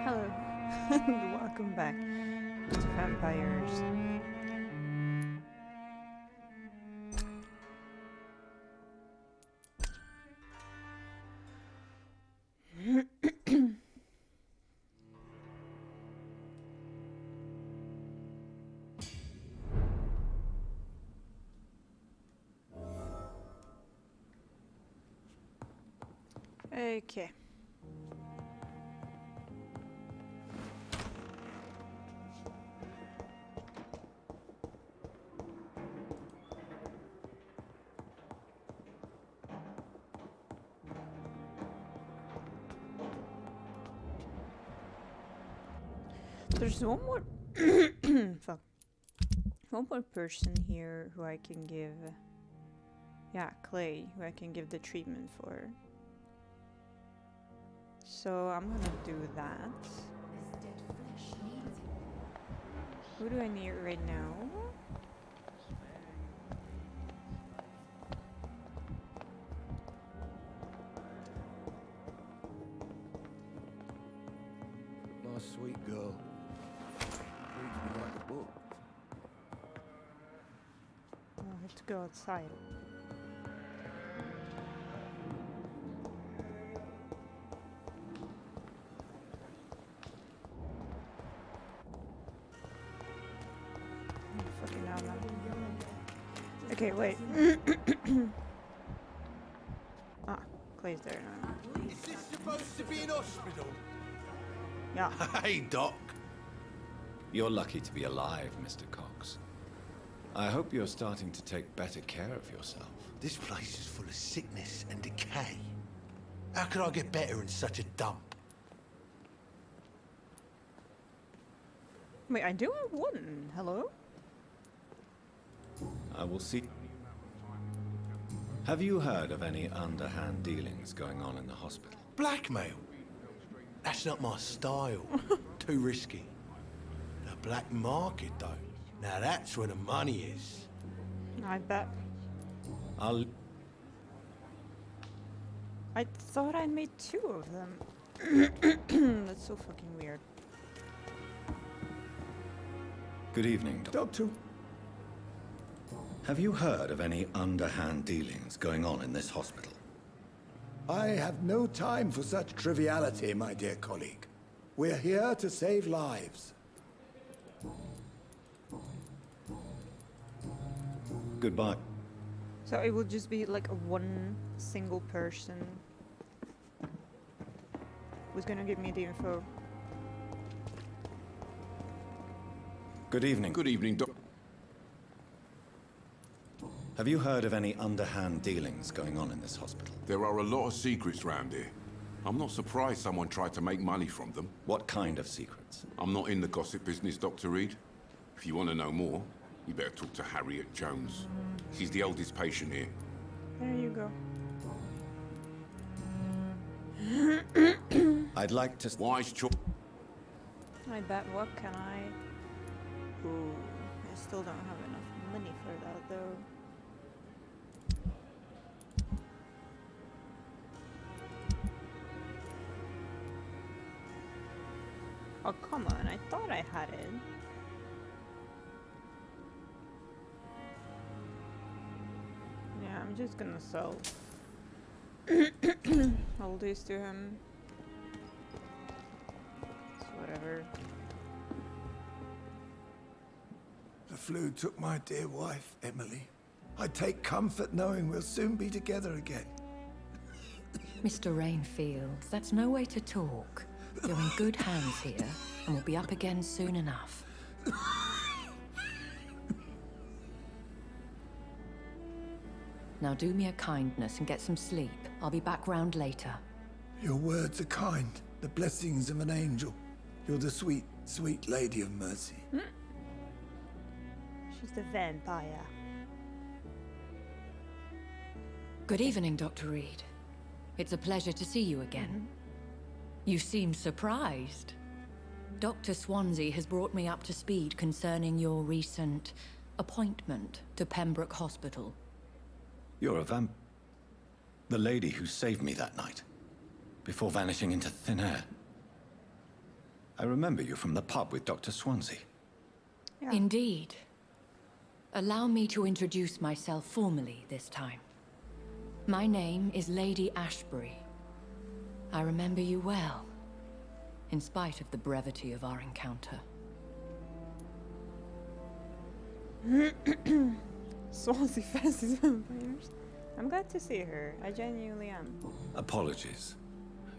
Hello. Welcome back to Vampires. Okay. There's one more fuck. One more person here who I can give Clay, who I can give the treatment for. So I'm gonna do that. Who do I need right now? My sweet girl. Reads me like a book. I have to go outside. Fucking hell, man. Okay, wait. Clay's there now. Is this supposed to be an hospital? Yeah. Hey, Doc. You're lucky to be alive, Mr. Cox. I hope you're starting to take better care of yourself. This place is full of sickness and decay. How could I get better in such a dump? Wait, I do have one. Hello? I will see. Have you heard of any underhand dealings going on in the hospital? Blackmail? That's not my style. Too risky. The black market, though. Now that's where the money is. I bet. I thought I made two of them. That's so fucking weird. Good evening, Doctor, Have you heard of any underhand dealings going on in this hospital? I have no time for such triviality, my dear colleague. We're here to save lives. Goodbye. So it will just be like a one single person who's gonna give me the info. Good evening. Good evening, Doc. Have you heard of any underhand dealings going on in this hospital? There are a lot of secrets round here. I'm not surprised someone tried to make money from them. What kind of secrets? I'm not in the gossip business, Dr. Reed. If you want to know more, you better talk to Harriet Jones. She's the oldest patient here. There you go. I'd like to... Wise choice. I bet. What can I? Ooh, I still don't have enough money for that though. Oh, come on. I thought I had it. Yeah, I'm just gonna sell all these to him. It's whatever. The flu took my dear wife, Emily. I take comfort knowing we'll soon be together again. Mr. Rainfield, that's no way to talk. You're in good hands here, and we'll be up again soon enough. Now do me a kindness and get some sleep. I'll be back round later. Your words are kind, the blessings of an angel. You're the sweet, sweet lady of mercy. She's the vampire. Good evening, Dr. Reed. It's a pleasure to see you again. You seem surprised. Dr. Swansea has brought me up to speed concerning your recent appointment to Pembroke Hospital. You're a the lady who saved me that night, before vanishing into thin air. I remember you from the pub with Dr. Swansea. Yeah. Indeed. Allow me to introduce myself formally this time. My name is Lady Ashbury. I remember you well, in spite of the brevity of our encounter. Swansea fancies vampires. I'm glad to see her. I genuinely am. Apologies.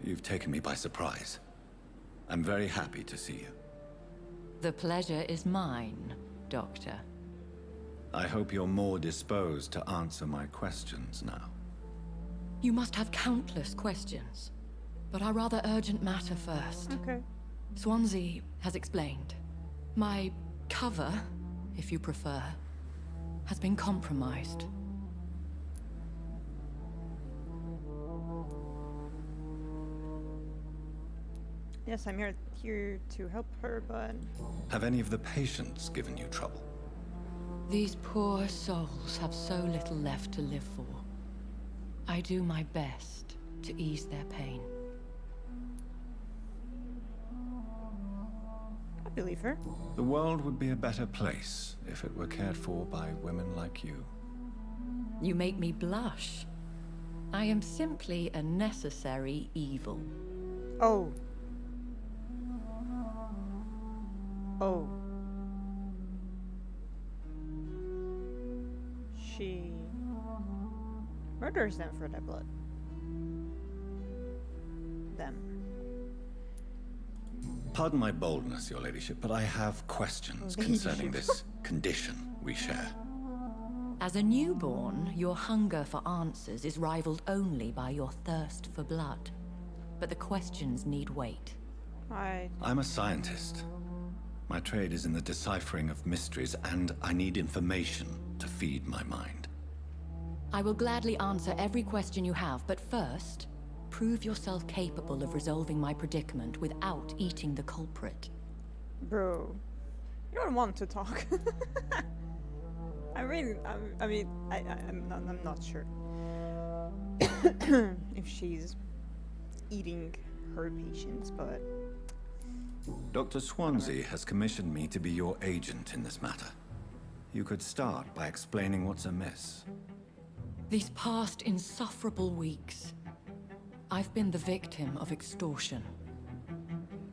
You've taken me by surprise. I'm very happy to see you. The pleasure is mine, Doctor. I hope you're more disposed to answer my questions now. You must have countless questions, but our rather urgent matter first. Okay. Swansea has explained. My cover, if you prefer, has been compromised. Yes, I'm here to help her, but Have any of the patients given you trouble? These poor souls have so little left to live for. I do my best to ease their pain. I believe her. The world would be a better place if it were cared for by women like you. You make me blush. I am simply a necessary evil. Oh. Oh. She murders them for their blood. Them. Pardon my boldness, your ladyship, but I have questions concerning this condition we share. As a newborn, your hunger for answers is rivaled only by your thirst for blood. But the questions need wait. I'm a scientist. My trade is in the deciphering of mysteries, and I need information to feed my mind. I will gladly answer every question you have, but first, prove yourself capable of resolving my predicament without eating the culprit. Bro, you don't want to talk. I'm not sure if she's eating her patients, but Dr. Swansea has commissioned me to be your agent in this matter. You could start by explaining what's amiss. These past insufferable weeks, I've been the victim of extortion.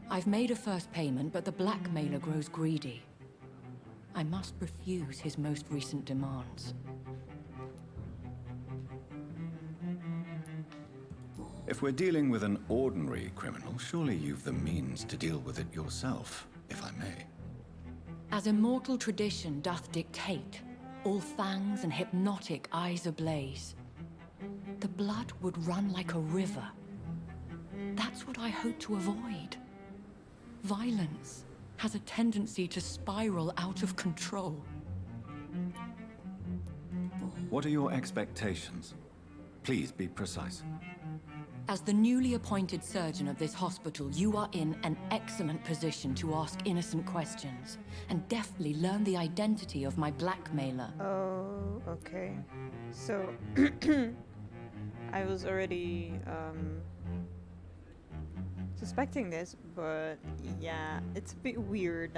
I've made a first payment, but the blackmailer grows greedy. I must refuse his most recent demands. If we're dealing with an ordinary criminal, surely you've the means to deal with it yourself, if I may. As immortal tradition doth dictate, all fangs and hypnotic eyes ablaze, the blood would run like a river. That's what I hope to avoid. Violence has a tendency to spiral out of control. What are your expectations? Please be precise. As the newly appointed surgeon of this hospital, you are in an excellent position to ask innocent questions and deftly learn the identity of my blackmailer. oh, okay. So I was already suspecting this, but yeah, it's a bit weird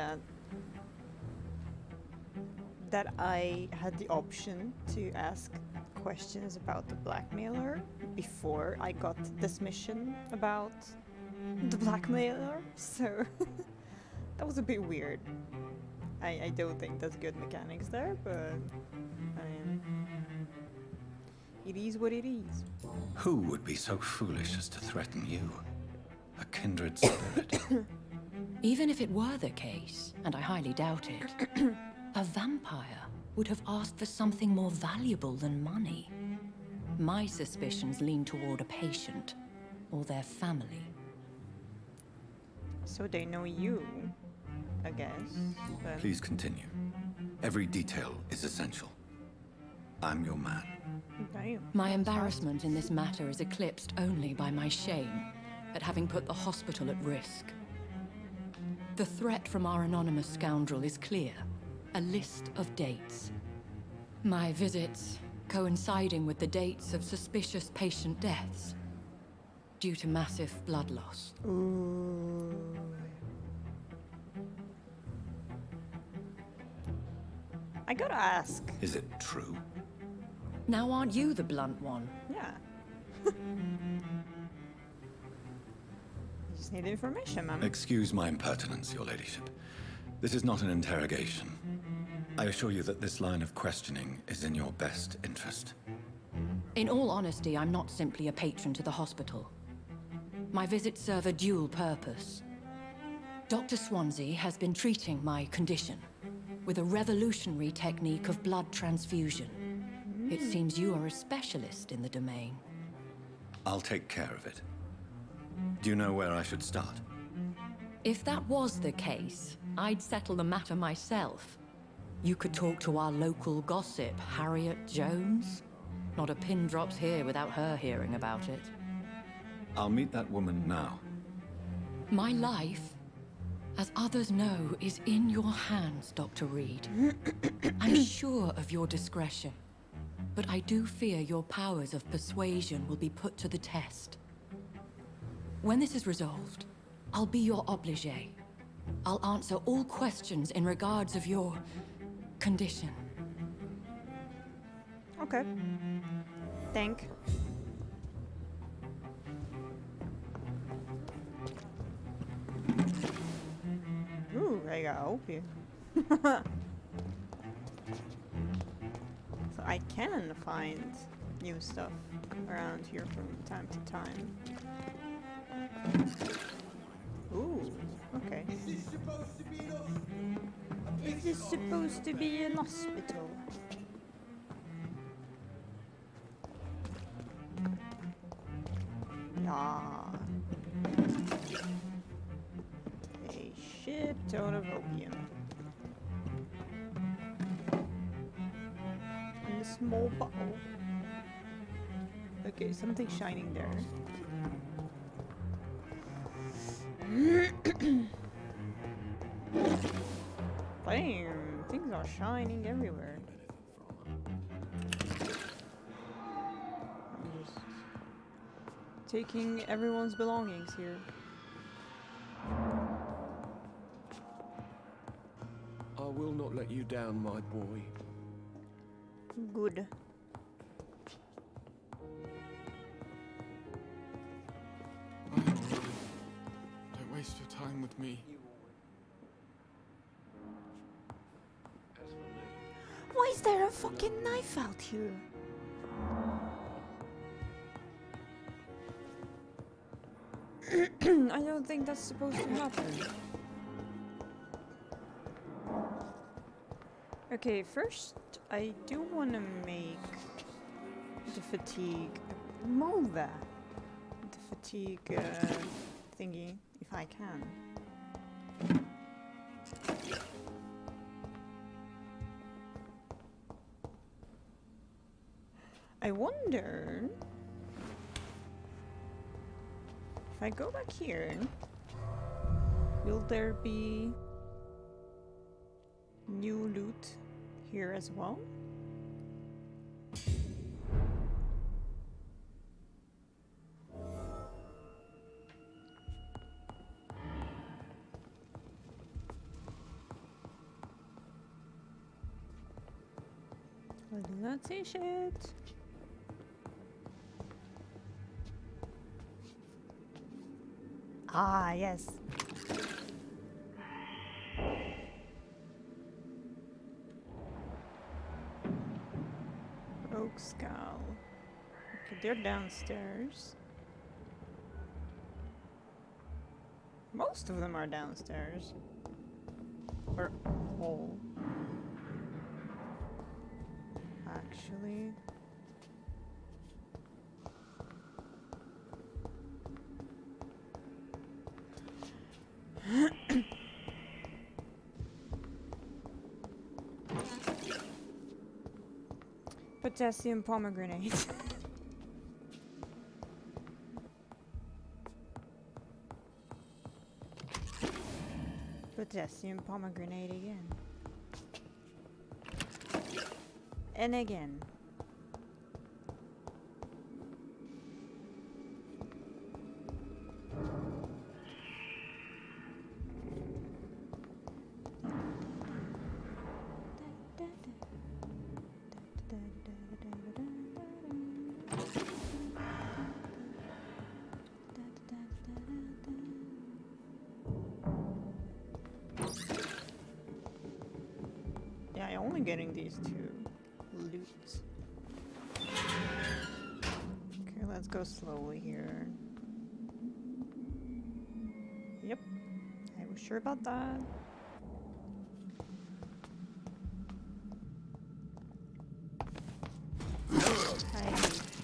that I had the option to ask questions about the blackmailer before I got this mission about the blackmailer, so that was a bit weird. I don't think that's good mechanics there, but I mean, it is what it is. Who would be so foolish as to threaten you? A kindred spirit. Even if it were the case, and I highly doubt it, a vampire would have asked for something more valuable than money. My suspicions lean toward a patient or their family. So they know you, I guess. But Please continue. Every detail is essential. I'm your man. damn, My that's embarrassment in this matter is eclipsed only by my shame at having put the hospital at risk. The threat from our anonymous scoundrel is clear. A list of dates. My visits coinciding with the dates of suspicious patient deaths due to massive blood loss. Ooh. I gotta ask. Is it true? Now aren't you the blunt one? Yeah. You just need information, ma'am. Excuse my impertinence, Your Ladyship. This is not an interrogation. I assure you that this line of questioning is in your best interest. In all honesty, I'm not simply a patron to the hospital. My visits serve a dual purpose. Dr. Swansea has been treating my condition with a revolutionary technique of blood transfusion. It seems you are a specialist in the domain. I'll take care of it. Do you know where I should start? If that was the case, I'd settle the matter myself. You could talk to our local gossip, Harriet Jones. Not a pin drops here without her hearing about it. I'll meet that woman now. My life, as others know, is in your hands, Dr. Reed. I'm sure of your discretion, but I do fear your powers of persuasion will be put to the test. When this is resolved, I'll be your obligé. I'll answer all questions in regards of your condition. Okay. Thank. Ooh, I got opium. So I can find new stuff around here from time to time. Ooh, okay. Is this supposed to be an hospital? Ah. A shit ton of opium. In a small bottle. Okay, something shining there. Damn, things are shining everywhere. I'm just taking everyone's belongings here. I will not let you down, my boy. Good. I'm all right. Don't waste your time with me. Why is there a fucking knife out here? I don't think that's supposed to happen. Okay, first I do want to make the fatigue mold that. The fatigue thingy, if I can. I wonder if I go back here, will there be new loot here as well? I do not see shit. Ah, yes. Oak Skull. Okay, they're downstairs. Most of them are downstairs. Or all. Actually. Potassium pomegranate. Potassium pomegranate again. And again. only getting these two loots. Okay, let's go slowly here. Yep, I was sure about that. I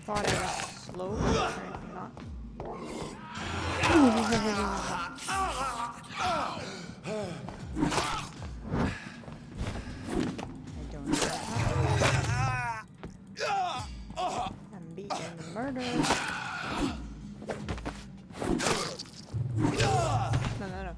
thought I was slow, but apparently not. I don't know what happened. I'm being murdered. No, no, no.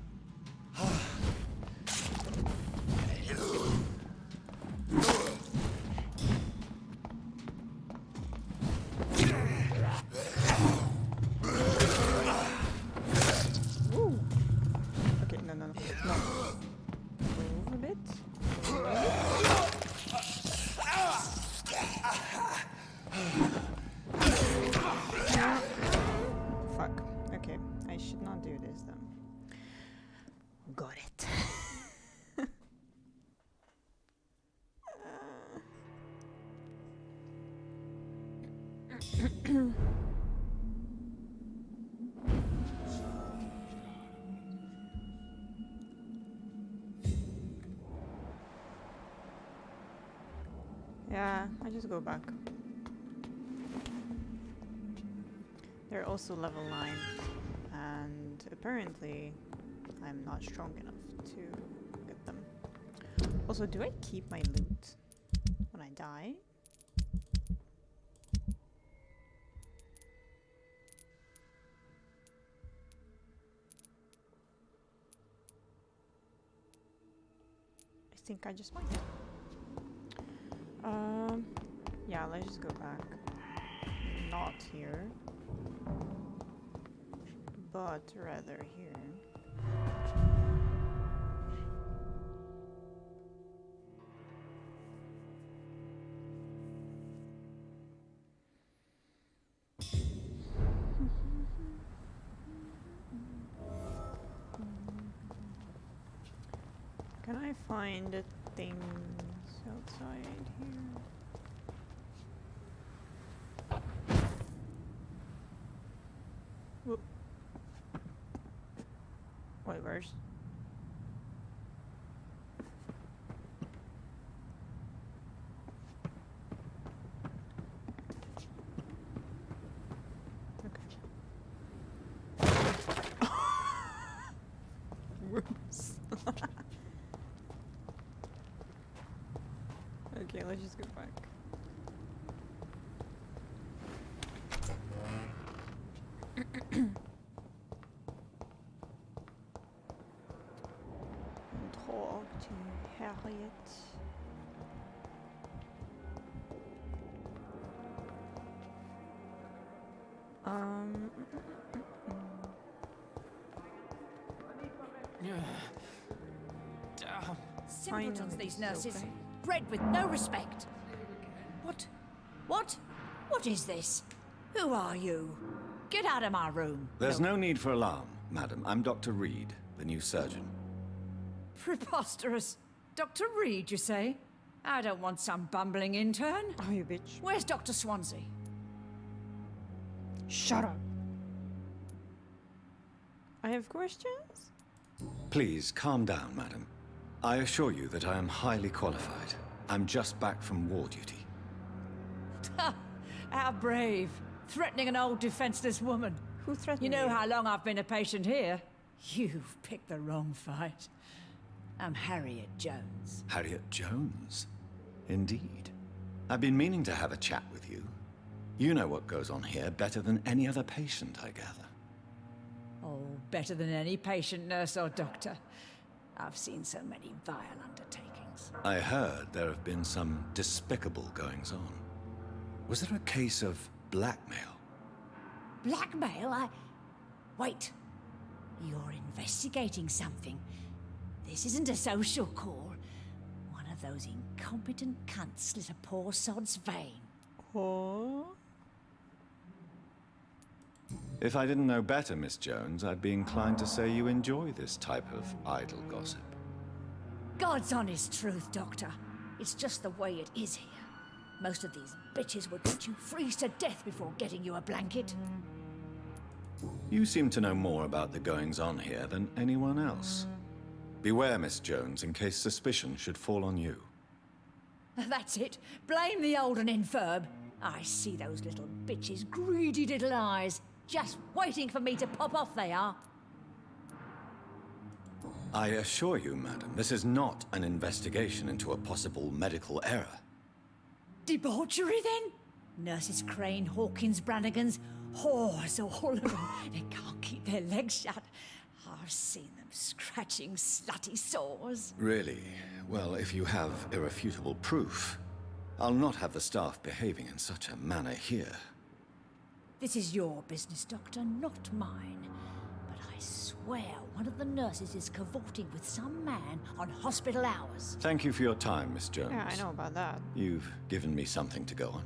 Woo. Okay, no, no, no. No. Move a bit. Move a bit. Fuck. Okay, I should not do this then. Got it. Yeah, I just go back. They're also level 9, and apparently I'm not strong enough to get them. Also, do I keep my loot when I die? I think I just might. Yeah, let's just go back. Not here, but rather here. Can I find the things outside here? Whoop. Wait, where's... Okay. Whoops. Okay, let's just go back. And talk to Harriet. Damn. Simpletons, Finally, these it's nurses. open. Bred with no respect. What? What? What is this? Who are you? Get out of my room. There's no need for alarm, madam. I'm Dr. Reed, the new surgeon. Preposterous. Dr. Reed, you say? I don't want some bumbling intern. Oh, you bitch. Where's Dr. Swansea? Shut up. I have questions? Please, calm down, madam. I assure you that I am highly qualified. I'm just back from war duty. How brave. Threatening an old defenseless woman. Who threatened You know how long I've been a patient here? You've picked the wrong fight. I'm Harriet Jones. Harriet Jones? Indeed. I've been meaning to have a chat with you. You know what goes on here better than any other patient, I gather. Oh, better than any patient, nurse, or doctor. I've seen so many vile undertakings. I heard there have been some despicable goings-on. Was there a case of blackmail? Blackmail? Wait. You're investigating something. This isn't a social call. One of those incompetent cunts slit a poor sod's vein. Oh. If I didn't know better, Miss Jones, I'd be inclined to say you enjoy this type of idle gossip. God's honest truth, Doctor. It's just the way it is here. Most of these bitches would let you freeze to death before getting you a blanket. You seem to know more about the goings-on here than anyone else. Beware, Miss Jones, in case suspicion should fall on you. That's it. Blame the old and infirm. I see those little bitches' greedy little eyes. Just waiting for me to pop off they are. I assure you, madam, this is not an investigation into a possible medical error. Debauchery, then? Nurses Crane, Hawkins, Brannigans, whores, all of them. They can't keep their legs shut. I've seen them scratching slutty sores. Really? Well, if you have irrefutable proof, I'll not have the staff behaving in such a manner here. This is your business, Doctor, not mine. But I swear one of the nurses is cavorting with some man on hospital hours. Thank you for your time, Miss Jones. Yeah, I know about that. You've given me something to go on.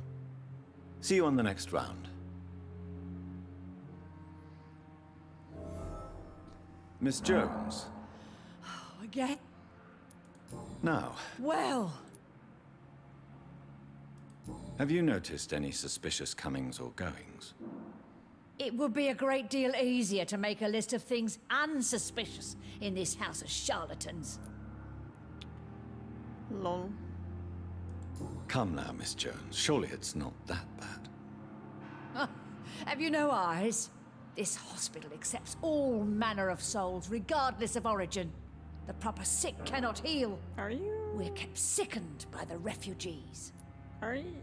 See you on the next round. Miss Jones. Again? Now, Well, have you noticed any suspicious comings or goings? it would be a great deal easier to make a list of things unsuspicious in this house of charlatans. Lol. Come now, Miss Jones. Surely it's not that bad. Have you no eyes? This hospital accepts all manner of souls, regardless of origin. The proper sick cannot heal. Are you? We're kept sickened by the refugees. Are you?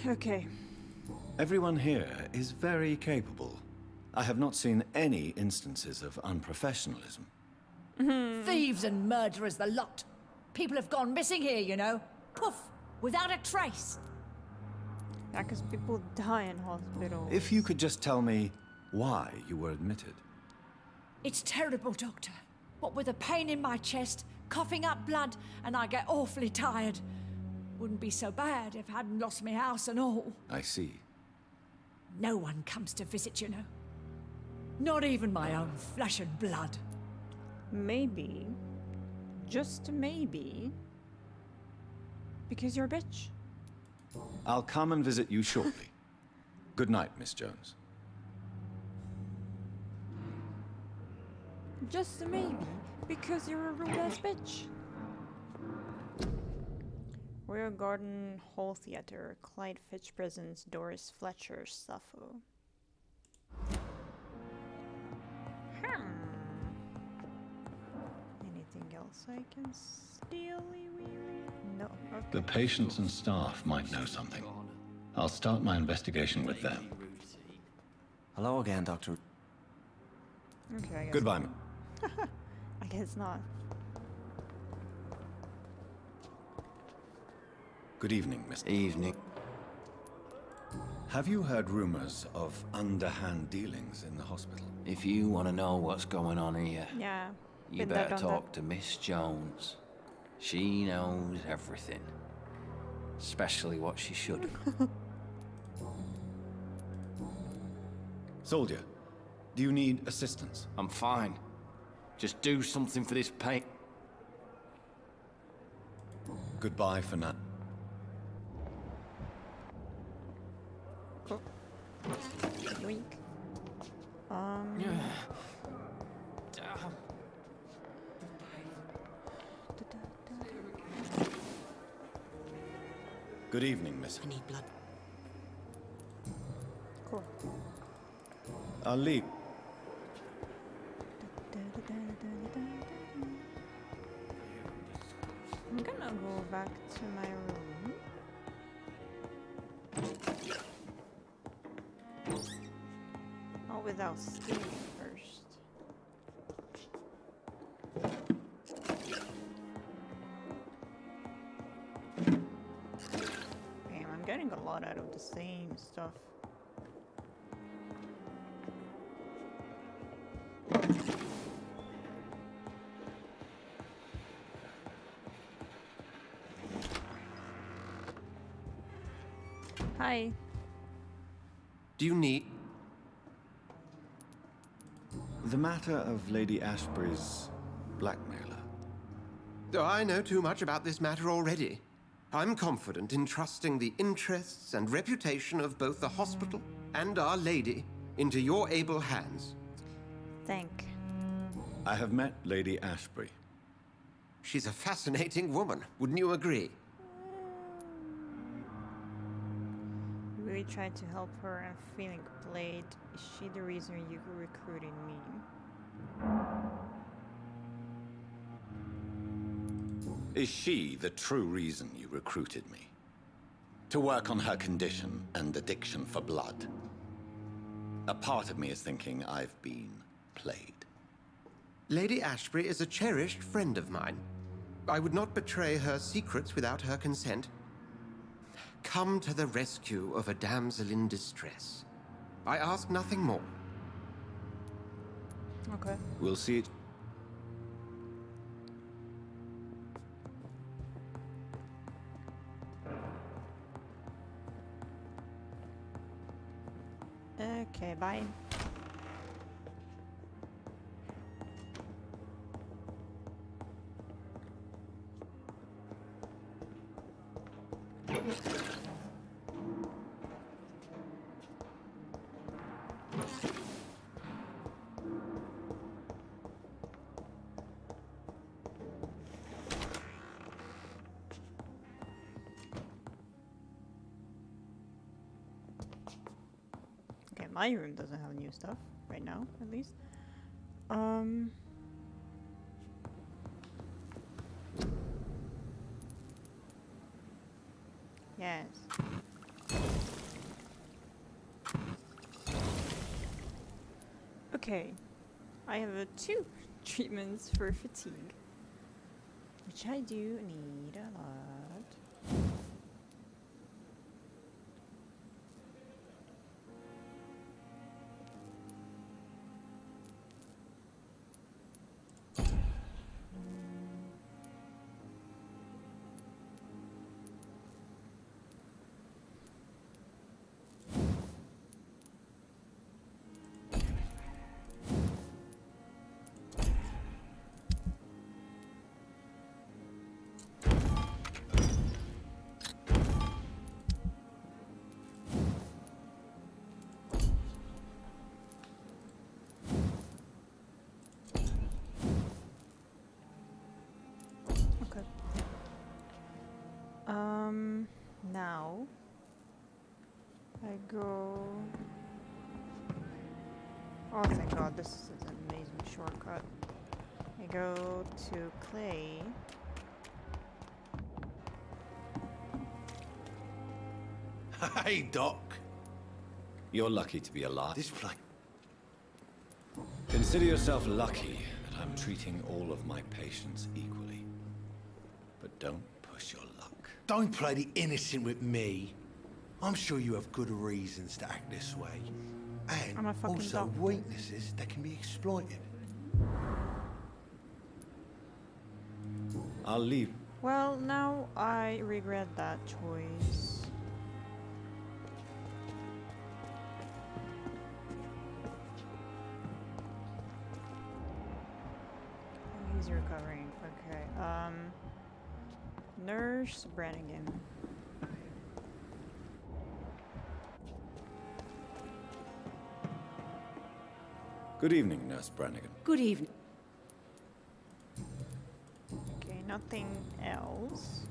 Okay. Everyone here is very capable. I have not seen any instances of unprofessionalism. Thieves and murderers, the lot. People have gone missing here, you know. Poof, without a trace. Yeah, because people die in hospitals. If you could just tell me why you were admitted. It's terrible, Doctor. What with a pain in my chest, coughing up blood, and I get awfully tired. Wouldn't be so bad if I hadn't lost my house and all. I see. No one comes to visit, you know. Not even my own flesh and blood. Maybe, just maybe, because you're a bitch. I'll come and visit you shortly. Good night, Miss Jones. Just maybe, because you're a rude ass bitch. Royal Garden Hall Theatre, Clyde Fitch Presents, Doris Fletcher, Sappho. Anything else I can steal? No. Okay. The patients and staff might know something. I'll start my investigation with them. Hello again, Doctor. Okay, I guess. Goodbye. I guess not. Good evening, Mr. Evening. Have you heard rumors of underhand dealings in the hospital? If you want to know what's going on here, Yeah. you been there, better done that. talk to Miss Jones. She knows everything. Especially what she should. Soldier, do you need assistance? I'm fine. Just do something for this pain. Goodbye for now. Oh. Yoink. Good evening, miss. I need blood. Cool. I'll leave. I'm gonna go back to my room. Oh, without stealing first. Damn, I'm getting a lot out of the same stuff. Hi. Do you need... The matter of Lady Ashbury's blackmailer. Oh, I know too much about this matter already. I'm confident in trusting the interests and reputation of both the hospital and Our Lady into your able hands. I have met Lady Ashbury. She's a fascinating woman, wouldn't you agree? Really tried to help her and feeling played. Is she the reason you recruited me? Is she the true reason you recruited me? To work on her condition and addiction for blood? A part of me is thinking I've been played. Lady Ashbury is a cherished friend of mine. I would not betray her secrets without her consent. Come to the rescue of a damsel in distress. I ask nothing more. Okay. We'll see it. Okay, bye. Okay, my room doesn't have new stuff right now, at least. Yes. Okay, I have 2 treatments for fatigue, which I do need a lot. Now I go. Oh, thank God, this is an amazing shortcut. I go to Clay. Hey, Doc. You're lucky to be alive. This place. Consider yourself lucky that I'm treating all of my patients equally. But don't push your luck. Don't play the innocent with me. I'm sure you have good reasons to act this way. I'm a And fucking also doctor. weaknesses that can be exploited. I'll leave. Well, now I regret that choice. Oh, he's recovering. Okay. Nurse Brannigan. Good evening, Nurse Brannigan. Good evening. Okay, nothing else.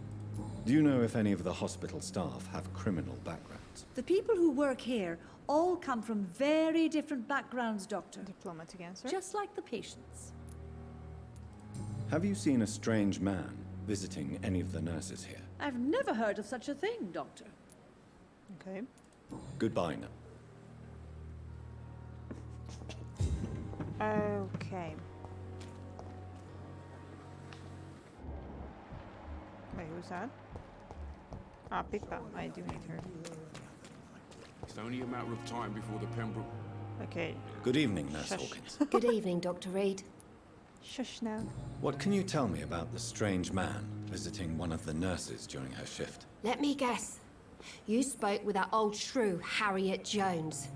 Do you know if any of the hospital staff have criminal backgrounds? The people who work here all come from very different backgrounds, Doctor. Diplomatic answer. Just like the patients. Have you seen a strange man visiting any of the nurses here? I've never heard of such a thing, Doctor. Okay. Goodbye now. Okay. Wait, who's that? Ah, Pippa. I do need her. It's only a matter of time before the Pembroke... Okay. Good evening, Nurse Shush. Hawkins. Good evening, Dr. Reed. Shush now. What can you tell me about the strange man visiting one of the nurses during her shift? Let me guess. You spoke with that old shrew, Harriet Jones.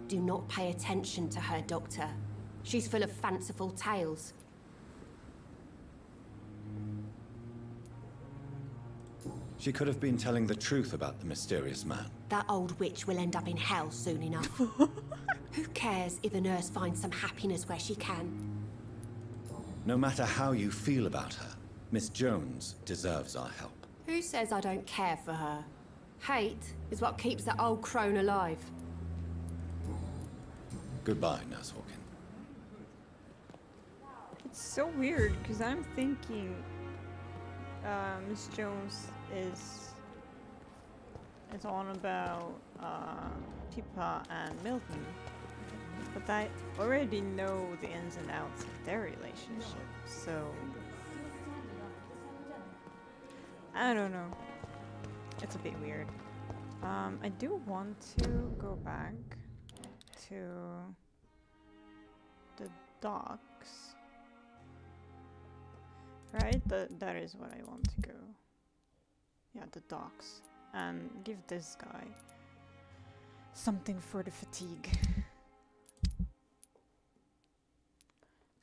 Do not pay attention to her, Doctor. She's full of fanciful tales. She could have been telling the truth about the mysterious man. That old witch will end up in hell soon enough. Who cares if a nurse finds some happiness where she can? No matter how you feel about her, Miss Jones deserves our help. Who says I don't care for her? Hate is what keeps that old crone alive. Goodbye, Nurse Hawkin. It's so weird because I'm thinking Miss Jones is on about Pippa and Milton, but I already know the ins and outs of their relationship, so I don't know. It's a bit weird. I do want to go back to the docks. Right? That is what I want to go. Yeah, the docks. And give this guy something for the fatigue.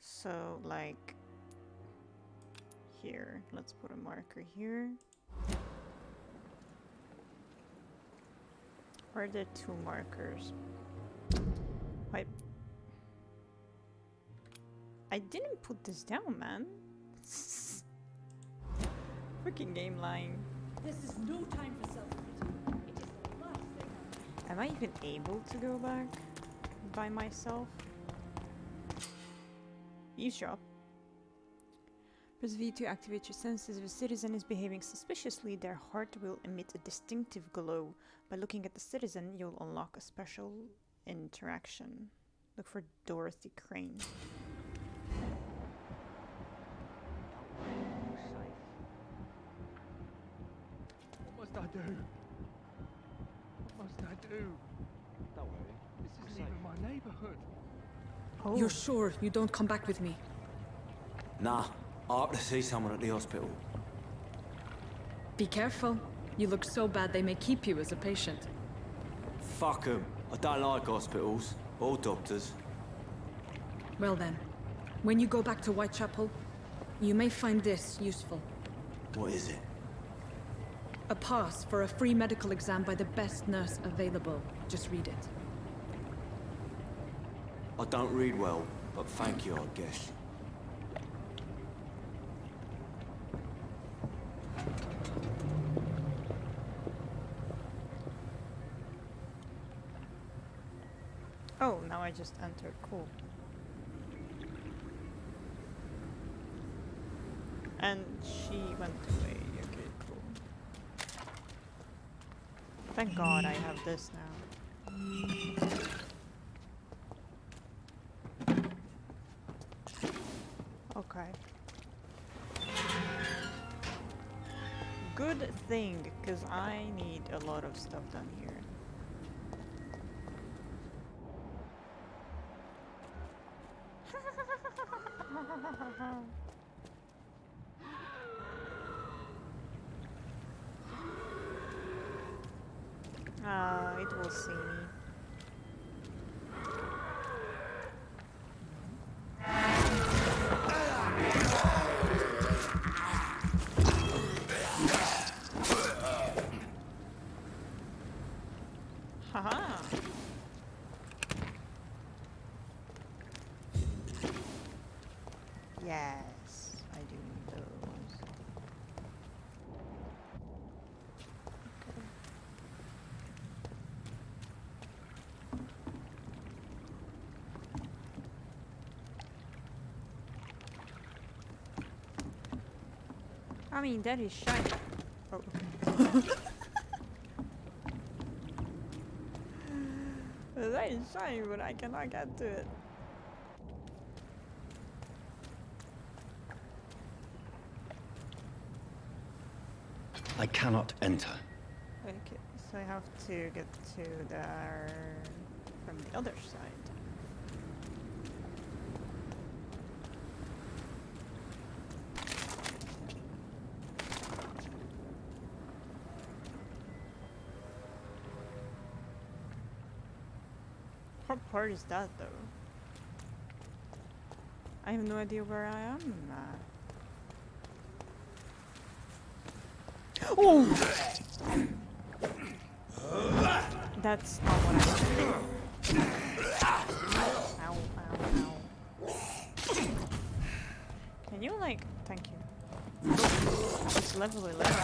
So, like, here. Let's put a marker here. Or are there two markers? Wait. I didn't put this down, man. Freaking game lying. This is no time for self-pity. It is the last thing. Am I even able to go back by myself? Eavesdrop. Press V to activate your senses. If a citizen is behaving suspiciously, their heart will emit a distinctive glow. By looking at the citizen, you'll unlock a special interaction. Look for Dorothy Crane. What must I do? What must I do? Don't worry. This isn't even my neighborhood. Oh. You're sure you don't come back with me? Nah, I have to see someone at the hospital. Be careful. You look so bad they may keep you as a patient. Fuck 'em. I don't like hospitals or doctors. Well then, when you go back to Whitechapel, you may find this useful. What is it? A pass for a free medical exam by the best nurse available. Just read it. I don't read well, but thank you, I guess. Oh, now I just entered. Cool. And she went away. Okay, cool. Thank God I have this now. Okay. Good thing, because I need a lot of stuff done here. It will see me. Haha. Yes, I do need those. Okay. I mean, that is shiny. Oh. That is shiny, but I cannot get to it. I cannot enter. Okay, so I have to get to there from the other side. What part is that though? I have no idea where I am. Oh! That's not what I said. Ow, ow, ow. Can you, like... Thank you. It's level 11.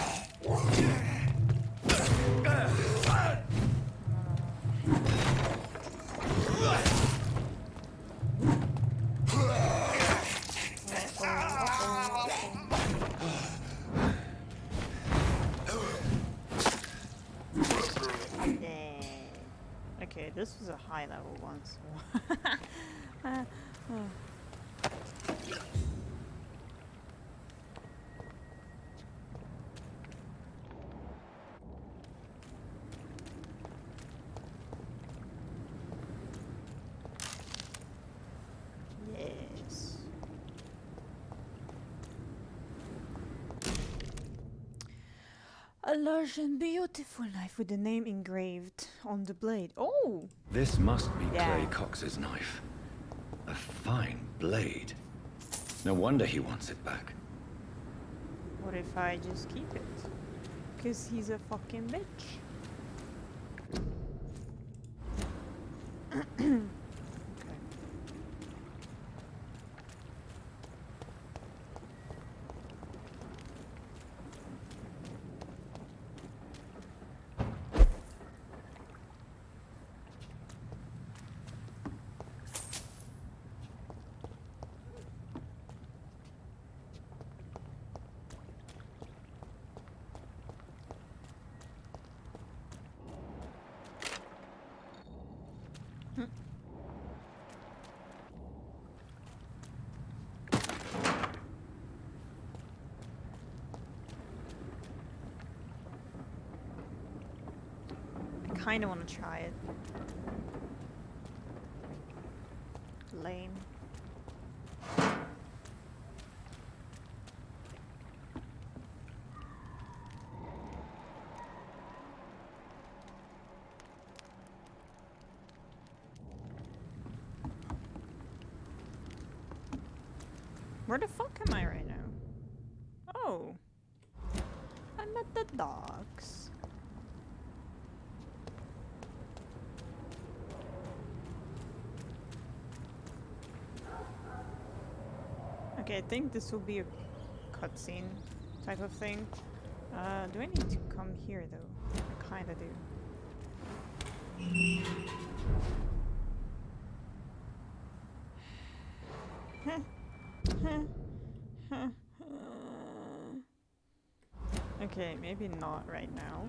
Okay, this was a high level one, so... Yes. A large and beautiful knife with the name engraved on the blade. Oh! This must be Yeah. Clay Cox's knife. A fine blade. No wonder he wants it back. What if I just keep it? Because he's a fucking bitch. I kinda wanna try it. Lame. Where the fuck am I right now? Oh. I'm at the docks. Okay, I think this will be a cutscene type of thing. Do I need to come here though? I kinda do. Okay, maybe not right now.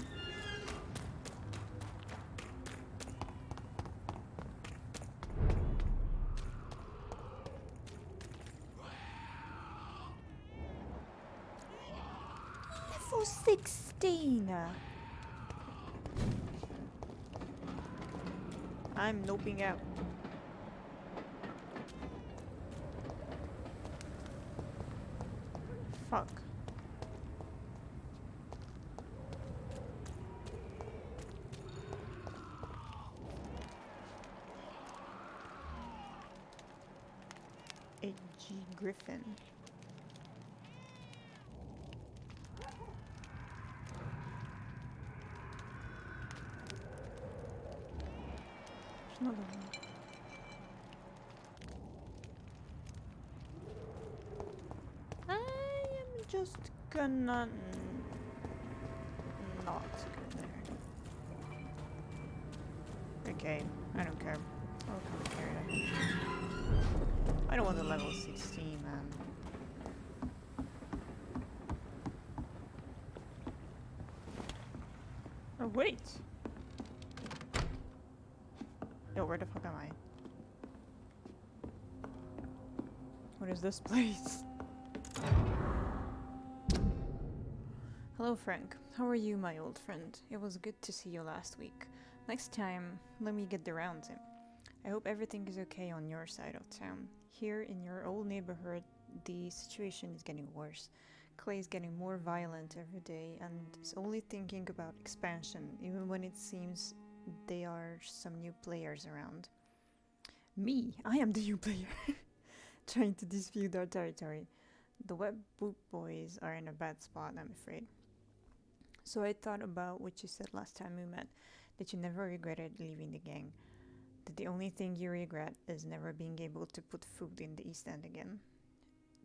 Level 16! I'm noping out. Fuck. A G Griffin. There's another one. I am just gonna not go there. Okay, I don't care. I'll come here. I don't want the level 16, man. Oh, wait! Yo, where the fuck am I? What is this place? Hello, Frank. How are you, my old friend? It was good to see you last week. Next time, let me get around him. I hope everything is okay on your side of town. Here in your old neighborhood, the situation is getting worse. Clay is getting more violent every day and is only thinking about expansion, even when it seems there are some new players around. Me, I am the new player. trying to dispute our territory. The wet boot boys are in a bad spot, I'm afraid. So I thought about what you said last time we met, that you never regretted leaving the gang. That the only thing you regret is never being able to put food in the East End again.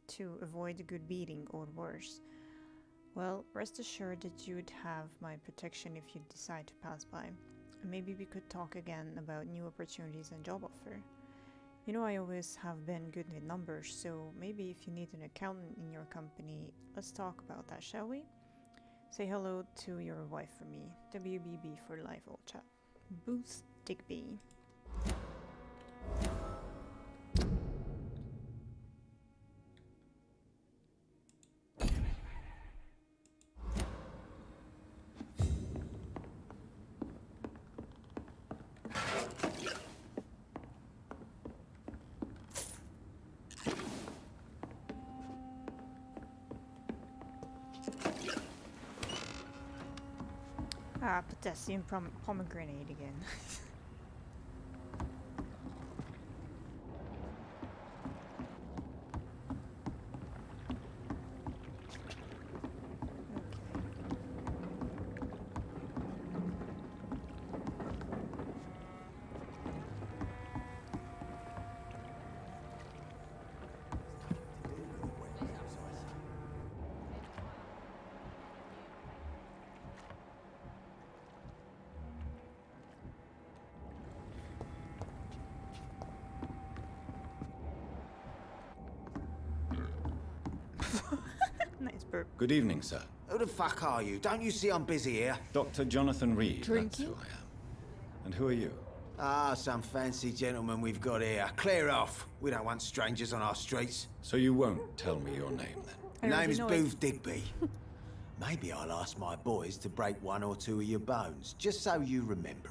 To avoid a good beating or worse. Well, rest assured that you would have my protection if you decide to pass by. And maybe we could talk again about new opportunities and job offer. You know, I always have been good with numbers, so maybe if you need an accountant in your company, let's talk about that, shall we? Say hello to your wife for me. WBB for life, old chap. Booth Digby. Ah, potassium pomegranate again. Nice burp. Good evening, sir. Who the fuck are you? Don't you see I'm busy here? Dr. Jonathan Reed, that's Drinking? who I am. And who are you? Ah, some fancy gentleman we've got here. Clear off. We don't want strangers on our streets. So you won't tell me your name, then? Name is Booth Digby. Maybe I'll ask my boys to break one or two of your bones, just so you remember it.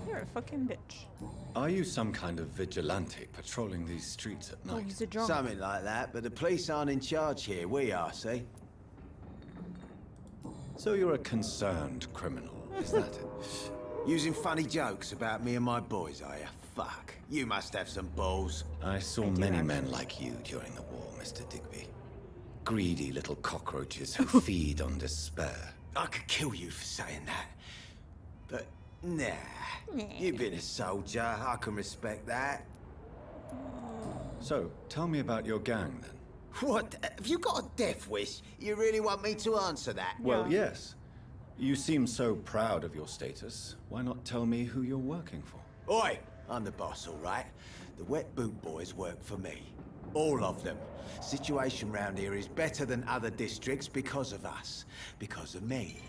You're a fucking bitch. Are you some kind of vigilante patrolling these streets at night? He's a drunk. Something like that, but the police aren't in charge here. We are, see? So you're a concerned criminal, is that it? Using funny jokes about me and my boys, are you? Fuck. You must have some balls. I saw many men like you during the war, Mr. Digby. Greedy little cockroaches who feed on despair. I could kill you for saying that. But, nah. You've been a soldier. I can respect that. So, tell me about your gang, then. What? Have you got a death wish? You really want me to answer that? Well, yes. You seem so proud of your status. Why not tell me who you're working for? Oi! I'm the boss, all right? The wet boot boys work for me. All of them. Situation round here is better than other districts because of us. Because of me.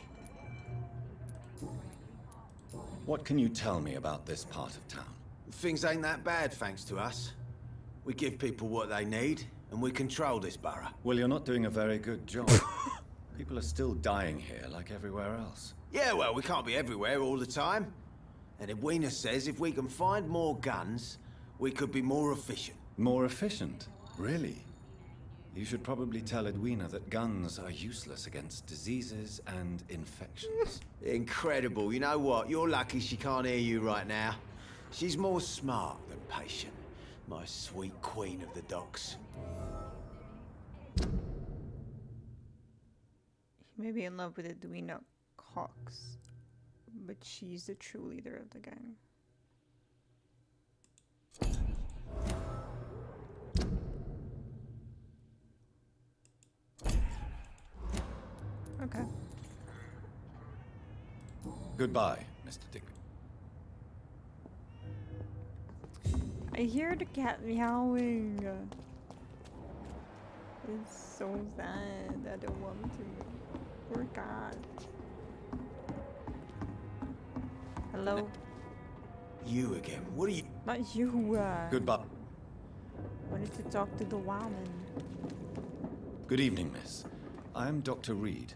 What can you tell me about this part of town? Things ain't that bad, thanks to us. We give people what they need, and we control this borough. Well, you're not doing a very good job. People are still dying here, like everywhere else. Yeah, well, we can't be everywhere all the time. And Edwina says if we can find more guns, we could be more efficient. More efficient? Really? You should probably tell Edwina that guns are useless against diseases and infections. Incredible. You know what? You're lucky she can't hear you right now. She's more smart than patient. My sweet queen of the docks. He may be in love with Edwina Cox, but she's the true leader of the gang. Okay. Goodbye, Mr. Digby. I hear the cat meowing. It's so sad. I don't want to. Poor cat. Hello? You again? What are you... Not you. Goodbye. Wanted to talk to the woman. Good evening, miss. I'm Dr. Reed.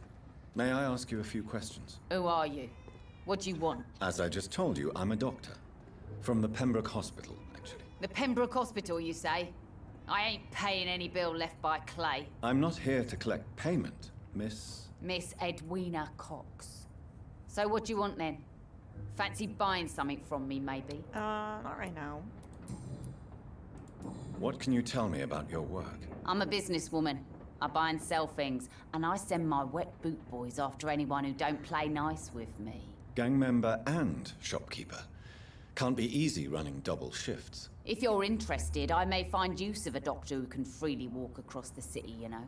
May I ask you a few questions? Who are you? What do you want? As I just told you, I'm a doctor. From the Pembroke Hospital, actually. The Pembroke Hospital, you say? I ain't paying any bill left by Clay. I'm not here to collect payment, Miss... Miss Edwina Cox. So what do you want then? Fancy buying something from me, maybe? Not right now. What can you tell me about your work? I'm a businesswoman. I buy and sell things, and I send my wet boot boys after anyone who don't play nice with me. Gang member and shopkeeper. Can't be easy running double shifts. If you're interested, I may find use of a doctor who can freely walk across the city, you know.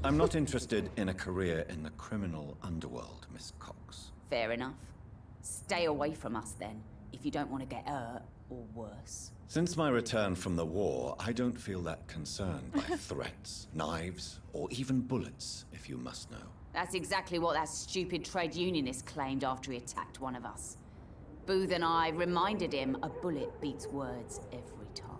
I'm not interested in a career in the criminal underworld, Miss Cox. Fair enough. Stay away from us then, if you don't want to get hurt, or worse. Since my return from the war, I don't feel that concerned by threats, knives, or even bullets, if you must know. That's exactly what that stupid trade unionist claimed after he attacked one of us. Booth and I reminded him a bullet beats words every time.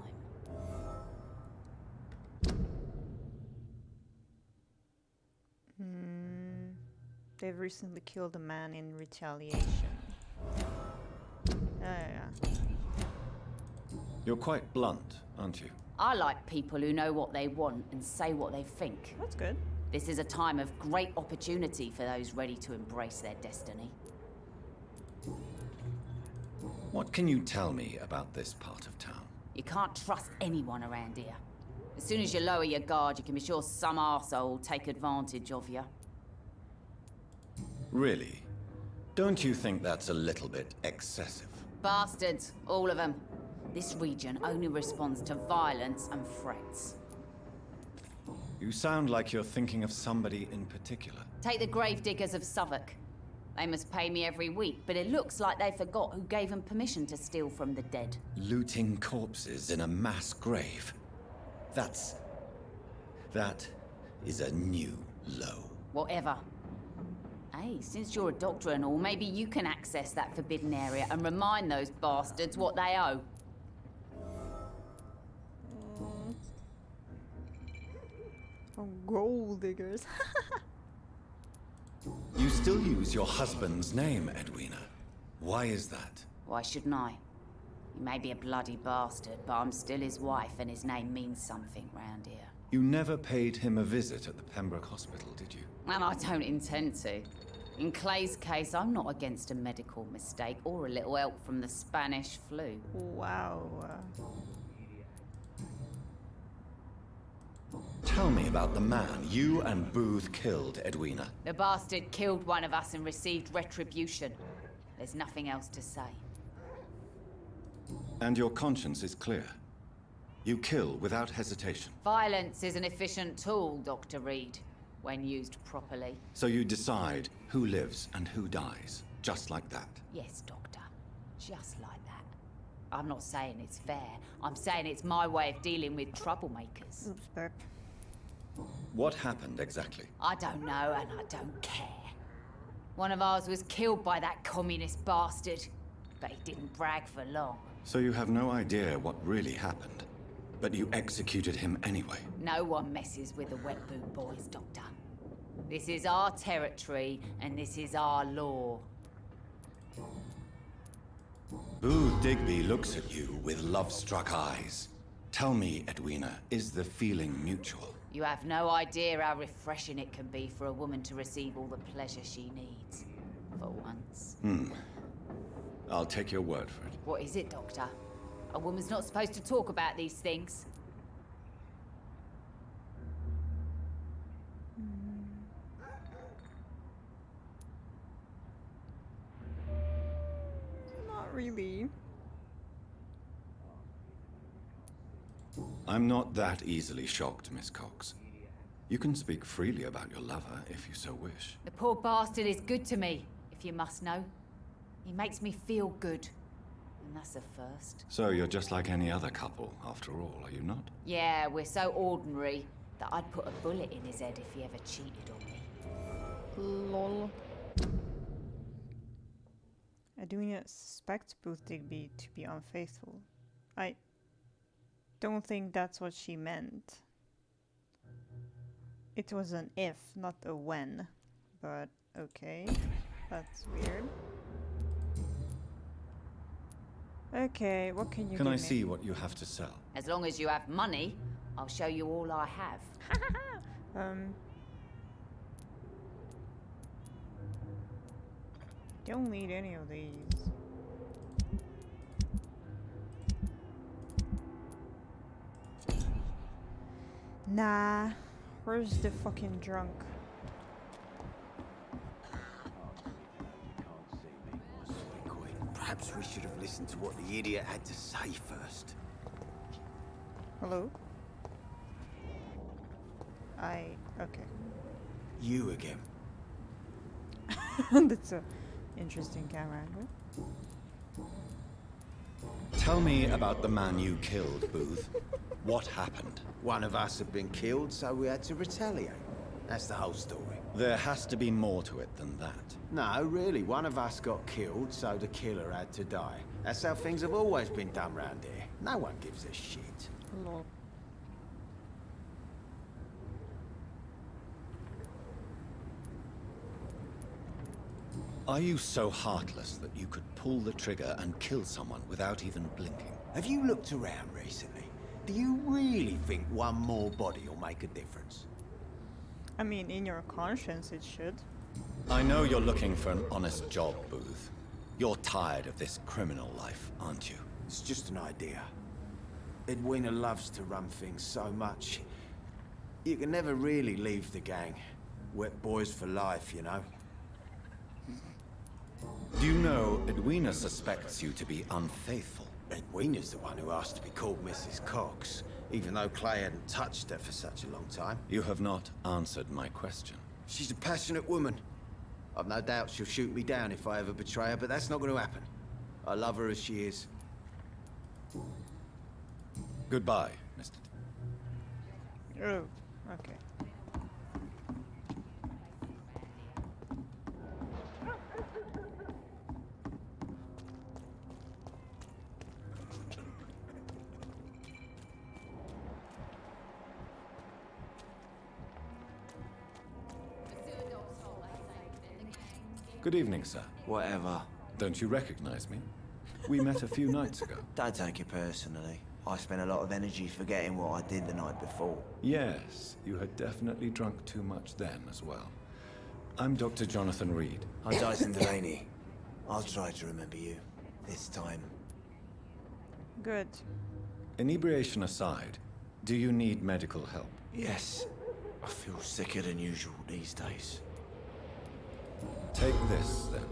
They've recently killed a man in retaliation. Yeah. You're quite blunt, aren't you? I like people who know what they want and say what they think. That's good. This is a time of great opportunity for those ready to embrace their destiny. What can you tell me about this part of town? You can't trust anyone around here. As soon as you lower your guard, you can be sure some arsehole will take advantage of you. Really? Don't you think that's a little bit excessive? Bastards, all of them. This region only responds to violence and threats. You sound like you're thinking of somebody in particular. Take the gravediggers of Southwark. They must pay me every week, but it looks like they forgot who gave them permission to steal from the dead. Looting corpses in a mass grave. That is a new low. Whatever. Hey, since you're a doctor and all, maybe you can access that forbidden area and remind those bastards what they owe. Oh, gold diggers. You still use your husband's name, Edwina. Why is that? Why shouldn't I? He may be a bloody bastard, but I'm still his wife and his name means something round here. You never paid him a visit at the Pembroke Hospital, did you? And I don't intend to. In Clay's case, I'm not against a medical mistake or a little help from the Spanish flu. Wow. Tell me about the man you and Booth killed, Edwina. The bastard killed one of us and received retribution. There's nothing else to say. And your conscience is clear. You kill without hesitation. Violence is an efficient tool, Dr. Reed, when used properly. So you decide who lives and who dies, just like that? Yes, Doctor. Just like that. I'm not saying it's fair. I'm saying it's my way of dealing with troublemakers. Oops, burp. What happened exactly? I don't know, and I don't care. One of ours was killed by that communist bastard, but he didn't brag for long. So you have no idea what really happened, but you executed him anyway? No one messes with the wet boot boys, Doctor. This is our territory, and this is our law. Booth Digby looks at you with love-struck eyes. Tell me, Edwina, is the feeling mutual? You have no idea how refreshing it can be for a woman to receive all the pleasure she needs. For once. I'll take your word for it. What is it, Doctor? A woman's not supposed to talk about these things. Not really. I'm not that easily shocked, Miss Cox. You can speak freely about your lover if you so wish. The poor bastard is good to me, if you must know. He makes me feel good. And that's a first. So you're just like any other couple, after all, are you not? Yeah, we're so ordinary that I'd put a bullet in his head if he ever cheated on me. Lol. Edwina suspects Booth Digby to be unfaithful. I don't think that's what she meant. It was an if, not a when. But okay, that's weird. Okay, what can you Can give I me? see what you have to sell? As long as you have money, I'll show you all I have. Don't need any of these. Nah. Where's the fucking drunk? Perhaps we should have listened to what the idiot had to say first. Hello? Okay. You again. That's a interesting camera angle. Tell me about the man you killed, Booth. What happened? One of us had been killed, so we had to retaliate. That's the whole story. There has to be more to it than that. No, really. One of us got killed, so the killer had to die. That's how things have always been done round here. No one gives a shit. Lol. Are you so heartless that you could pull the trigger and kill someone without even blinking? Have you looked around recently? Do you really think one more body will make a difference? I mean, in your conscience it should. I know you're looking for an honest job, Booth. You're tired of this criminal life, aren't you? It's just an idea. Edwina loves to run things so much. You can never really leave the gang. Wet boys for life, you know? Do you know Edwina suspects you to be unfaithful? Edwina's the one who asked to be called Mrs. Cox, even though Clay hadn't touched her for such a long time. You have not answered my question. She's a passionate woman. I've no doubt she'll shoot me down if I ever betray her, but that's not going to happen. I love her as she is. Goodbye, Mr. Oh, okay. Good evening, sir. Whatever. Don't you recognize me? We met a few nights ago. Don't take it personally. I spent a lot of energy forgetting what I did the night before. Yes, you had definitely drunk too much then as well. I'm Dr. Jonathan Reed. I'm Dyson Delaney. I'll try to remember you. This time. Good. Inebriation aside, do you need medical help? Yes. I feel sicker than usual these days. Take this, then.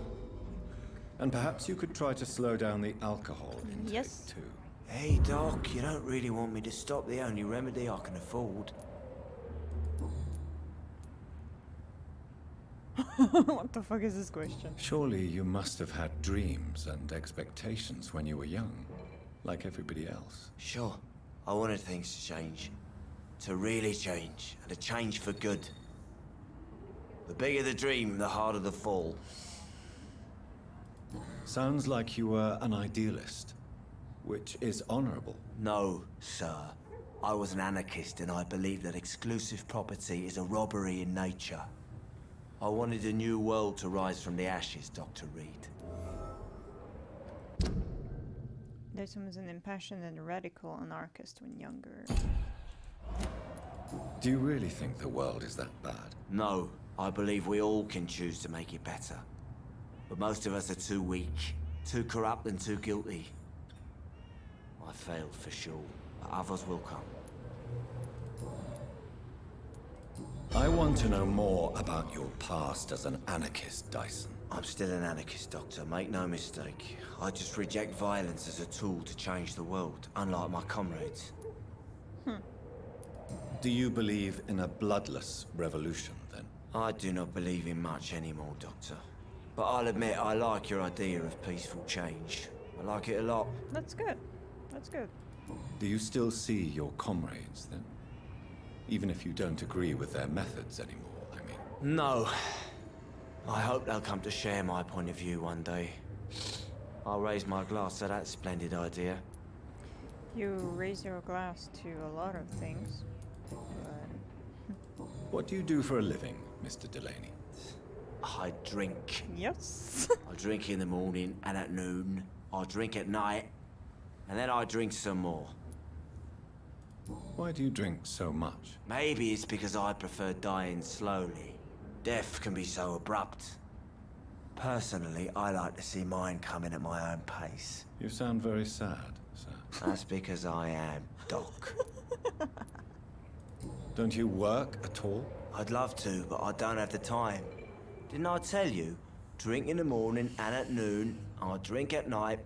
And perhaps you could try to slow down the alcohol intake, too. Hey, Doc, you don't really want me to stop the only remedy I can afford. What the fuck is this question? Surely you must have had dreams and expectations when you were young, like everybody else. Sure. I wanted things to change. To really change, and to change for good. The bigger the dream, the harder the fall. Sounds like you were an idealist, which is honorable. No, sir. I was an anarchist and I believe that exclusive property is a robbery in nature. I wanted a new world to rise from the ashes, Dr. Reed. Dyson was an impassioned and radical anarchist when younger. Do you really think the world is that bad? No. I believe we all can choose to make it better. But most of us are too weak, too corrupt and too guilty. I failed for sure, but others will come. I want to know more about your past as an anarchist, Dyson. I'm still an anarchist, Doctor, make no mistake. I just reject violence as a tool to change the world, unlike my comrades. Do you believe in a bloodless revolution, then? I do not believe in much anymore, Doctor. But I'll admit I like your idea of peaceful change. I like it a lot. That's good. That's good. Do you still see your comrades, then? Even if you don't agree with their methods anymore, I mean. No. I hope they'll come to share my point of view one day. I'll raise my glass to that splendid idea. You raise your glass to a lot of things. What do you do for a living, Mr. Delaney? I drink. Yes. I drink in the morning and at noon. I drink at night. And then I drink some more. Why do you drink so much? Maybe it's because I prefer dying slowly. Death can be so abrupt. Personally, I like to see mine coming at my own pace. You sound very sad, sir. That's because I am, Doc. Don't you work at all? I'd love to, but I don't have the time. Didn't I tell you? Drink in the morning and at noon. I drink at night.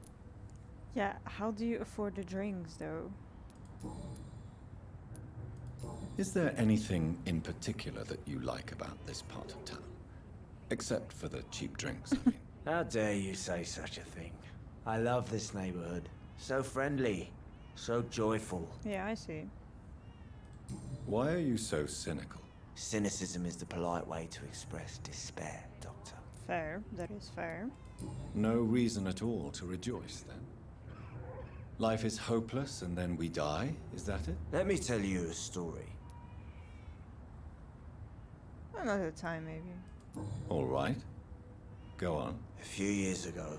Yeah, how do you afford the drinks, though? Is there anything in particular that you like about this part of town? Except for the cheap drinks, I mean. How dare you say such a thing? I love this neighborhood. So friendly, so joyful. Yeah, I see. Why are you so cynical? Cynicism is the polite way to express despair, Doctor. Fair, that is fair. No reason at all to rejoice, then? Life is hopeless and then we die, is that it? Let me tell you a story. Another time, maybe. All right. Go on. A few years ago,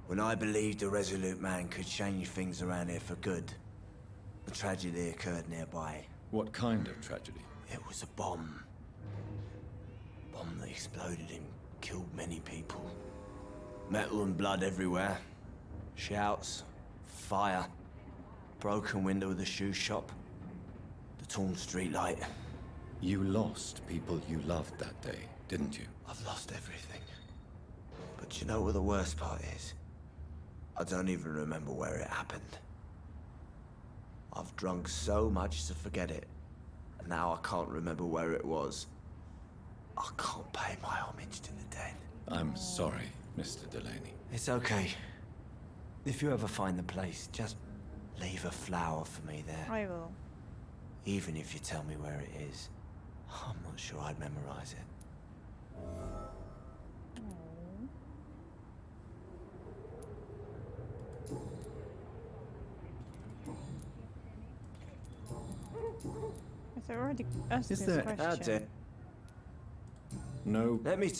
when I believed a resolute man could change things around here for good, a tragedy occurred nearby. What kind of tragedy? It was a bomb. Bomb that exploded and killed many people. Metal and blood everywhere. Shouts, fire, broken window of the shoe shop, the torn street light. You lost people you loved that day, didn't you? I've lost everything. But you know what the worst part is? I don't even remember where it happened. I've drunk so much to forget it, and now I can't remember where it was. I can't pay my homage to the dead. I'm sorry, Mr. Delaney. It's okay. If you ever find the place, just leave a flower for me there. I will. Even if you tell me where it is, I'm not sure I'd memorize it. I already asked Is this there question. No. Let me.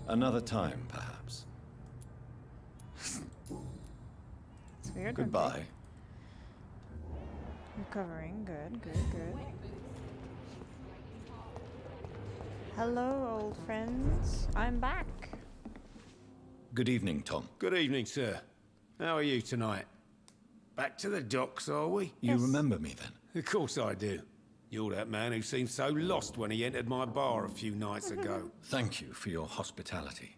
Another time, perhaps. It's weird. Goodbye. Okay. Recovering. Good, good, good. Hello, old friends. I'm back. Good evening, Tom. Good evening, sir. How are you tonight? Back to the docks, are we? You remember me then? Of course I do. You're that man who seemed so lost when he entered my bar a few nights ago. Thank you for your hospitality.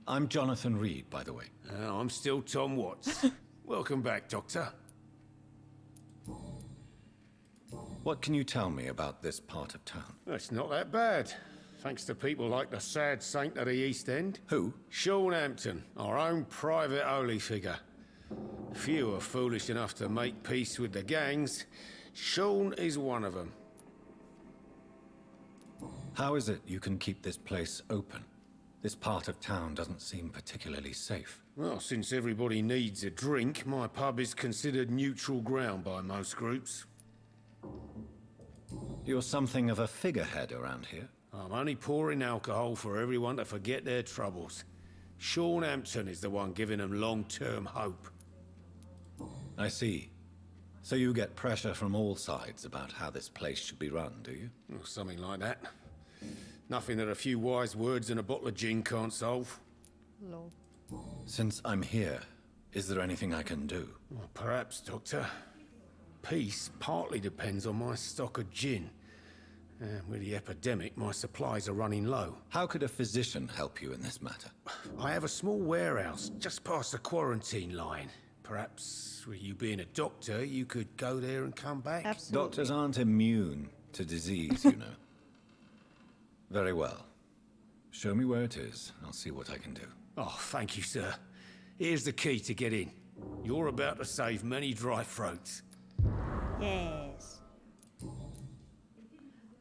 I'm Jonathan Reed, by the way. I'm still Tom Watts. Welcome back, Doctor. What can you tell me about this part of town? It's not that bad. Thanks to people like the sad saint of the East End. Who? Sean Hampton, our own private holy figure. Few are foolish enough to make peace with the gangs. Sean is one of them. How is it you can keep this place open? This part of town doesn't seem particularly safe. Well, since everybody needs a drink, my pub is considered neutral ground by most groups. You're something of a figurehead around here. I'm only pouring alcohol for everyone to forget their troubles. Sean Hampton is the one giving them long-term hope. I see. So you get pressure from all sides about how this place should be run, do you? Or something like that. Nothing that a few wise words and a bottle of gin can't solve. Lol. Since I'm here, is there anything I can do? Well, perhaps, Doctor. Peace partly depends on my stock of gin. With the epidemic, my supplies are running low. How could a physician help you in this matter? I have a small warehouse just past the quarantine line. Perhaps, with you being a doctor, you could go there and come back? Absolutely. Doctors aren't immune to disease, you know. Very well. Show me where it is. I'll see what I can do. Oh, thank you, sir. Here's the key to get in. You're about to save many dry throats. Yes.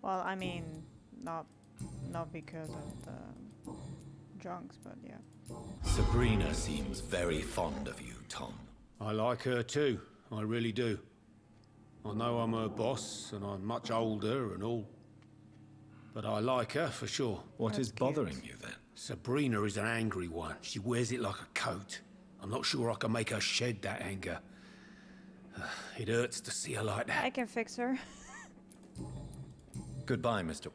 Well, I mean, not because of the drunks, but yeah. Sabrina seems very fond of you, Tom. I like her too. I really do. I know I'm her boss, and I'm much older and all. But I like her for sure. What is bothering you then? Sabrina is an angry one. She wears it like a coat. I'm not sure I can make her shed that anger. It hurts to see her like that. I can fix her. Goodbye, Mr.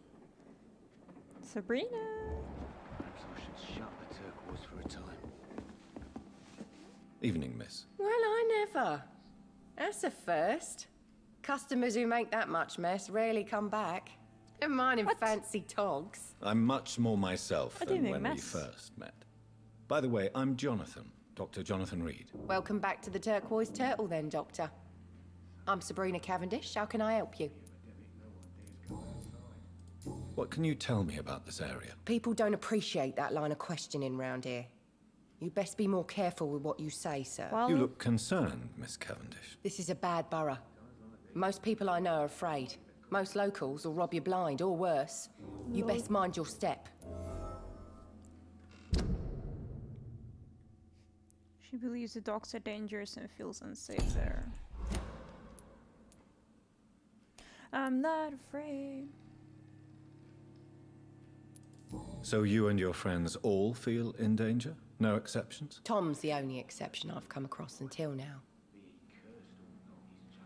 Sabrina. Perhaps I should shut the turquoise for a time. Evening, miss. Well, I never. That's a first. Customers who make that much mess rarely come back. Never mind in fancy togs. I'm much more myself I than didn't when we mess. first met. By the way, I'm Jonathan, Dr. Jonathan Reed. Welcome back to the Turquoise Turtle then, Doctor. I'm Sabrina Cavendish. How can I help you? What can you tell me about this area? People don't appreciate that line of questioning round here. You best be more careful with what you say, sir. You look concerned, Miss Cavendish. This is a bad borough. Most people I know are afraid. Most locals will rob you blind, or worse. You best mind your step. She believes the dogs are dangerous and feels unsafe there. I'm not afraid. So you and your friends all feel in danger? No exceptions? Tom's the only exception I've come across until now.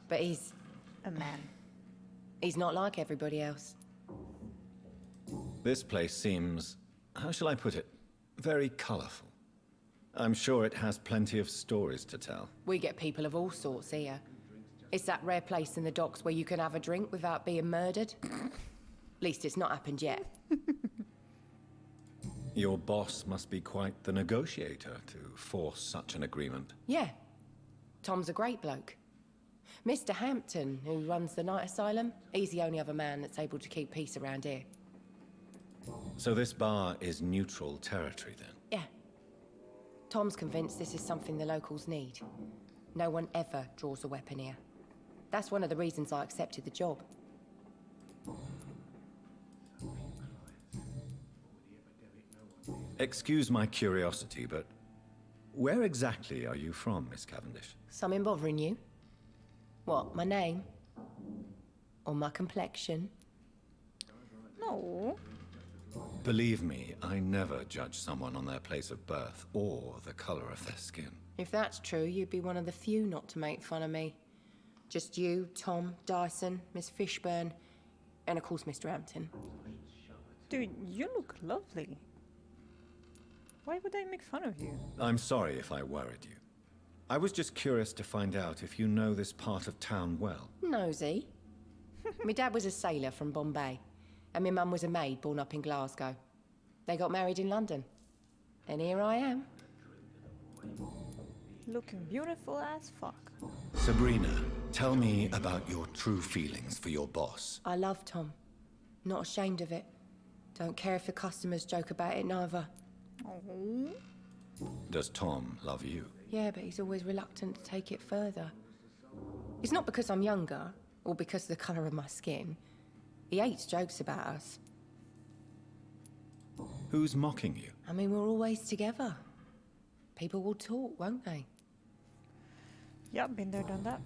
But he's... a man. He's not like everybody else. This place seems, how shall I put it, very colourful. I'm sure it has plenty of stories to tell. We get people of all sorts here. It's that rare place in the docks where you can have a drink without being murdered. At least it's not happened yet. Your boss must be quite the negotiator to force such an agreement. Yeah. Tom's a great bloke. Mr. Hampton, who runs the night asylum, he's the only other man that's able to keep peace around here. So this bar is neutral territory then? Yeah. Tom's convinced this is something the locals need. No one ever draws a weapon here. That's one of the reasons I accepted the job. Excuse my curiosity, but where exactly are you from, Miss Cavendish? Something bothering you? What, my name? Or my complexion? No. Believe me, I never judge someone on their place of birth or the color of their skin. If that's true, you'd be one of the few not to make fun of me. Just you, Tom, Dyson, Miss Fishburne, and of course Mr. Hampton. Dude, you look lovely. Why would I make fun of you? I'm sorry if I worried you. I was just curious to find out if you know this part of town well. Nosy. My dad was a sailor from Bombay, and my mum was a maid born up in Glasgow. They got married in London. And here I am. Looking beautiful as fuck. Sabrina, tell me about your true feelings for your boss. I love Tom. Not ashamed of it. Don't care if the customers joke about it neither. Oh. Does Tom love you? Yeah, but he's always reluctant to take it further. It's not because I'm younger, or because of the colour of my skin. He hates jokes about us. Who's mocking you? I mean, we're always together. People will talk, won't they? Yeah, been there, done that.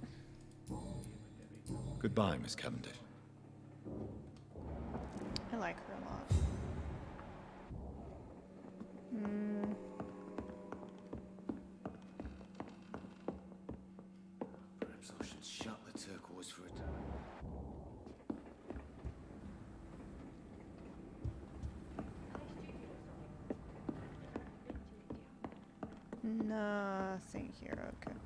Goodbye, Miss Cavendish. I like her a lot. Perhaps I should shut the turquoise for a time. Nothing here, okay.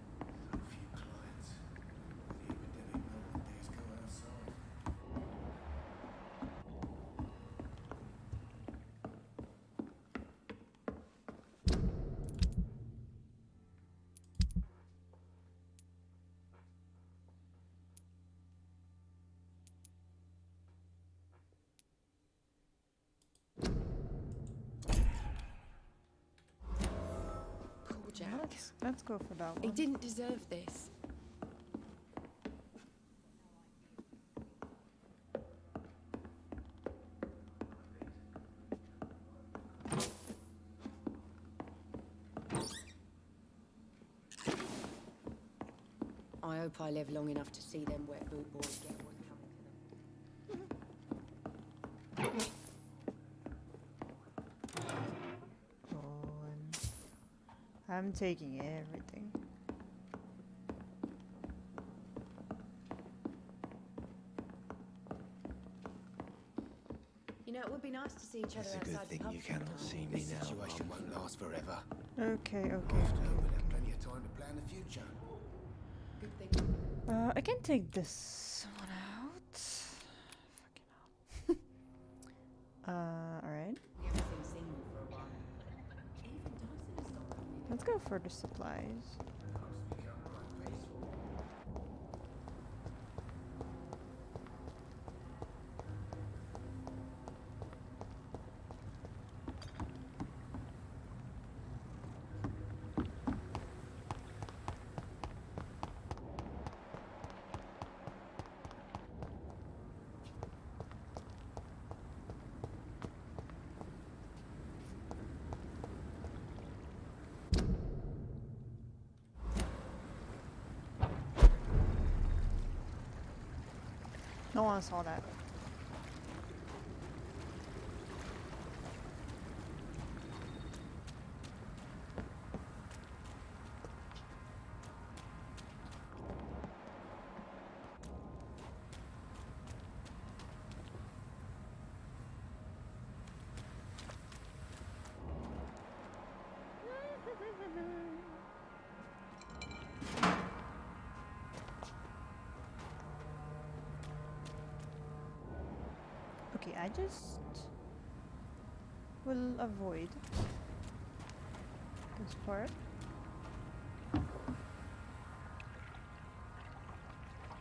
Poor Jack. Let's go for that one. He didn't deserve this. I hope I live long enough to see them wet boot boys get what's coming to them. I'm taking everything. You know, it would be nice to see each other It's a outside good the thing pub you cannot sometime. see me now. This situation won't last forever. Okay, okay. We'll have plenty of time to plan the future. I can take this. Alright. Let's go for the supplies. No one saw that. Okay, I just will avoid this part.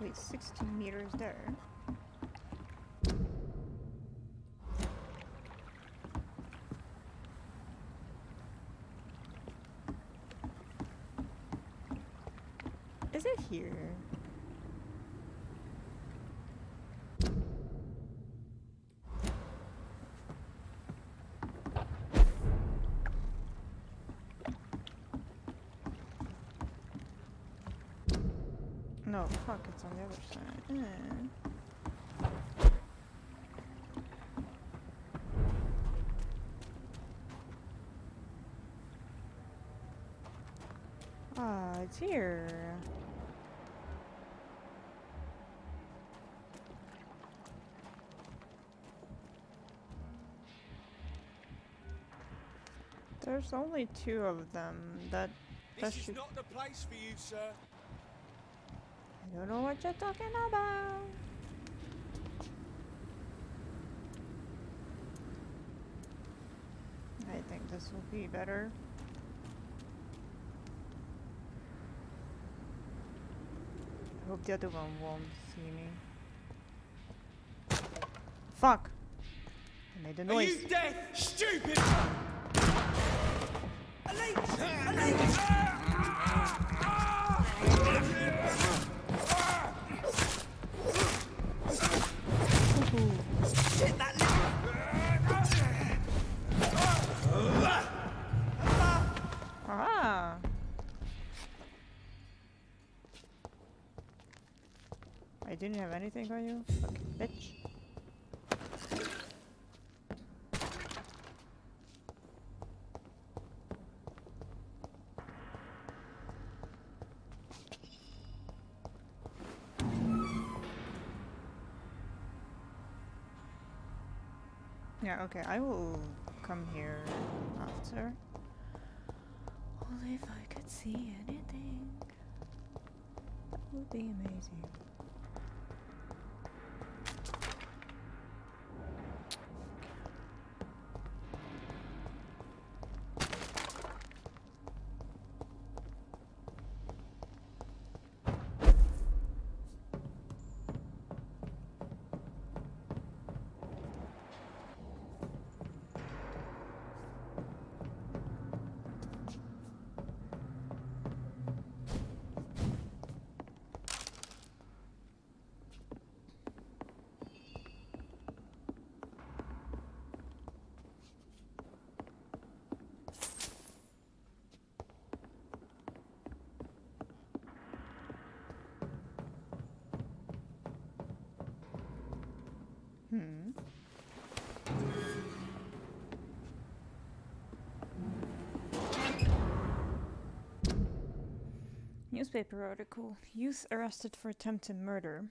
Wait, 16 meters there. Is it here? No, fuck, it's on the other side. Ah, it's here. There's only 2 of them. That This is not the place for you, sir. I don't know what you're talking about. I think this will be better. I hope the other one won't see me. Fuck! I made a noise. Are you deaf, stupid? Ah! I didn't have anything on you? Okay, bitch. Yeah, okay, I will come here after. Only if I could see anything. That would be amazing. Newspaper article. Youth arrested for attempted murder.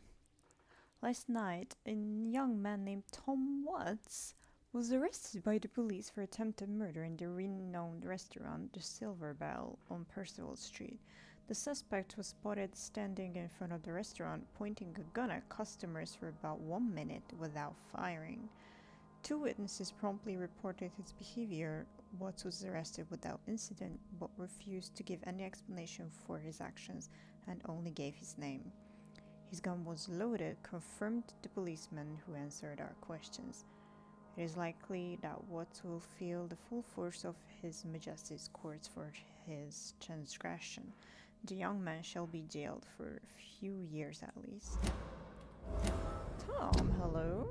Last night, a young man named Tom Watts was arrested by the police for attempted murder in the renowned restaurant The Silver Bell on Percival Street. The suspect was spotted standing in front of the restaurant, pointing a gun at customers for about 1 minute without firing. Two witnesses promptly reported his behavior. Watts was arrested without incident, but refused to give any explanation for his actions and only gave his name. His gun was loaded, confirmed the policeman who answered our questions. It is likely that Watts will feel the full force of his Majesty's courts for his transgression. The young man shall be jailed for a few years at least. Tom, hello?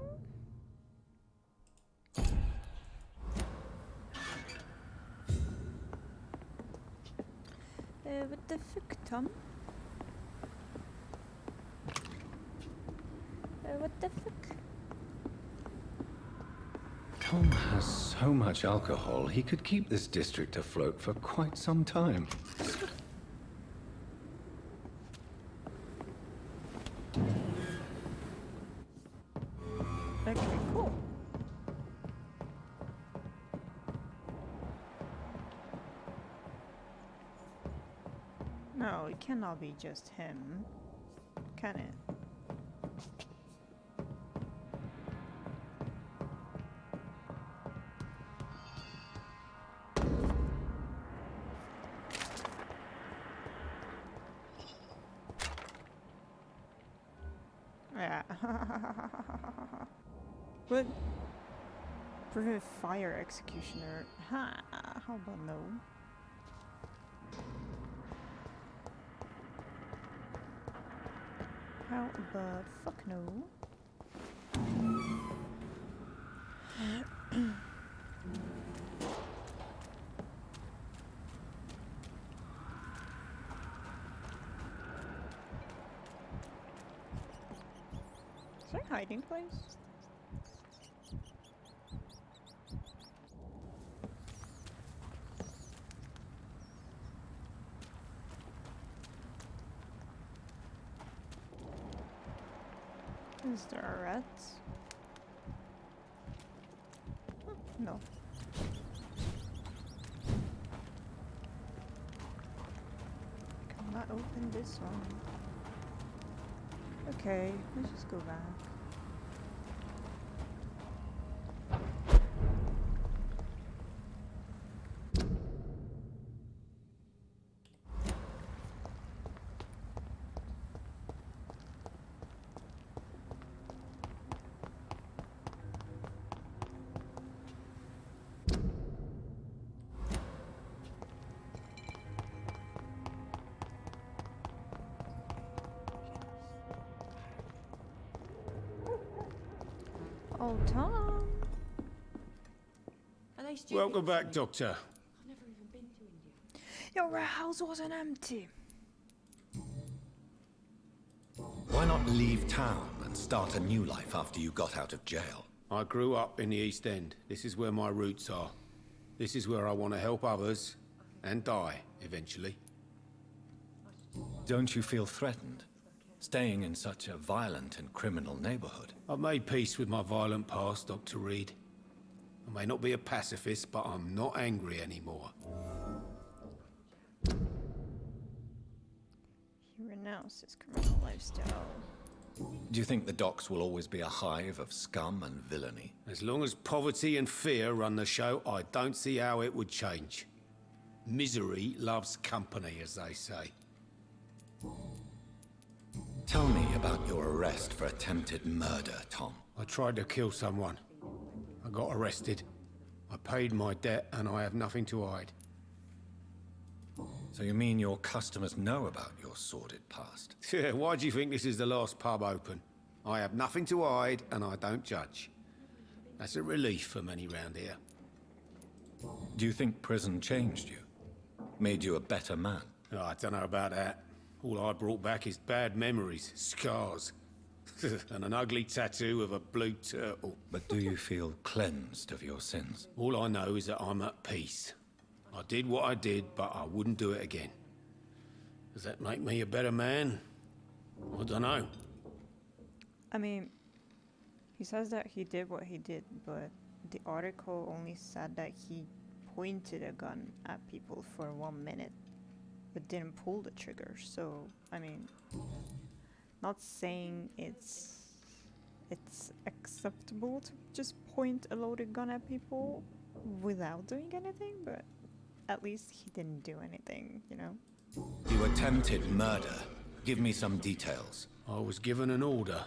What the fuck, Tom? What the fuck? Tom has so much alcohol, he could keep this district afloat for quite some time. Okay, cool. No, it cannot be just him, can it? Yeah. What? Prevent fire executioner. Ha! How about no? How about fuck no? Is there a hiding place? Is there a rat? Oh, no. Cannot open this one. Okay, let's just go back. Oh, Tom. Welcome back, Doctor. Your warehouse wasn't empty. Why not leave town and start a new life after you got out of jail? I grew up in the East End. This is where my roots are. This is where I want to help others and die, eventually. Don't you feel threatened, staying in such a violent and criminal neighborhood? I've made peace with my violent past, Dr. Reed. I may not be a pacifist, but I'm not angry anymore. He renounced his criminal lifestyle. Do you think the docks will always be a hive of scum and villainy? As long as poverty and fear run the show, I don't see how it would change. Misery loves company, as they say. Tell me about your arrest for attempted murder, Tom. I tried to kill someone. I got arrested. I paid my debt, and I have nothing to hide. So you mean your customers know about your sordid past? Yeah, why do you think this is the last pub open? I have nothing to hide, and I don't judge. That's a relief for many round here. Do you think prison changed you? Made you a better man? Oh, I don't know about that. All I brought back is bad memories, scars, and an ugly tattoo of a blue turtle. But do you feel cleansed of your sins? All I know is that I'm at peace. I did what I did, but I wouldn't do it again. Does that make me a better man? I don't know. I mean, he says that he did what he did, but the article only said that he pointed a gun at people for 1 minute, but didn't pull the trigger. So, I mean, not saying it's it's acceptable to just point a loaded gun at people without doing anything, but at least he didn't do anything, you know? You attempted murder. Give me some details. I was given an order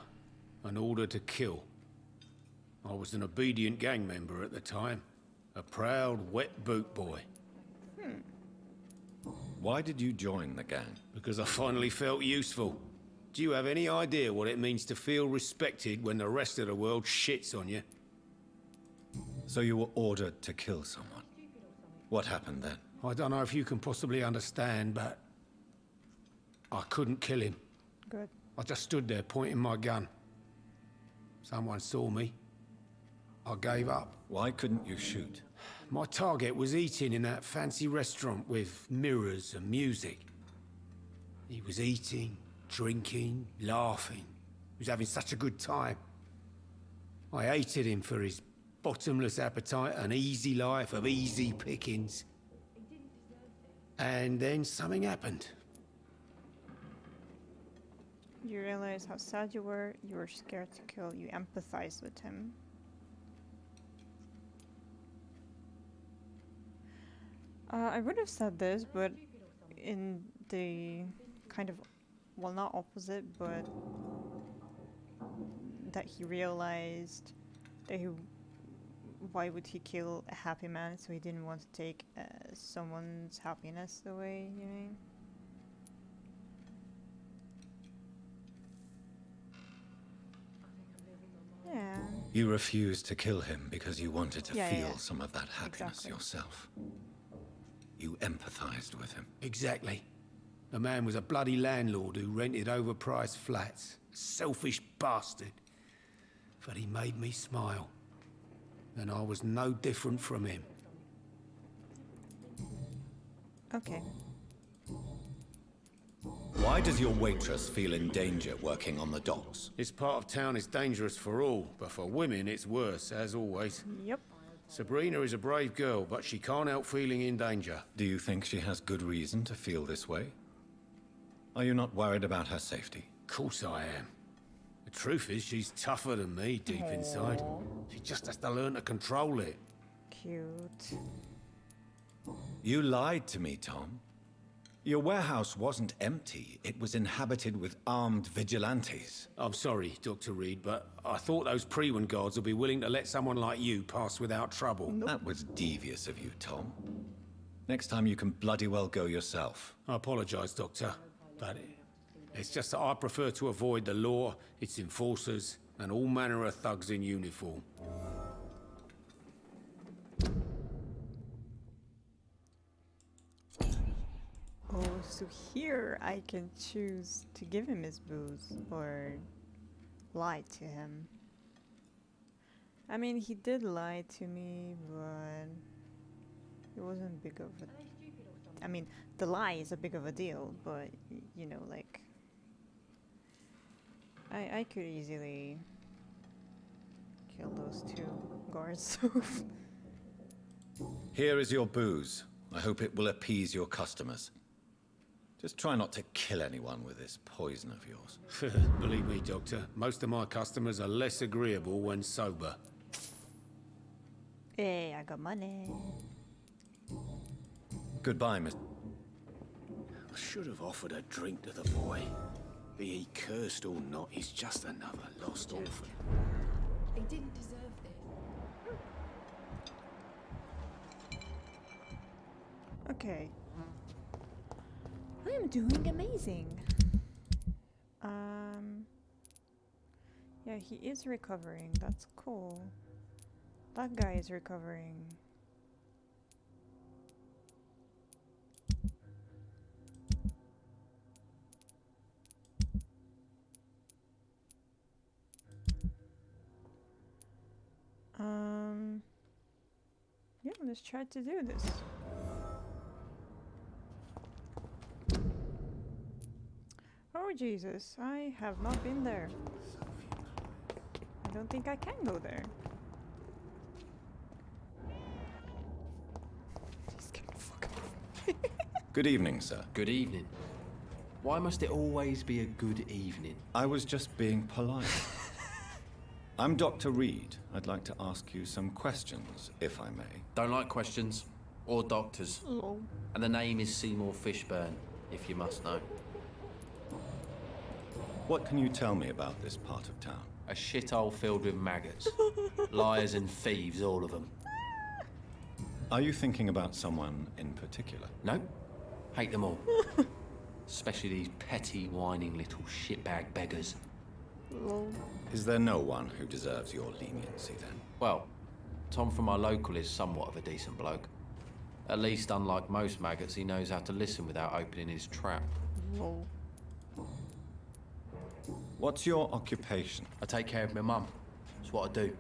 to kill. I was an obedient gang member at the time, a proud wet boot boy. Why did you join the gang? Because I finally felt useful. Do you have any idea what it means to feel respected when the rest of the world shits on you? So you were ordered to kill someone. What happened then? I don't know if you can possibly understand, but I couldn't kill him. Good. I just stood there pointing my gun. Someone saw me. I gave up. Why couldn't you shoot? My target was eating in that fancy restaurant with mirrors and music. He was eating, drinking, laughing. He was having such a good time. I hated him for his bottomless appetite and easy life of easy pickings. And then something happened. You realized how sad you were scared to kill, you empathized with him. I would have said this, but in the kind of, well, not opposite, but that he realized that why would he kill a happy man, so he didn't want to take someone's happiness away, you mean? Yeah. You refused to kill him because you wanted to Yeah, feel yeah. some of that happiness Exactly. yourself. You empathized with him. Exactly. The man was a bloody landlord who rented overpriced flats. A selfish bastard. But he made me smile. And I was no different from him. Okay. Why does your waitress feel in danger working on the docks? This part of town is dangerous for all, but for women it's worse, as always. Yep. Sabrina is a brave girl, but she can't help feeling in danger. Do you think she has good reason to feel this way? Are you not worried about her safety? Of course I am. The truth is, she's tougher than me deep inside. She just has to learn to control it. Cute. You lied to me, Tom. Your warehouse wasn't empty. It was inhabited with armed vigilantes. I'm sorry, Dr. Reed, but I thought those Pre-Wen guards would be willing to let someone like you pass without trouble. That was devious of you, Tom. Next time you can bloody well go yourself. I apologize, Doctor, but it's just that I prefer to avoid the law, its enforcers, and all manner of thugs in uniform. Oh, so here I can choose to give him his booze or lie to him. I mean, he did lie to me, but it wasn't big of a... I mean, the lie is a big of a deal, but, you know, like... I could easily kill those two guards. Here is your booze. I hope it will appease your customers. Just try not to kill anyone with this poison of yours. Believe me, Doctor, most of my customers are less agreeable when sober. Hey, I got money. Goodbye, Miss... I should have offered a drink to the boy. Be he cursed or not, he's just another lost orphan. He didn't deserve this. Okay. I am doing amazing. Yeah, he is recovering. That's cool. That guy is recovering. Yeah, let's try to do this. Oh Jesus, I have not been there. I don't think I can go there. Just get the fuck off. Good evening, sir. Good evening. Why must it always be a good evening? I was just being polite. I'm Dr. Reed. I'd like to ask you some questions, if I may. Don't like questions. Or doctors. Lol. And the name is Seymour Fishburne, if you must know. What can you tell me about this part of town? A shithole filled with maggots. Liars and thieves, all of them. Are you thinking about someone in particular? No. Hate them all. Especially these petty, whining little shitbag beggars. Lol. Is there no one who deserves your leniency, then? Well, Tom from our local is somewhat of a decent bloke. At least, unlike most maggots, he knows how to listen without opening his trap. Lol. What's your occupation? I take care of my mum. That's what I do.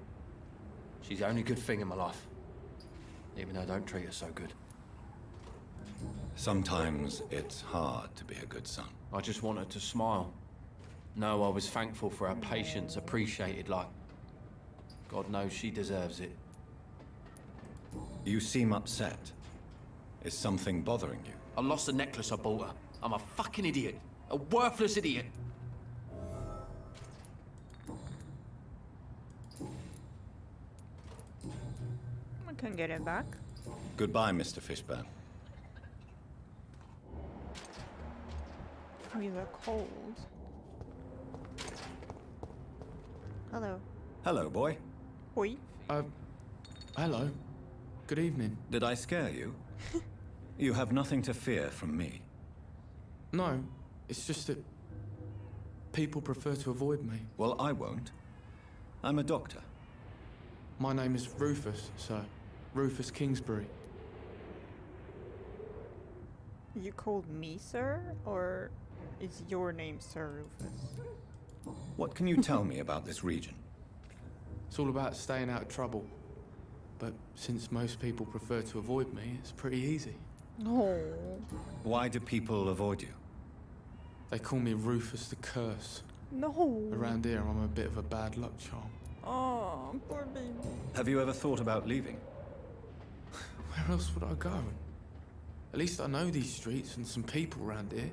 She's the only good thing in my life. Even though I don't treat her so good. Sometimes it's hard to be a good son. I just want her to smile. No, I was thankful for her patience, appreciated like... God knows she deserves it. You seem upset. Is something bothering you? I lost the necklace I bought her. I'm a fucking idiot. A worthless idiot. I can get it back. Goodbye, Mr. Fishburne. Oh, you are cold. Hello. Hello, boy. Oi. Hello. Good evening. Did I scare you? You have nothing to fear from me. No, it's just that people prefer to avoid me. Well, I won't. I'm a doctor. My name is Rufus, sir. Rufus Kingsbury. You called me sir, or is your name Sir Rufus? What can you tell me about this region? It's all about staying out of trouble. But since most people prefer to avoid me, it's pretty easy. No. Why do people avoid you? They call me Rufus the Curse. No. Around here, I'm a bit of a bad luck charm. Oh, poor baby. Have you ever thought about leaving? Where else would I go? At least I know these streets and some people around here.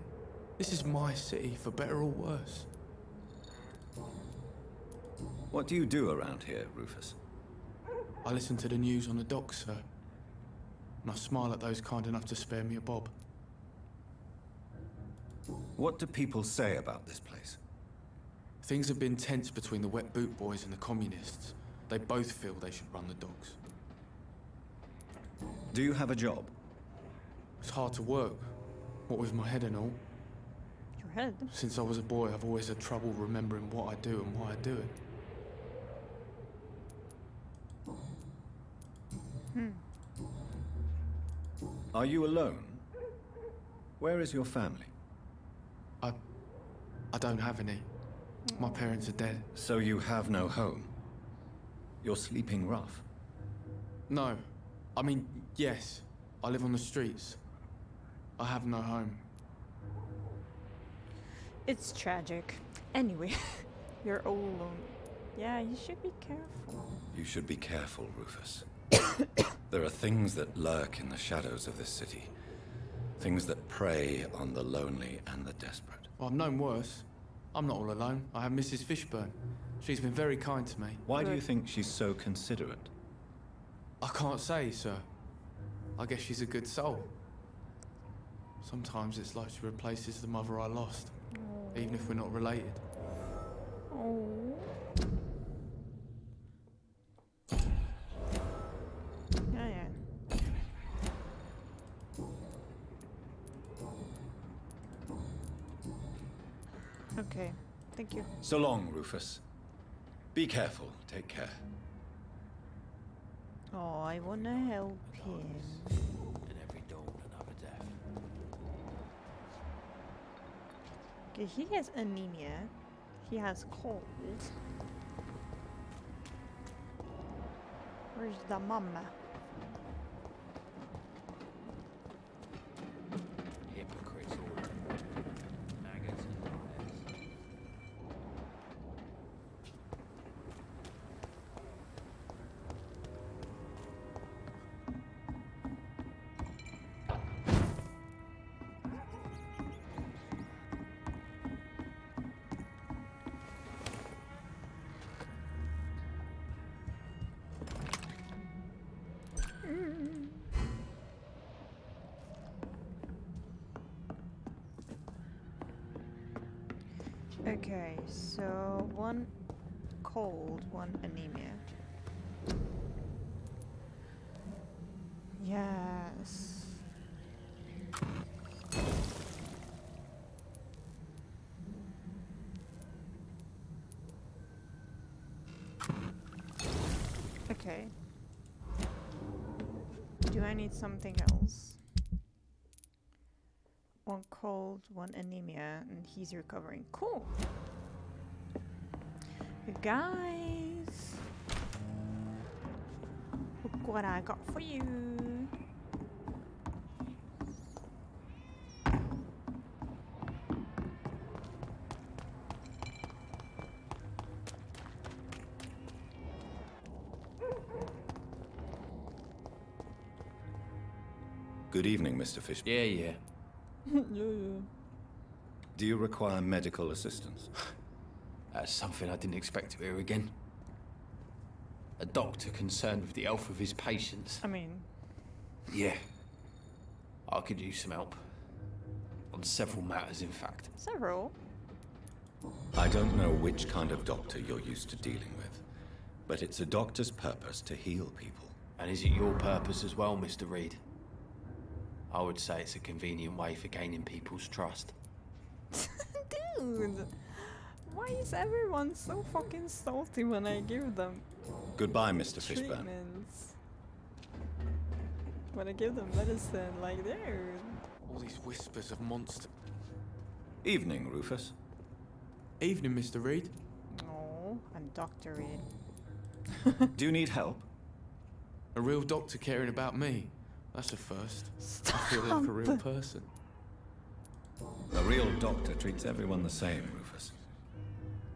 This is my city, for better or worse. What do you do around here, Rufus? I listen to the news on the docks, sir. And I smile at those kind enough to spare me a bob. What do people say about this place? Things have been tense between the wet boot boys and the communists. They both feel they should run the docks. Do you have a job? It's hard to work, what with my head and all. Your head? Since I was a boy, I've always had trouble remembering what I do and why I do it. Are you alone? Where is your family? I don't have any. My parents are dead. So you have no home? You're sleeping rough? No. I mean, yes. I live on the streets. I have no home. It's tragic. Anyway, you're all alone. Yeah, you should be careful. You should be careful, Rufus. There are things that lurk in the shadows of this city. Things that prey on the lonely and the desperate. Well, I've known worse. I'm not all alone. I have Mrs. Fishburne. She's been very kind to me. Why do you think she's so considerate? I can't say, sir. I guess she's a good soul. Sometimes it's like she replaces the mother I lost, even if we're not related. Oh. Yeah. Okay, thank you. So long, Rufus. Be careful. Take care. Oh, I wanna help him. And every dawn another death. Okay, he has anemia. He has cold. Where's the mama? Hypocrites all. Maggots and liars. Okay, so one cold, one anemia. Yes. Okay. Do I need something else? One cold, one anemia, and he's recovering. Cool. You guys, look what I got for you. Good evening, Mr. Fish. Yeah. Yeah. Do you require medical assistance? That's something I didn't expect to hear again. A doctor concerned with the health of his patients. I mean... Yeah. I could use some help. On several matters, in fact. Several? I don't know which kind of doctor you're used to dealing with, but it's a doctor's purpose to heal people. And is it your purpose as well, Mr. Reed? I would say it's a convenient way for gaining people's trust. Dude! Why is everyone so fucking salty when I give them Goodbye, Mr. Fishburne. treatments? When I give them medicine, like, dude. All these whispers of monster. Evening, Rufus. Evening, Mr. Reed. Oh, I'm Dr. Reed. Do you need help? A real doctor caring about me. That's a first. I feel like a real person. A real doctor treats everyone the same, Rufus.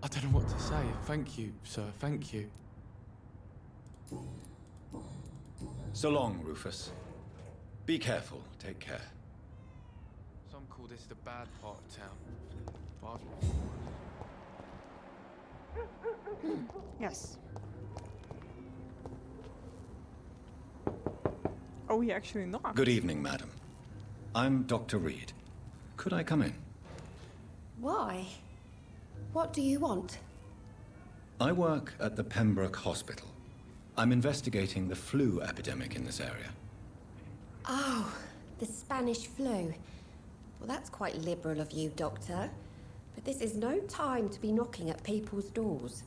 I don't know what to say. Thank you, sir. Thank you. So long, Rufus. Be careful. Take care. Some call this the bad part of town. Yes. Oh, he actually knocked. Good evening, madam. I'm Dr. Reed. Could I come in? Why? What do you want? I work at the Pembroke Hospital. I'm investigating the flu epidemic in this area. Oh, the Spanish flu. Well, that's quite liberal of you, Doctor. But this is no time to be knocking at people's doors.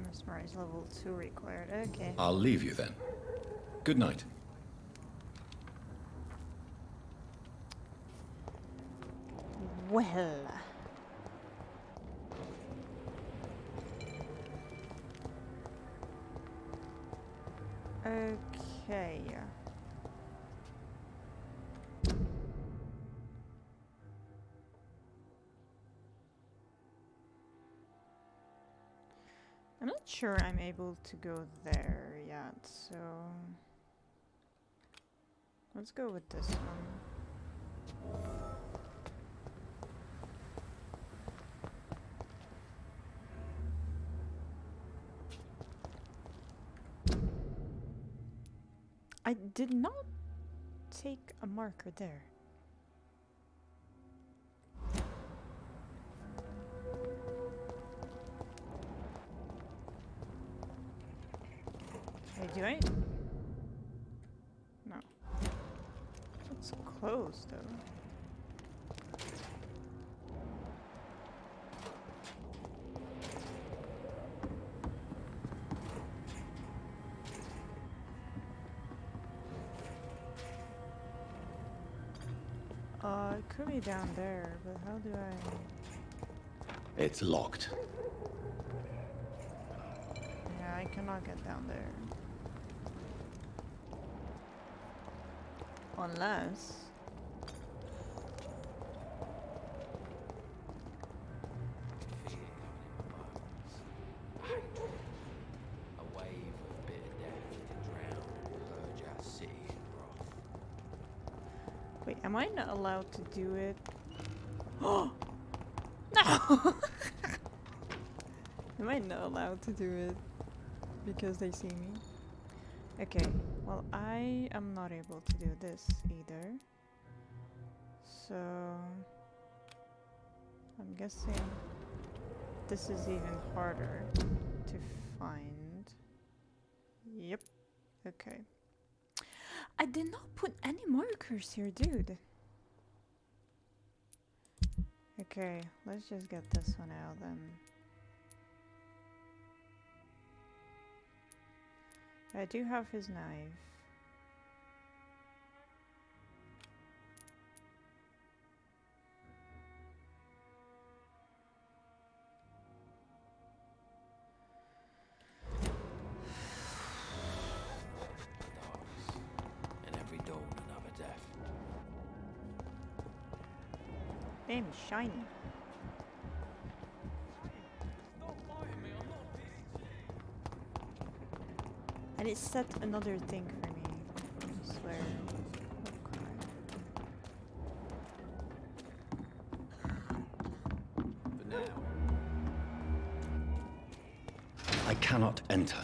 Mesmerize level 2 required. Okay. I'll leave you then. Good night. Well. Okay. I'm not sure I'm able to go there yet, so let's go with this one. I did not take a marker there. Hey, do I? No. It's closed though. It could be down there, but how do I... It's locked. Yeah, I cannot get down there. Unless... A wave of bitter death to drown and purge our city in wrath. Wait, am I not allowed to do it? Oh! No! Am I not allowed to do it because they see me? Okay, well I am not able to do this either. So... I'm guessing this is even harder to find. Yep. Okay. I did not put any markers here, dude. Okay, let's just get this one out then. I do have his knife. And every dawn another death. Damn, shiny. And it set another thing for me, I swear. For now. I cannot enter.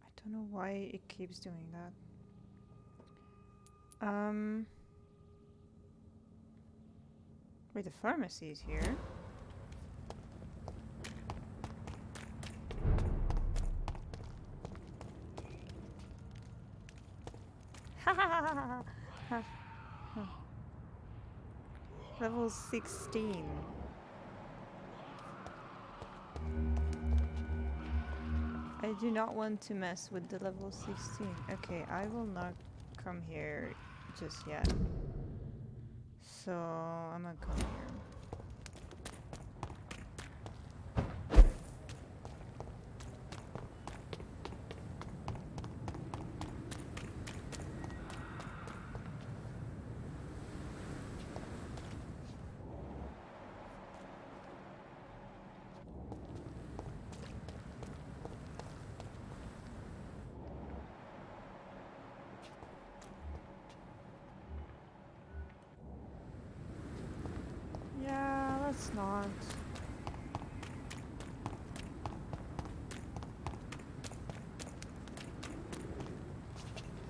I don't know why it keeps doing that. Wait, the pharmacy is here. Level 16. I do not want to mess with the level 16. Okay, I will not come here just yet. So I'm gonna come here. Yeah, let's not.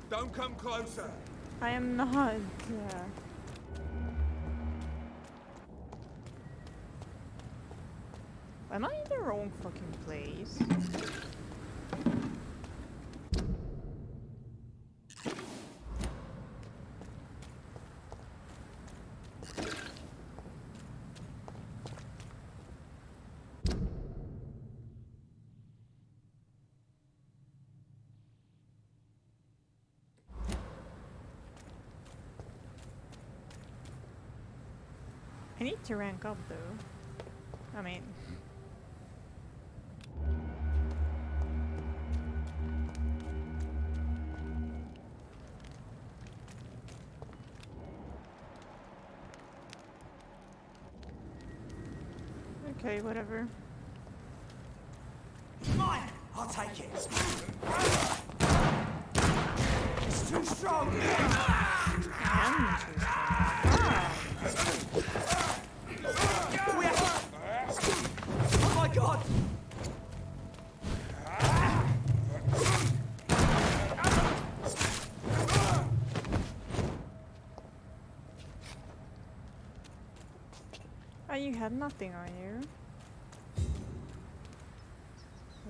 Don't come closer. I am not. Am I in the wrong fucking place? I need to rank up though. I mean... Okay, whatever. Mine! I'll take it. It's too strong. Oh my god! Oh, you had nothing on you. So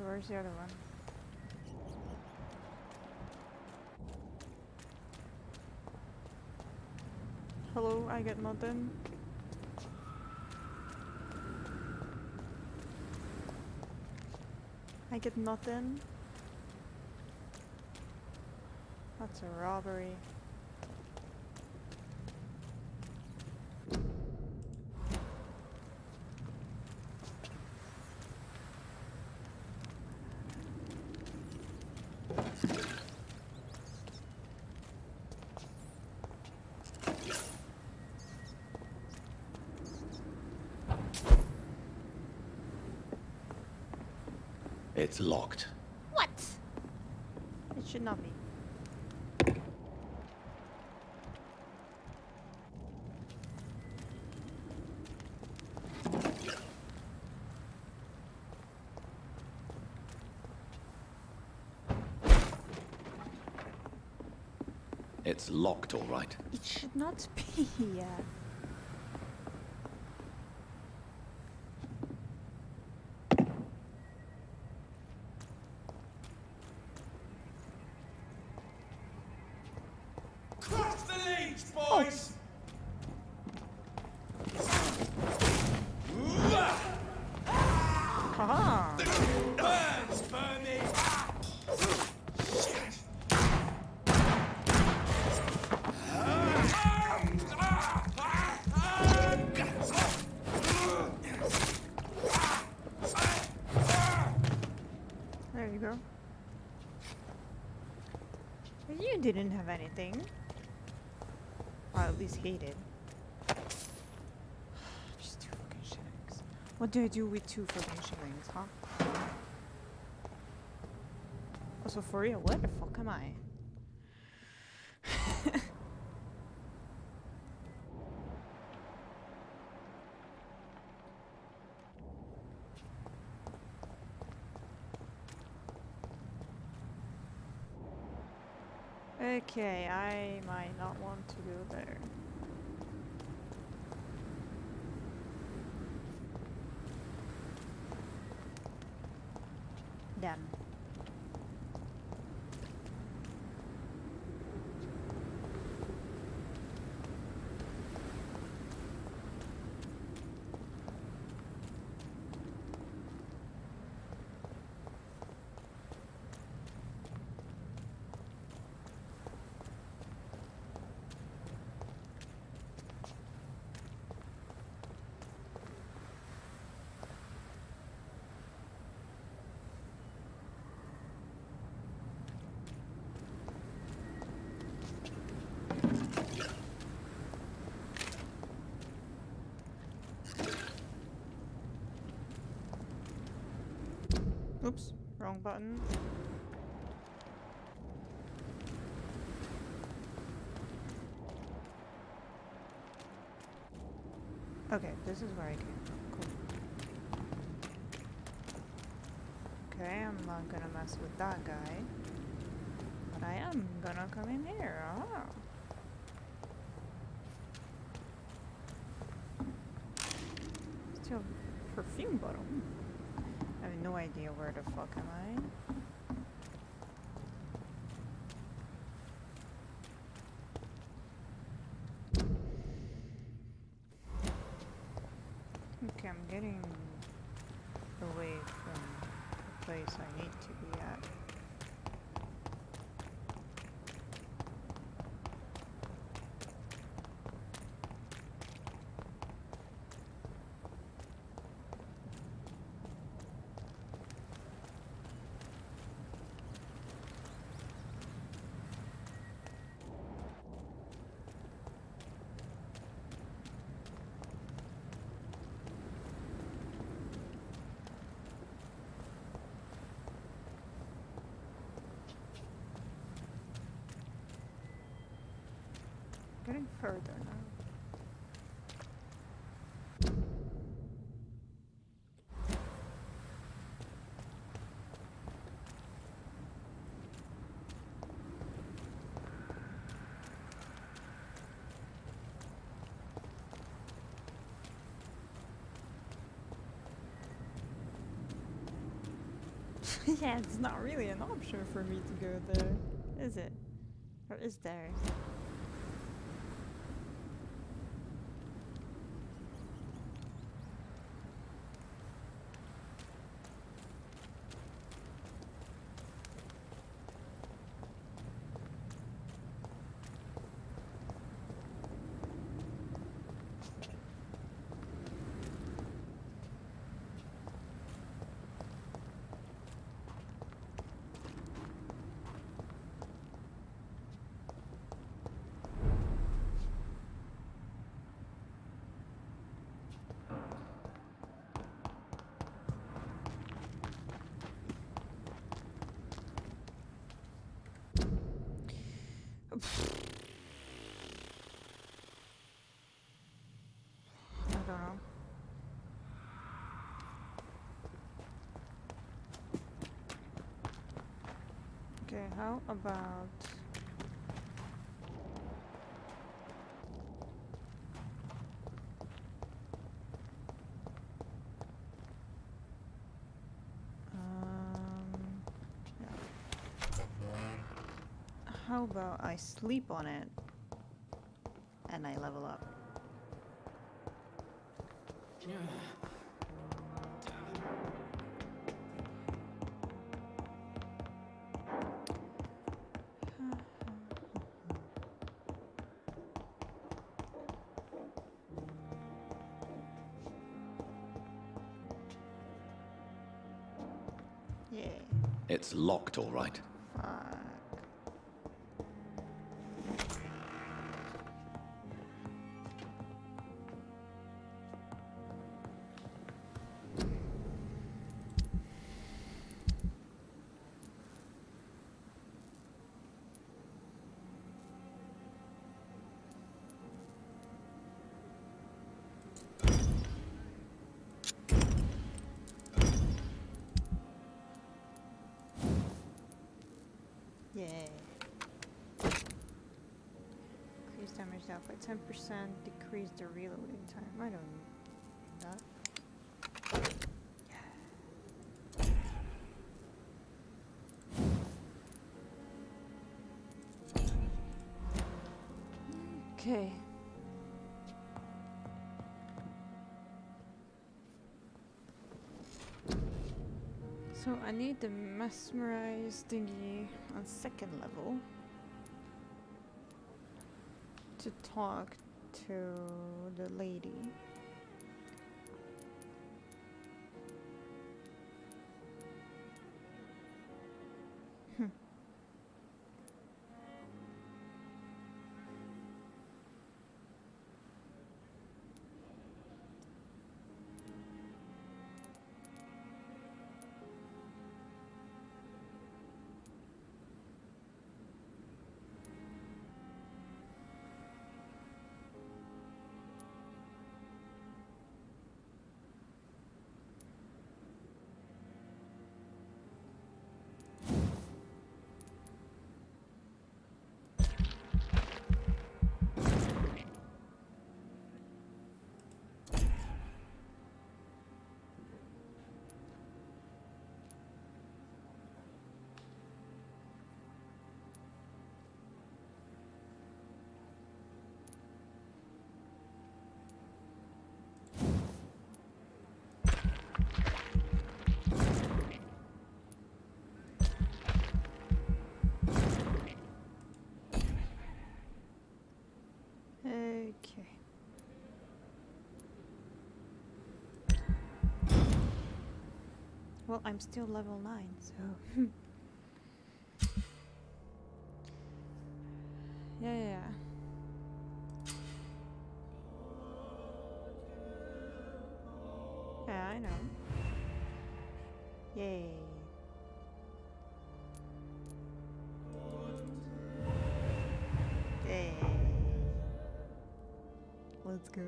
where's the other one? Hello, I get nothing. I get nothing. That's a robbery. It's locked. What? It should not be. It's locked, all right. It should not be. Cross the leads, boys! Haha. Burns, Bernie! There you go. You didn't have anything. Or at least he did. Just 2 fucking shillings. What do I do with 2 fucking shillings, huh? Also, for real, where the fuck am I? Okay, I might not want to go there. Damn. Oops, wrong button. Okay, this is where I came from. Cool. Okay, I'm not gonna mess with that guy. But I am gonna come in here. Ah. Still perfume bottle. I have no idea where the fuck am I. Okay, I'm getting away from the place I need to be at. Getting further now. Yeah, it's not really an option for me to go there, is it? Or is there? how about... How about I sleep on it and I level up? Yeah. It's locked, all right. Yeah. Increase damage down by 10%, decrease the reloading time. I don't need that. Okay. So I need the mesmerize thingy on 2nd level to talk to the lady. Okay. Well, I'm still level 9, so... yeah. Yeah, I know. Yay. Yay. Let's go.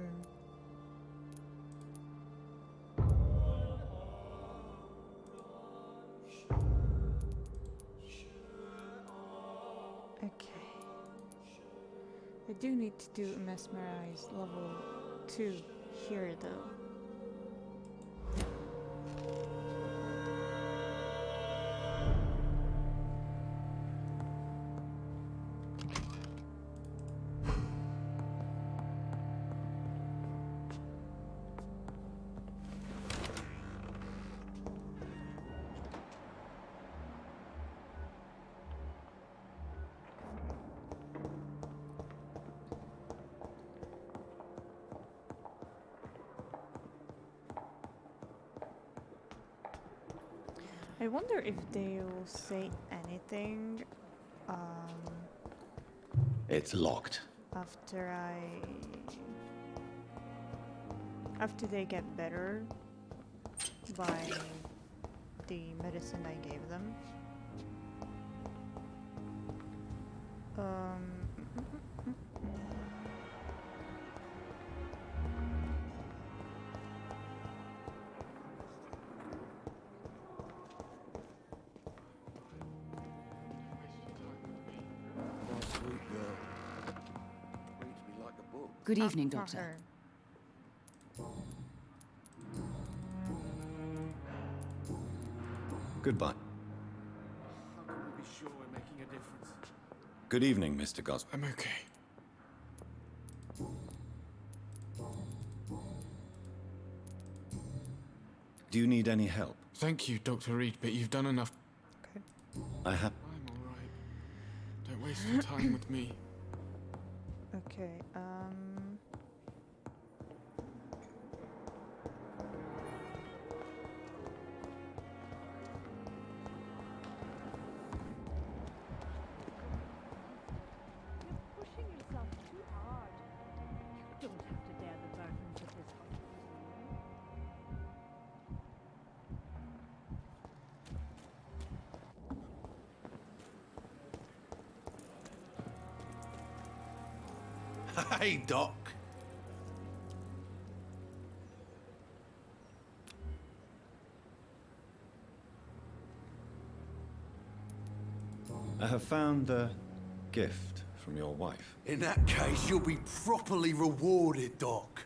Okay. I do need to do mesmerize level 2 here though. I wonder if they'll say anything It's locked. after they get better by the medicine I gave them. Good evening, Doctor. Her. Goodbye. How can we be sure we're making a difference? Good evening, Mr. Gos. I'm okay. Do you need any help? Thank you, Dr. Reed, but you've done enough. I have. I'm all right. Don't waste your time with me. Okay, Pushing yourself too hard. You don't have to bear the burdens of this Hey, Doc. I have found a gift from your wife. In that case, you'll be properly rewarded, Doc.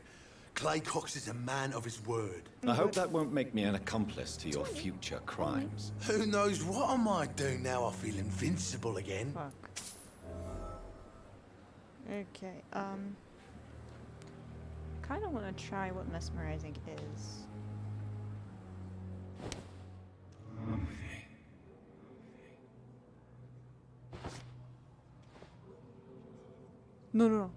Clay Cox is a man of his word. I hope that won't make me an accomplice to your future crimes. Who knows what I might do now I feel invincible again. fuck. Okay, kind of want to try what mesmerizing is. No, no, no.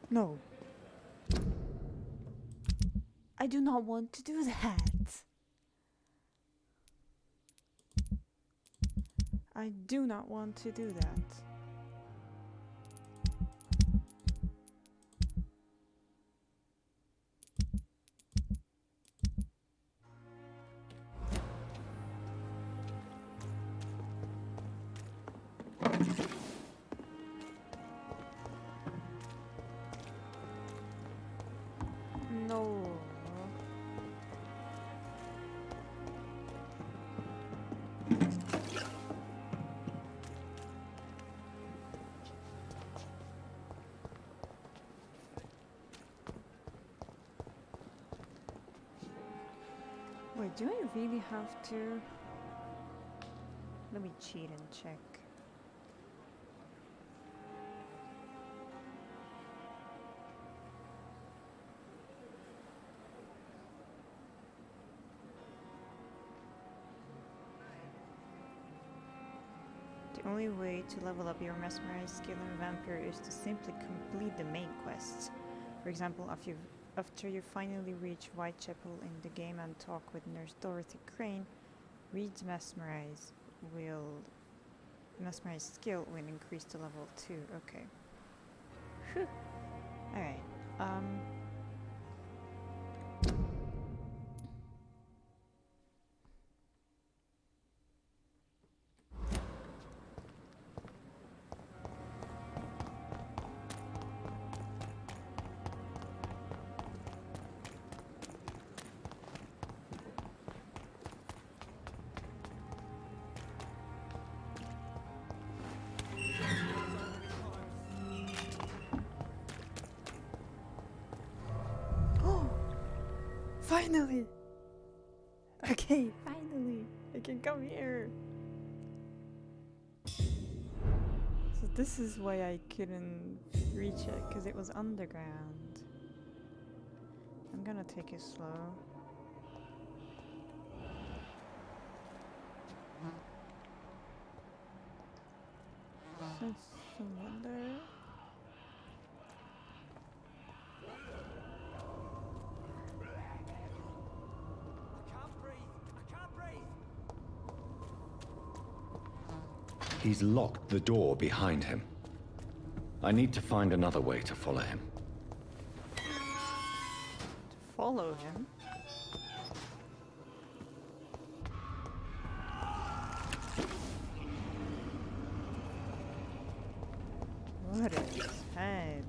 No. I do not want to do that. I do not want to do that. No. Wait, do I really have to? Let me cheat and check. The only way to level up your mesmerize skill in Vampyr is to simply complete the main quests. For example, after you finally reach Whitechapel in the game and talk with Nurse Dorothy Crane, Reed's mesmerize skill will increase to level 2. Okay. Whew. Alright. Finally! Okay, finally! I can come here! So this is why I couldn't reach it, because it was underground. I'm gonna take it slow. There's someone there. He's locked the door behind him. I need to find another way to follow him. To follow him? What is happening?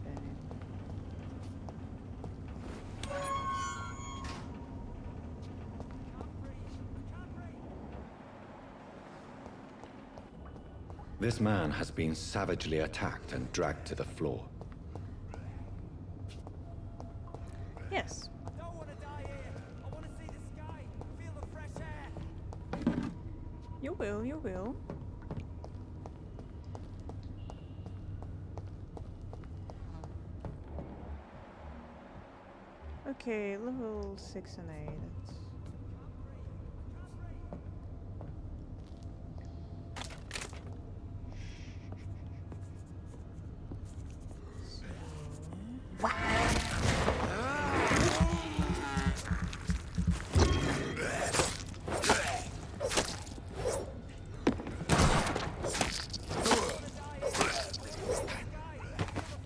This man has been savagely attacked and dragged to the floor. Yes. I don't want to die here. I want to see the sky, feel the fresh air. You will, you will. Okay, level 6 and 8.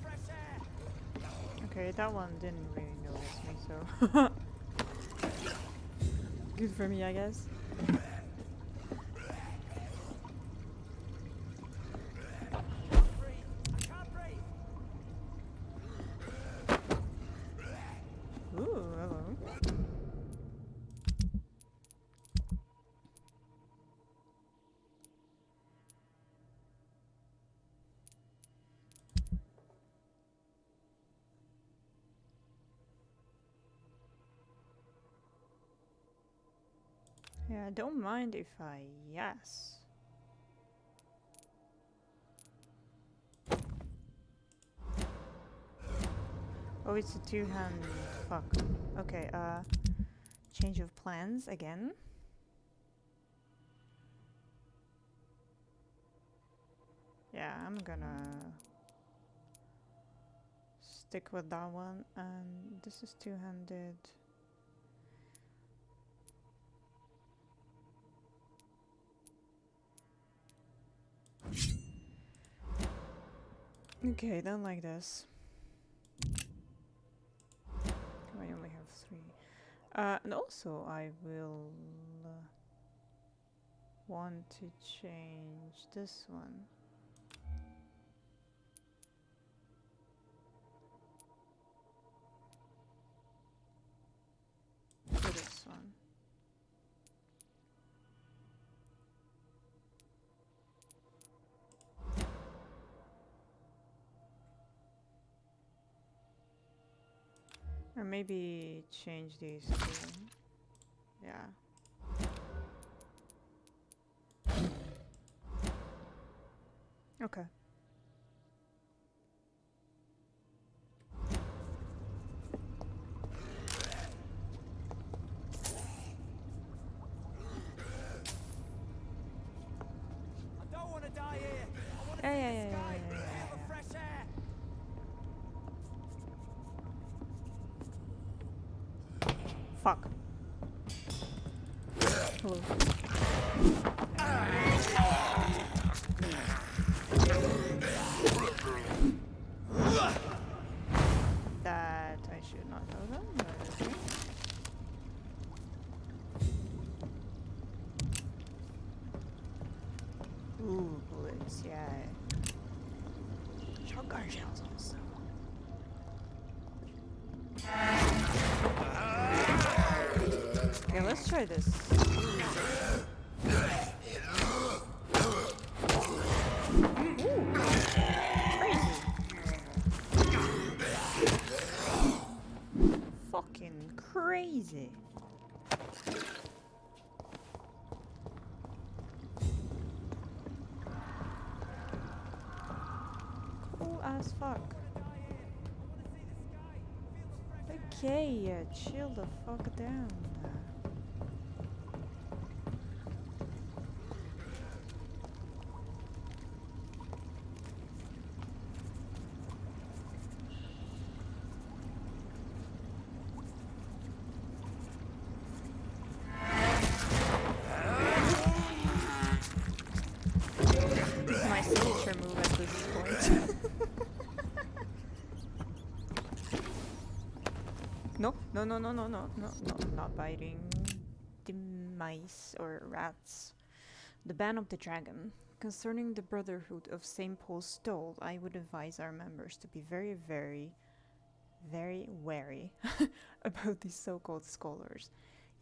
That's... Okay, that one didn't really notice me, so good for me, I guess. Ooh, hello. Yeah, I don't mind if I yes. Oh, it's a two-hand fuck. Okay, change of plans again. Yeah, I'm gonna stick with that one, and this is two-handed. Okay, don't like this. I only have 3. And also I will want to change this one. To this one. Or maybe change these two. Yeah. Okay. I don't want to die here. I want to Yeah, see yeah, the yeah, sky, yeah, yeah, feel the fresh air. Fuck. Hello. That I should not know them, but okay. Ooh, bullets, yeah. Shotgun shells also. Okay, let's try this. Ooh, crazy. Fucking crazy. Cool as fuck. Okay, chill the fuck down. This is my signature move at this point. No, no, no, no, no, no, no, no, not biting the mice or rats. The Ban of the Dragon. Concerning the Brotherhood of St. Paul's Stole, I would advise our members to be very, very, very wary about these so-called scholars.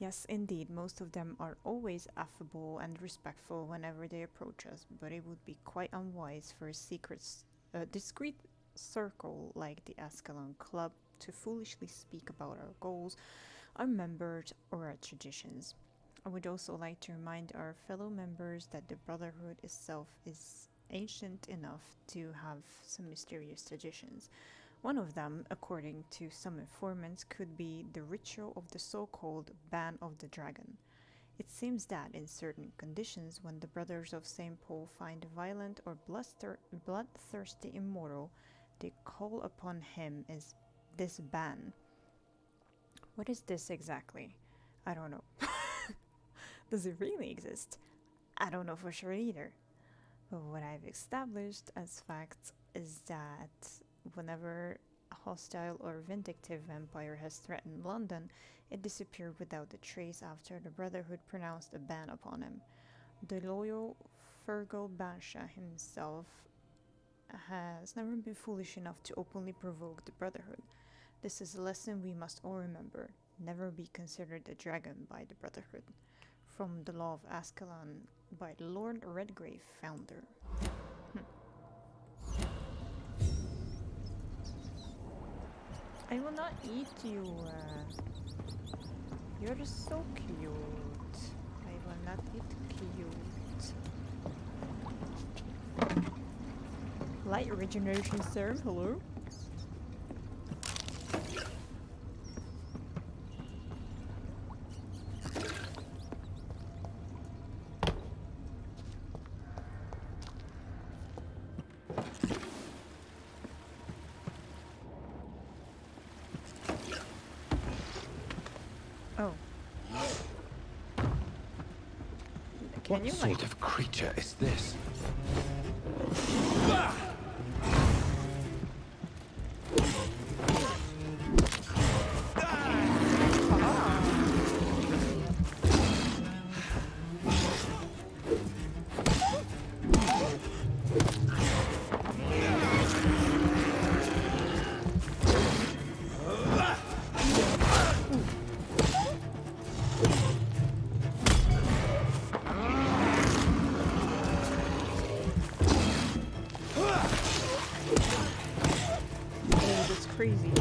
Yes, indeed, most of them are always affable and respectful whenever they approach us, but it would be quite unwise for a discreet circle like the Ascalon Club to foolishly speak about our goals, our members, or our traditions. I would also like to remind our fellow members that the Brotherhood itself is ancient enough to have some mysterious traditions. One of them, according to some informants, could be the ritual of the so-called Ban of the Dragon. It seems that in certain conditions, when the Brothers of St. Paul find a violent or bloodthirsty immortal, they call upon him as this ban. What is this exactly? I don't know. Does it really exist? I don't know for sure either. But what I've established as fact is that whenever a hostile or vindictive vampire has threatened London, it disappeared without a trace after the Brotherhood pronounced a ban upon him. The loyal Fergal Basha himself has never been foolish enough to openly provoke the Brotherhood. This is a lesson we must all remember. Never be considered a dragon by the Brotherhood. From the Law of Ascalon by Lord Redgrave, founder. I will not eat you. You're so cute. I will not eat cute. Light regeneration serum, hello? Oh. What sort of creature is this? Crazy.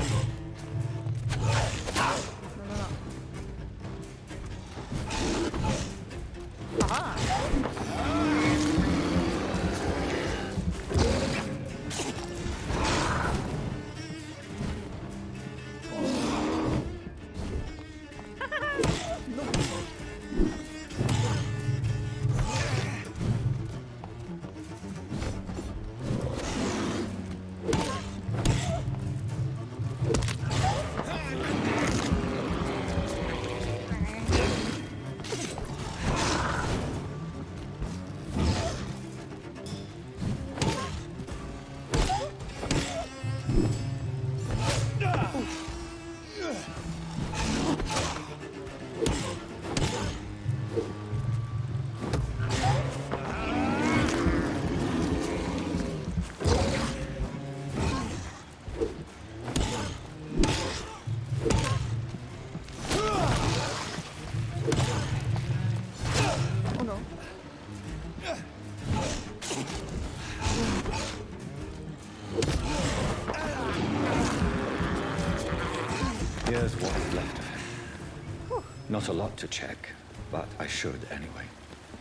Here's what's left of him. Not a lot to check, but I should anyway.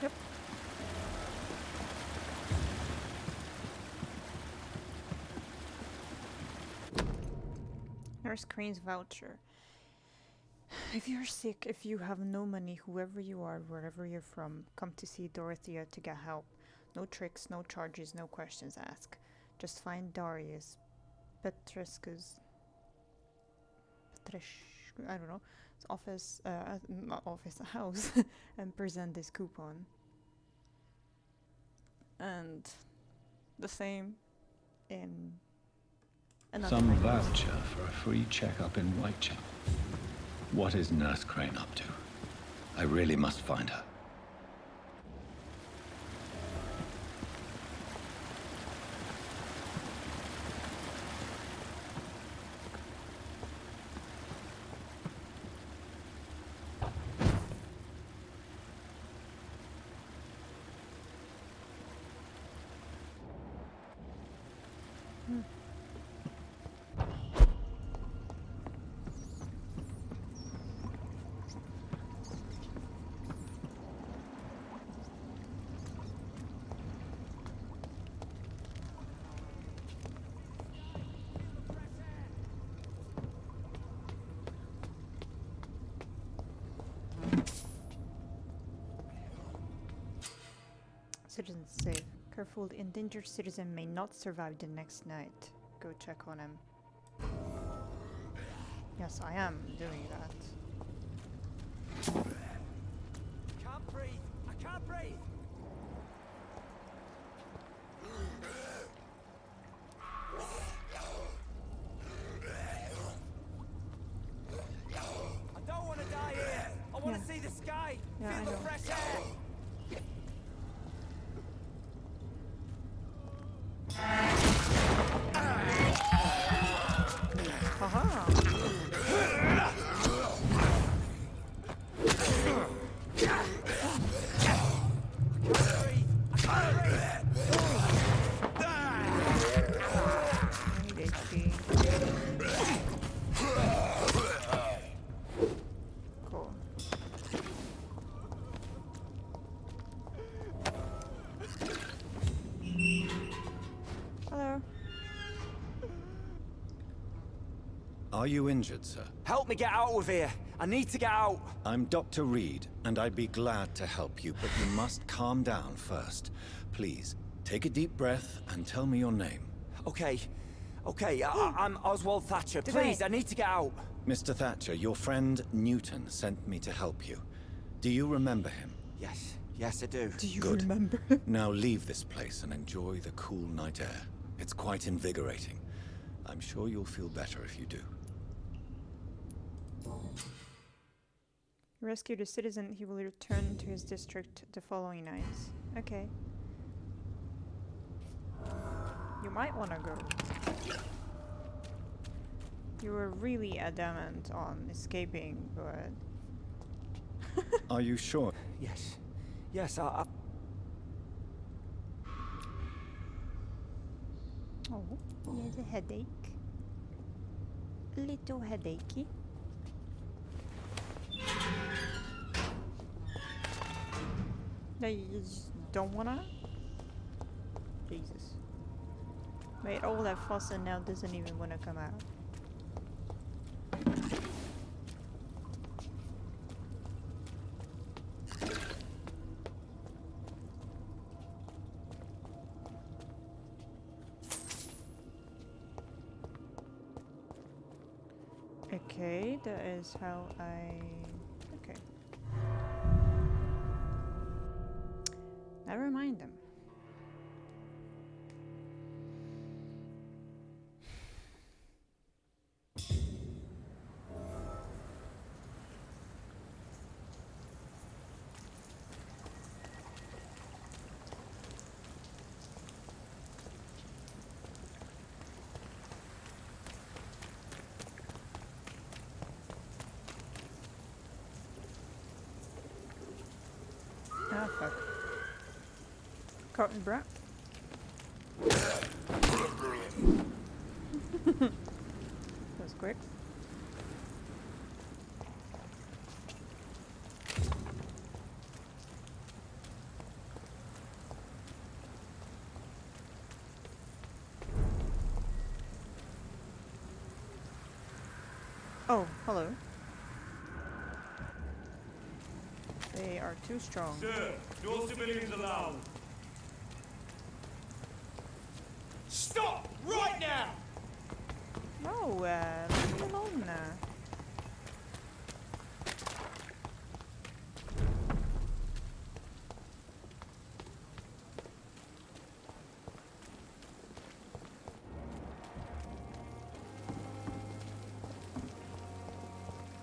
Yep. Nurse Crane's voucher. If you're sick, if you have no money, whoever you are, wherever you're from, come to see Dorothea to get help. No tricks, no charges, no questions asked. Just find Darius Petrescu's I don't know, his office, not office, house, and present this coupon. And the same in another Some language. voucher for a free checkup in Whitechapel. What is Nurse Crane up to? I really must find her. Citizen safe. Careful, the endangered citizen may not survive the next night. Go check on him. Yes, I am doing that. Can't breathe! I can't breathe! I don't want to die here! I want to see the sky! Yeah, Feel the fresh air! Haha! Cool. Hello. Are you injured, sir? Help me get out of here! I need to get out! I'm Dr. Reed, and I'd be glad to help you, but you must calm down first. Please, take a deep breath and tell me your name. Okay. Okay, I'm Oswald Thatcher. Please, I need to get out. Mr. Thatcher, your friend Newton sent me to help you. Do you remember him? Yes. Yes, I do. Do you Good. remember? Now leave this place and enjoy the cool night air. It's quite invigorating. I'm sure you'll feel better if you do. Rescue the citizen, he will return to his district the following night. Okay. You might want to go. You were really adamant on escaping, but... Are you sure? Yes. Yes, I... Oh, he has a headache. A little headachy. No, you just don't wanna? Jesus. Made all that fuss and now doesn't even wanna come out. Okay, that is how I... Okay. Never mind them. Ah, fuck. Cotton brat. That was quick. Oh, hello. They are too strong. Sir, no civilians allowed. Stop! Right now! No, leave me alone.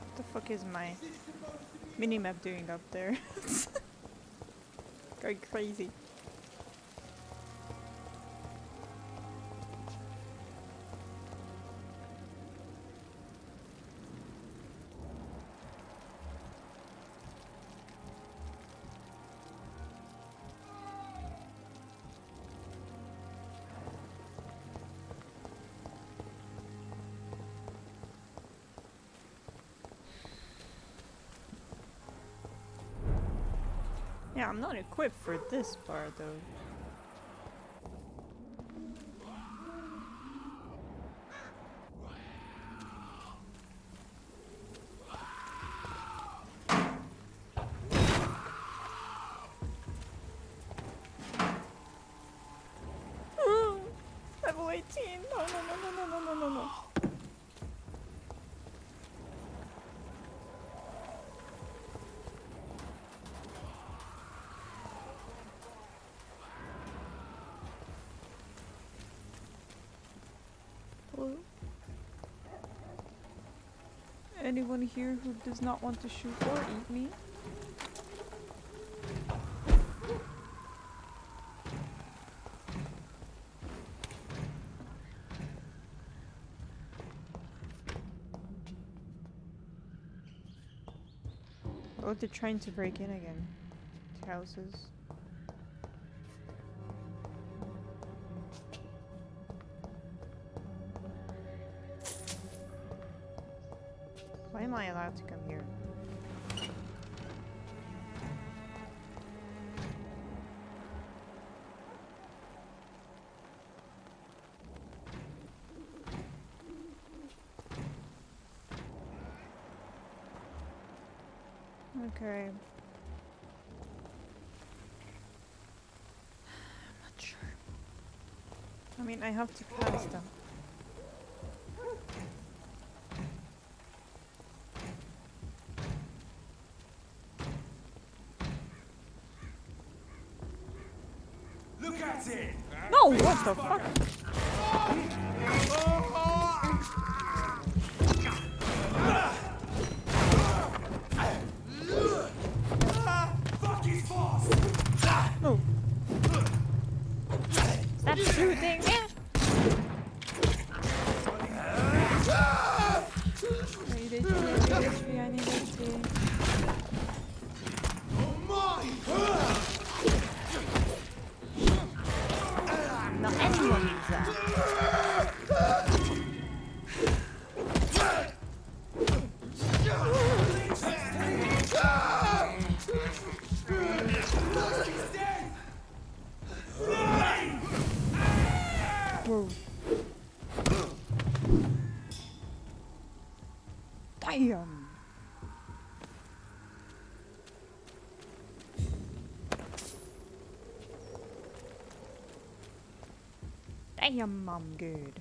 What the fuck is my minimap doing up there? Going crazy. Yeah, I'm not equipped for this part though. Level 18! No, no, no, no, no, no, no, no. Hello? Anyone here who does not want to shoot or eat me? Oh, they're trying to break in again. To houses. Why am I allowed to come here? Okay. I'm not sure. I mean, I have to pass them. Look at it! No, what the fuck? Fuck his boss! No. Stop shooting me! I need HP, I need HP. Not anyone needs that. Whoa. Damn. Damn, I'm good.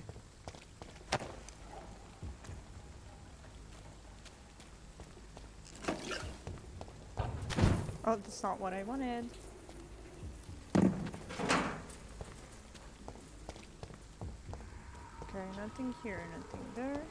Oh, that's not what I wanted. Okay, nothing here, nothing there.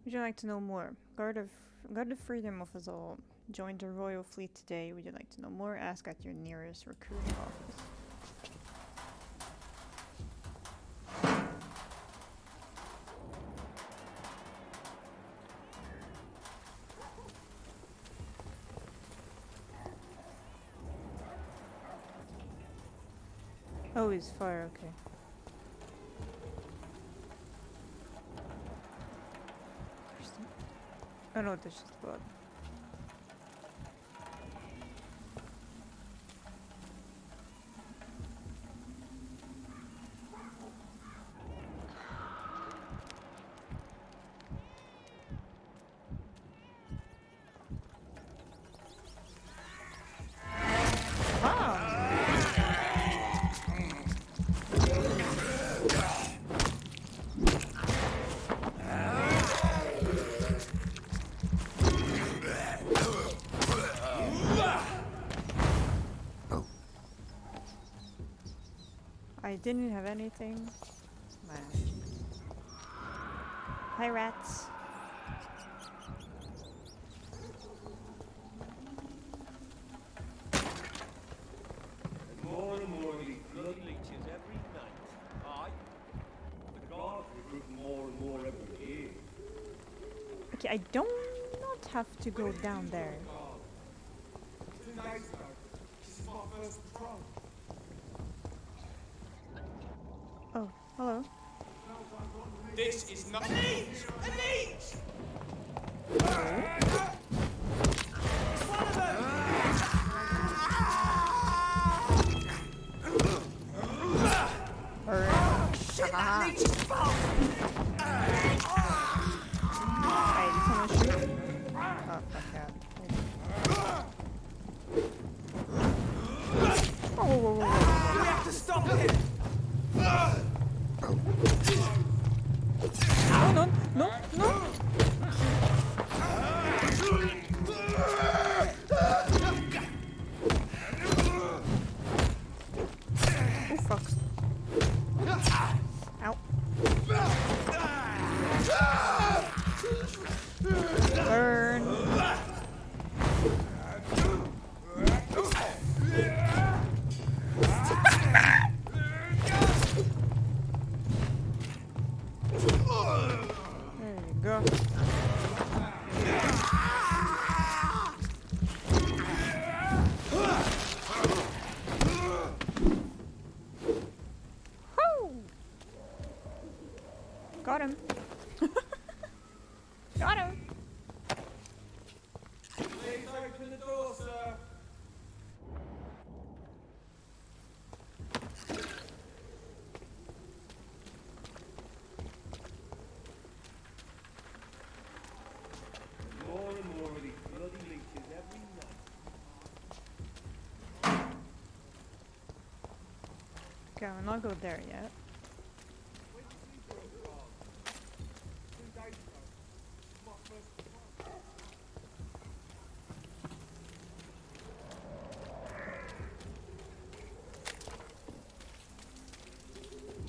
Would you like to know more? Guard of Freedom of us all. Joined the Royal Fleet today. Would you like to know more? Ask at your nearest recruiting office. Oh, he's fire, okay. Oh no, that's just blood. I didn't have anything. Man. Hi, rats. More and more of these blood leeches every night. Aye. The guards recruit more and more every year. Okay, I don't not have to go down there. 2 days ago, this is my first patrol. Oh, hello. This is not. Anise! Anise! Shit, that leech is fast! Hey, did someone shoot? Oh, fuck yeah. Whoa, whoa, whoa, whoa, whoa. We have to stop him! No, no, no, no! Oh, fuck. Ow. Burn. There you go. Woo! Got him. Got him. Please open the door, sir. More and more of these bloody leeches every night. Okay, I'll not go there yet.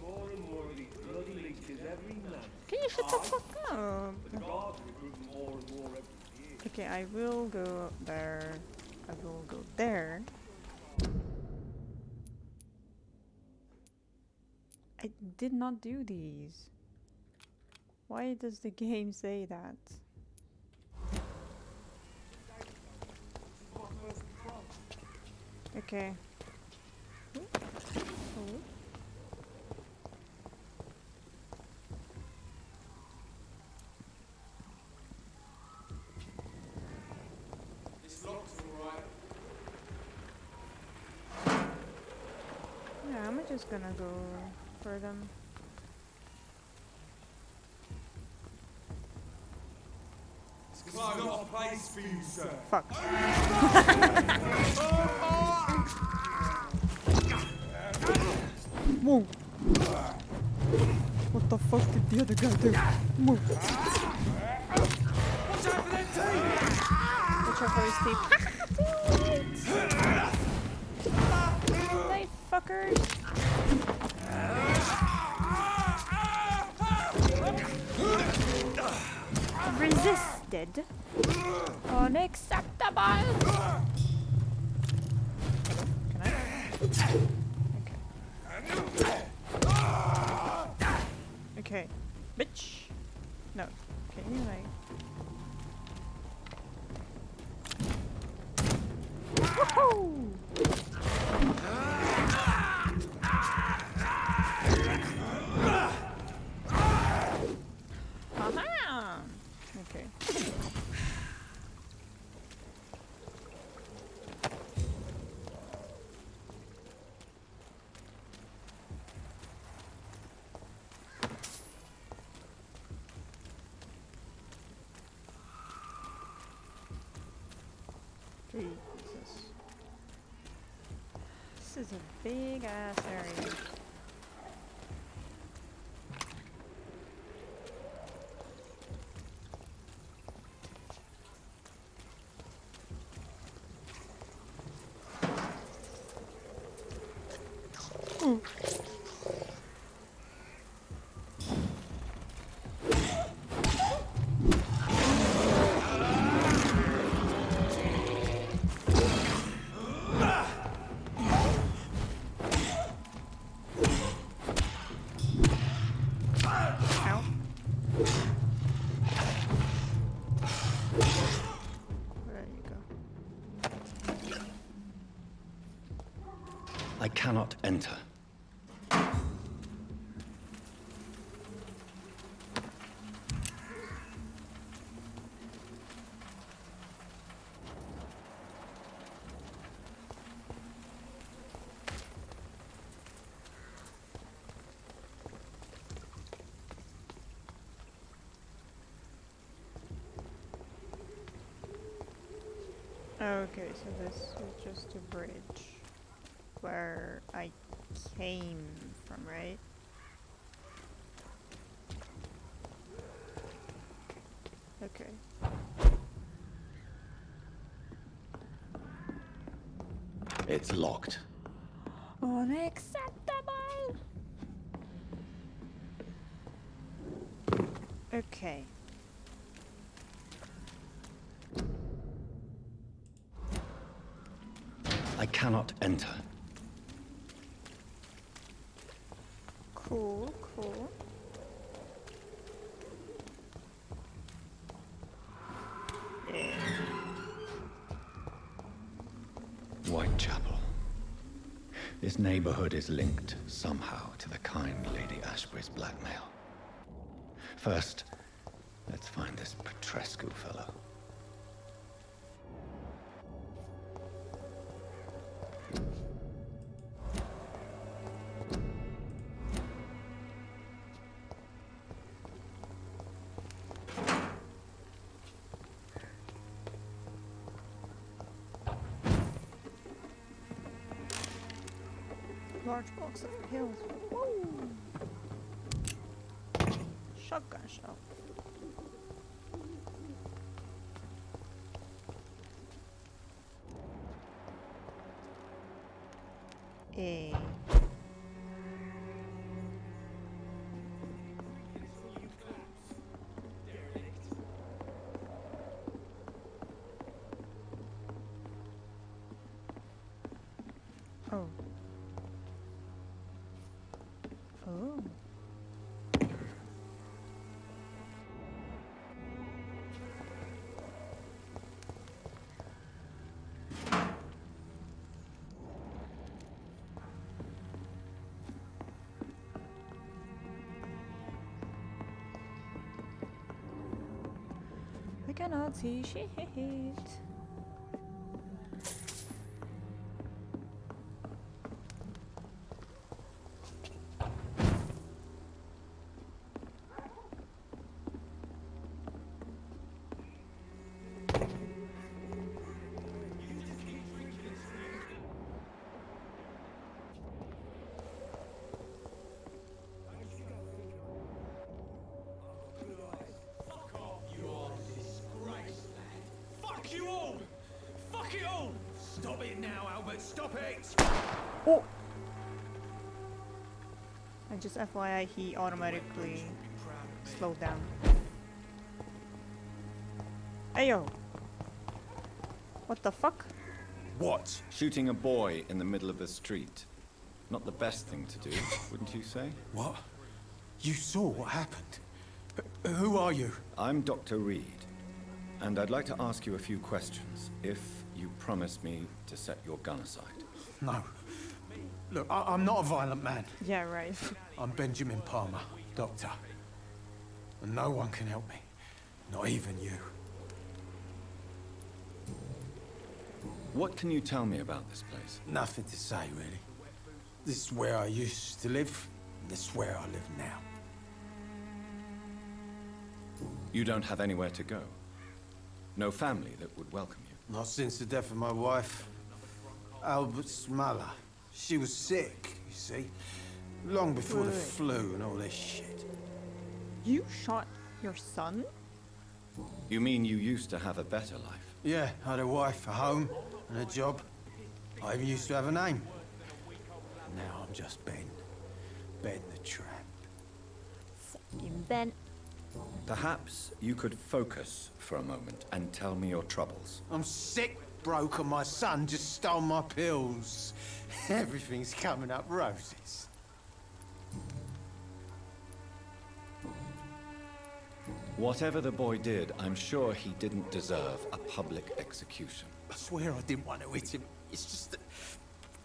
More and more of these bloody leeches every night. Can you shut the fuck up? The guards recruit more and more every year. Okay, I will go there. I will go there. I did not do these. Why does the game say that? Okay. Oh. This lock's alright. Yeah, I'm just gonna go for them. It's 'cause I've got a place for you, sir. Fuck. Whoa. What the fuck did the other guy do? Whoa. Watch out for them teeth! Watch out for his teeth. They fuckers. Resisted. Unacceptable. Hello? Can I? Okay. Okay. Bitch. No. Can you like... Woohoo! Aha! Okay. Jesus. This is a big ass area. cannot enter. Okay, so this is just a bridge where I came from, right? Okay. It's locked. Unacceptable! Okay. I cannot enter. Cool, cool. Yeah. Whitechapel. This neighborhood is linked somehow to the kind Lady Ashbury's blackmail. First, let's find this Petrescu fellow. Large box of pills. Woo! Shotgun shell. A. Oh. Oh. I cannot see shit. Fuck you all! Fuck it all! Stop it now, Albert, stop it! Oh! And just FYI, he automatically slowed down. Ayo! What the fuck? What? Shooting a boy in the middle of the street. Not the best thing to do, wouldn't you say? What? You saw what happened? Who are you? I'm Dr. Reed, and I'd like to ask you a few questions, if you promise me to set your gun aside. No. Look, I'm not a violent man. Yeah, right. I'm Benjamin Palmer, doctor. And no one can help me. Not even you. What can you tell me about this place? Nothing to say, really. This is where I used to live, and this is where I live now. You don't have anywhere to go? No family that would welcome you? Not since the death of my wife, Albert's mother. She was sick, you see. Long before the flu and all this shit. You shot your son? You mean you used to have a better life? Yeah, I had a wife, a home, and a job. I even used to have a name. Now I'm just Ben. Ben the Tramp. Fucking Ben. Perhaps you could focus for a moment and tell me your troubles. I'm sick, broke, and my son just stole my pills. Everything's coming up roses. Whatever the boy did, I'm sure he didn't deserve a public execution. I swear I didn't want to hit him. It's just that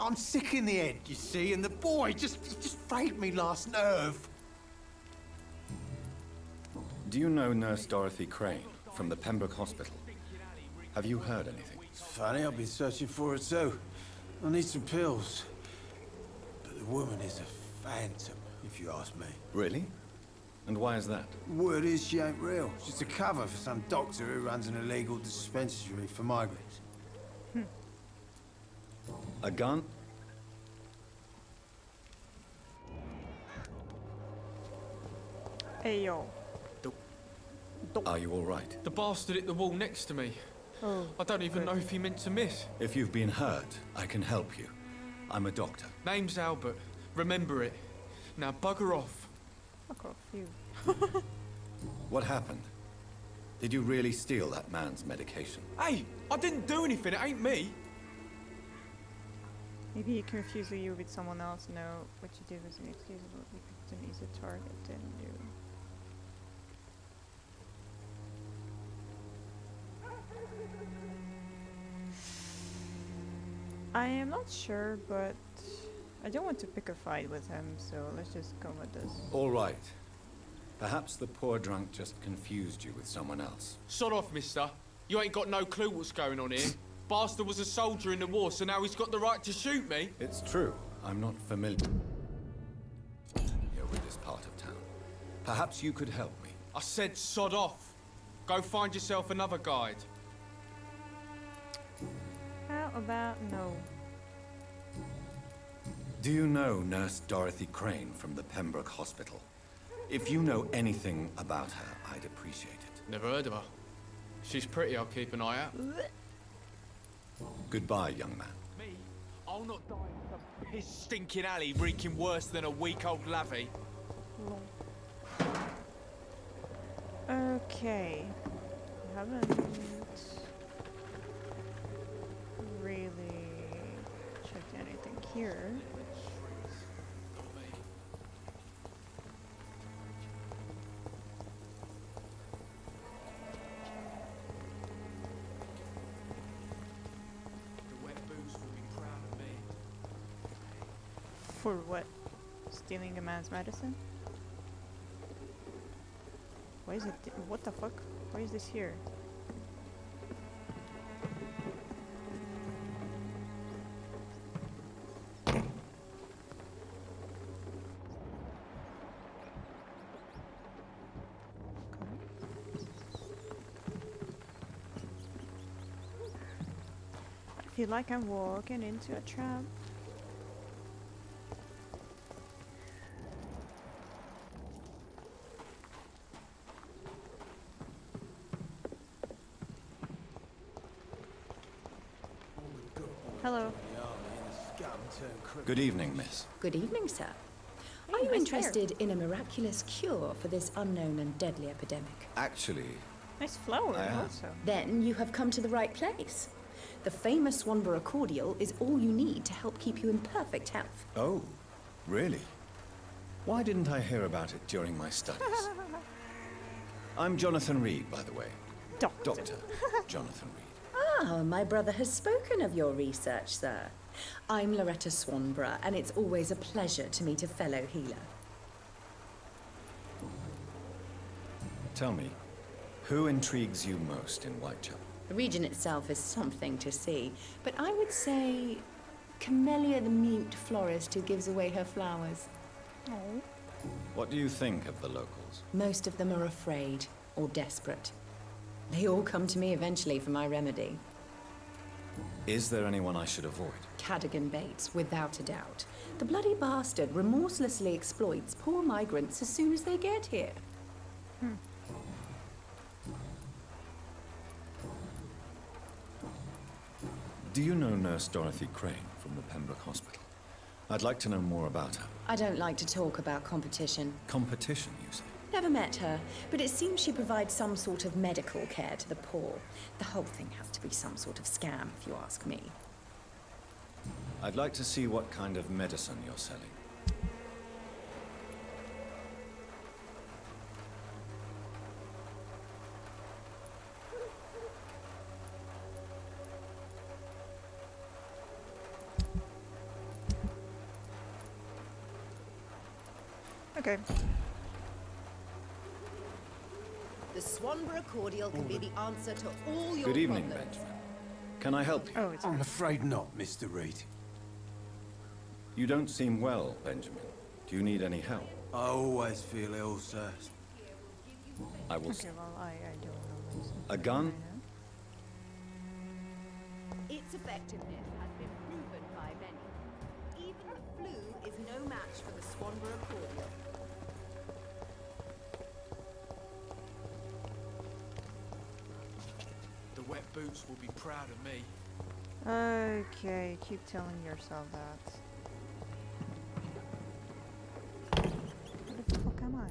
I'm sick in the head, you see, and the boy just frayed me last nerve. Do you know Nurse Dorothy Crane from the Pembroke Hospital? Have you heard anything? It's funny, I've been searching for her too. I need some pills. But the woman is a phantom, if you ask me. Really? And why is that? Word is she ain't real. She's a cover for some doctor who runs an illegal dispensary for migrants. A gun? Hey yo. Are you all right? The bastard hit the wall next to me. Oh, I don't even know if he meant to miss. If you've been hurt, I can help you. I'm a doctor. Name's Albert. Remember it. Now bugger off. Fuck off, you. What happened? Did you really steal that man's medication? Hey, I didn't do anything. It ain't me. Maybe he confused you with someone else. No, what you did was inexcusable. You picked an easy target, didn't you? I am not sure, but I don't want to pick a fight with him, so let's just go with this. All right. Perhaps the poor drunk just confused you with someone else. Sod off, mister. You ain't got no clue what's going on here. Bastard was a soldier in the war, so now he's got the right to shoot me. It's true. I'm not familiar here with this part of town. Perhaps you could help me. I said sod off. Go find yourself another guide. How about no? Do you know Nurse Dorothy Crane from the Pembroke Hospital? If you know anything about her, I'd appreciate it. Never heard of her. If she's pretty, I'll keep an eye out. Goodbye, young man. Me? I'll not die in some piss stinking alley reeking worse than a week-old lavvy. Okay. I haven't really checked anything here. For what? Stealing a man's medicine? Why is it? What the fuck? Why is this here? I feel like I'm walking into a trap. Hello. Good evening, miss. Good evening, sir. Are you interested in a miraculous cure for this unknown and deadly epidemic? Actually, Nice flower I am. also. Then you have come to the right place. The famous Swanborough cordial is all you need to help keep you in perfect health. oh, really? Why didn't I hear about it during my studies? I'm Jonathan Reed, by the way. Doctor Jonathan Reed. Ah, my brother has spoken of your research, sir. I'm Loretta Swanborough, and it's always a pleasure to meet a fellow healer. Tell me, who intrigues you most in Whitechapel? The region itself is something to see, but I would say Camellia the mute florist who gives away her flowers. Oh. What do you think of the locals? Most of them are afraid or desperate. They all come to me eventually for my remedy. Is there anyone I should avoid? Cadogan Bates, without a doubt. The bloody bastard remorselessly exploits poor migrants as soon as they get here. Do you know Nurse Dorothy Crane from the Pembroke Hospital? I'd like to know more about her. I don't like to talk about competition. Competition, you say? Never met her, but it seems she provides some sort of medical care to the poor. The whole thing has to be some sort of scam, if you ask me. I'd like to see what kind of medicine you're selling. Okay. The Swanborough cordial can be the answer to all your Good evening, problems. Benjamin. Can I help you? Oh, it's I'm afraid not, Mr. Reed. You don't seem well, Benjamin. Do you need any help? I always feel ill, sir. I will. okay. Well, I don't know. A gun? Its effectiveness has been proven by many. Even the flu is no match for the Swanborough cordial. The wet boots will be proud of me. Okay, keep telling yourself that. Where the fuck am I?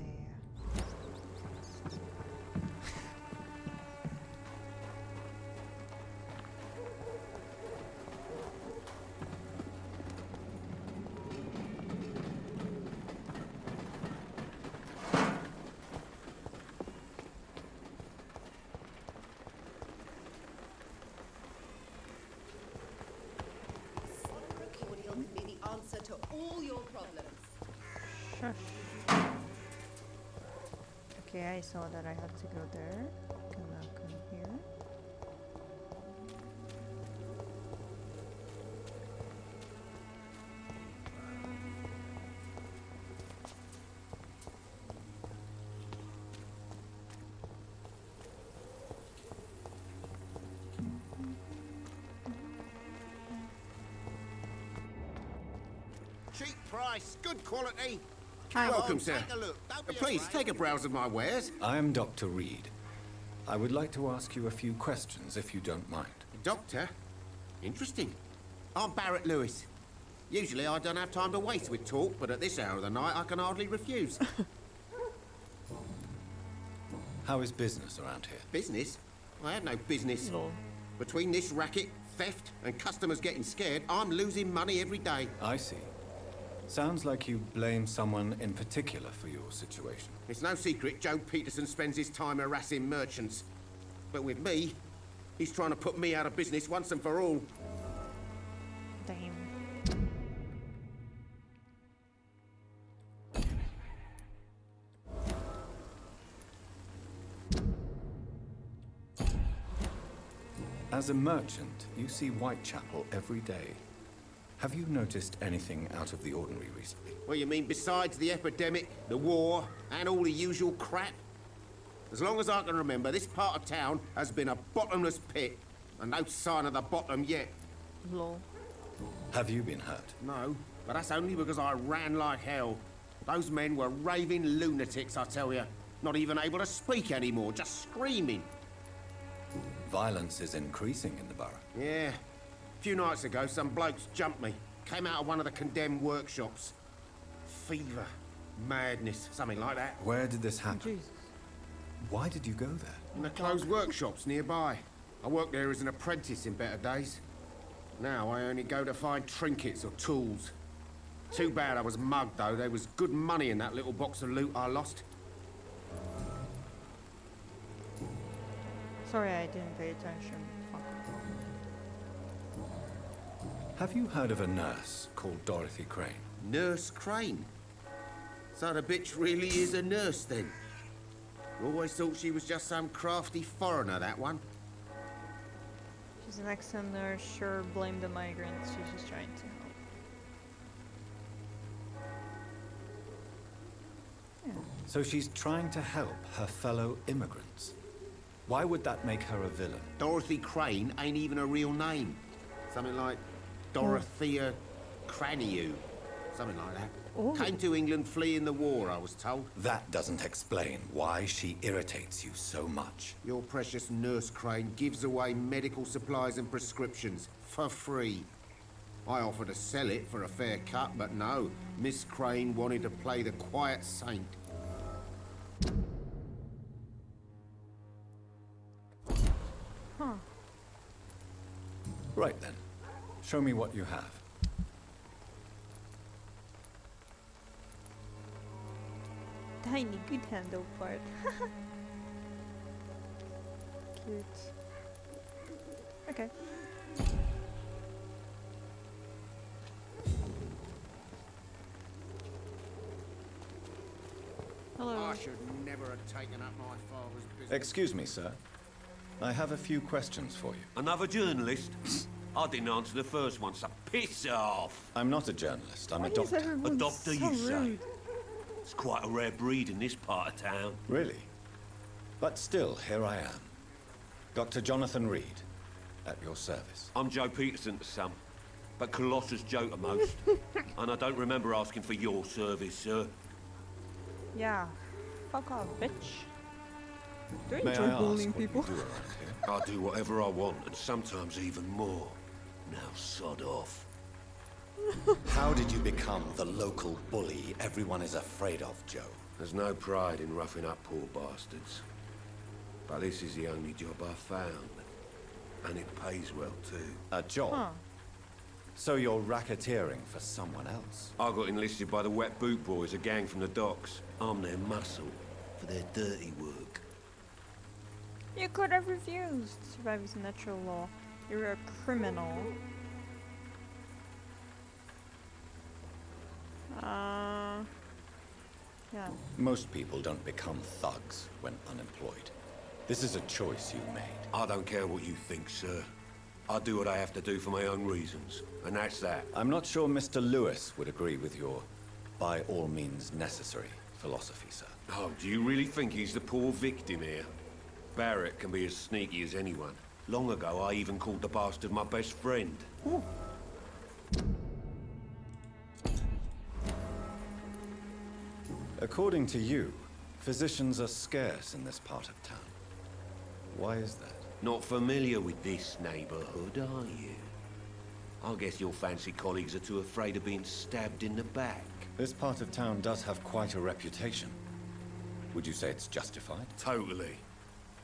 Cordial can be the answer to all your problems. Shush. Okay, I saw that I had to go there. Can now come here. Cheap price, good quality. Hi. Welcome, sir. Take a look. Don't be Please, afraid. take a browse of my wares. I am Dr. Reed. I would like to ask you a few questions, if you don't mind. Doctor? Interesting. I'm Barrett Lewis. Usually I don't have time to waste with talk, but at this hour of the night I can hardly refuse. How is business around here? Business? I have no business. Lol. Between this racket, theft, and customers getting scared, I'm losing money every day. I see. Sounds like you blame someone in particular for your situation. It's no secret Joe Peterson spends his time harassing merchants. But with me, he's trying to put me out of business once and for all. Damn. As a merchant, you see Whitechapel every day. Have you noticed anything out of the ordinary recently? What you mean besides the epidemic, the war, and all the usual crap? As long as I can remember, this part of town has been a bottomless pit, and no sign of the bottom yet. Lol. Have you been hurt? No, but that's only because I ran like hell. Those men were raving lunatics, I tell you. Not even able to speak anymore, just screaming. Violence is increasing in the borough. Yeah. A few nights ago, some blokes jumped me. Came out of one of the condemned workshops. Fever, madness, something like that. Where did this happen? Jesus. Why did you go there? In the closed workshops nearby. I worked there as an apprentice in better days. Now I only go to find trinkets or tools. Too bad I was mugged, though. There was good money in that little box of loot I lost. Sorry, I didn't pay attention. Fuck. Have you heard of a nurse called Dorothy Crane? Nurse Crane? So the bitch really is a nurse, then? Always thought she was just some crafty foreigner, that one. She's an excellent nurse. Sure, blame the migrants. She's just trying to help. So she's trying to help her fellow immigrants. Why would that make her a villain? Dorothy Crane ain't even a real name. Something like Dorothea Craniu. Something like that. Ooh. Came to England fleeing the war, I was told. That doesn't explain why she irritates you so much. Your precious Nurse Crane gives away medical supplies and prescriptions for free. I offered to sell it for a fair cut, but no. Miss Crane wanted to play the quiet saint. Huh. Right then. Show me what you have. Tiny good handle part. Cute. Okay. should never have taken up my father's business. Excuse me, sir. I have a few questions for you. Another journalist? I didn't answer the first one, so piss off! I'm not a journalist, I'm a Why is doctor. everyone A doctor, so you say? rude? It's quite a rare breed in this part of town. Really? But still, here I am. Dr. Jonathan Reed, at your service. I'm Joe Peterson to some, but Colossus Joe to most. And I don't remember asking for your service, sir. Yeah. Fuck off, bitch. Do you May I enjoy ask bullying what you people? do I do whatever I want, and sometimes even more. Now sod off. How did you become the local bully everyone is afraid of, Joe? There's no pride in roughing up poor bastards. But this is the only job I found. And it pays well, too. A job? Huh. So you're racketeering for someone else? I got enlisted by the Wet Boot Boys, a gang from the docks. I'm their muscle for their dirty work. You could have refused. Survives natural law. You're a criminal. Yeah. Most people don't become thugs when unemployed. This is a choice you made. I don't care what you think, sir. I do what I have to do for my own reasons, and that's that. I'm not sure Mr. Lewis would agree with your by all means necessary philosophy, sir. Oh, do you really think he's the poor victim here? Barrett can be as sneaky as anyone. Long ago, I even called the bastard my best friend. Ooh. According to you, physicians are scarce in this part of town. Why is that? Not familiar with this neighborhood, are you? I guess your fancy colleagues are too afraid of being stabbed in the back. This part of town does have quite a reputation. Would you say it's justified? Totally.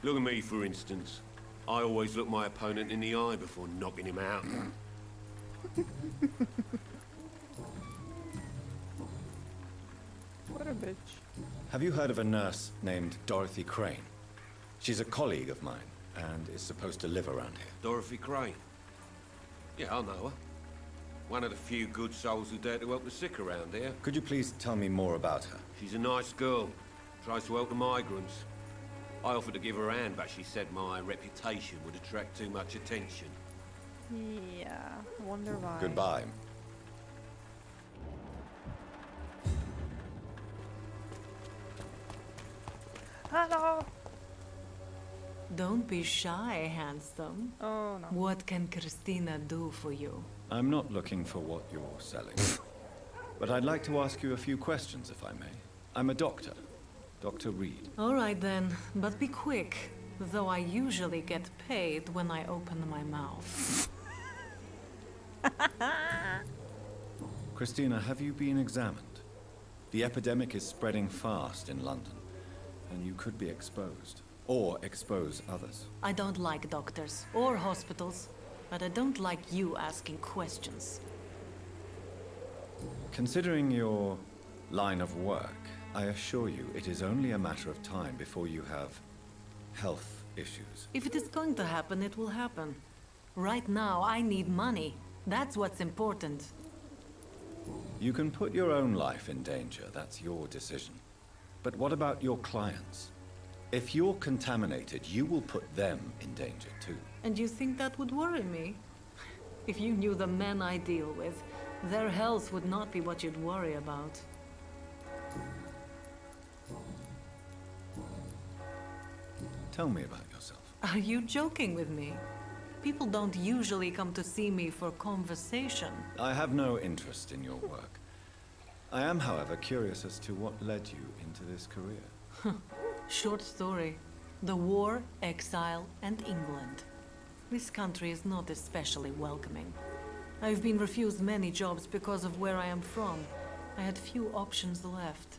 Look at me, for instance. I always look my opponent in the eye before knocking him out. What a bitch. Have you heard of a nurse named Dorothy Crane? She's a colleague of mine, and is supposed to live around here. Dorothy Crane? Yeah, I know her. One of the few good souls who dare to help the sick around here. Could you please tell me more about her? She's a nice girl. Tries to help the migrants. I offered to give her a hand, but she said my reputation would attract too much attention. Yeah, I wonder why. Goodbye. Hello! Don't be shy, handsome. Oh, no. What can Christina do for you? I'm not looking for what you're selling. But I'd like to ask you a few questions, if I may. I'm a doctor. Dr. Reed. All right then, but be quick. Though I usually get paid when I open my mouth. Christina, have you been examined? The epidemic is spreading fast in London, and you could be exposed. Or expose others. I don't like doctors or hospitals, but I don't like you asking questions. Considering your line of work, I assure you it is only a matter of time before you have health issues. If it is going to happen, it will happen. Right now, I need money. That's what's important. You can put your own life in danger, that's your decision. But what about your clients? If you're contaminated, you will put them in danger too. And you think that would worry me? If you knew the men I deal with, their health would not be what you'd worry about. Tell me about yourself. Are you joking with me? People don't usually come to see me for conversation. I have no interest in your work. I am, however, curious as to what led you into this career. Short story. The war, exile, and England. This country is not especially welcoming. I've been refused many jobs because of where I am from. I had few options left.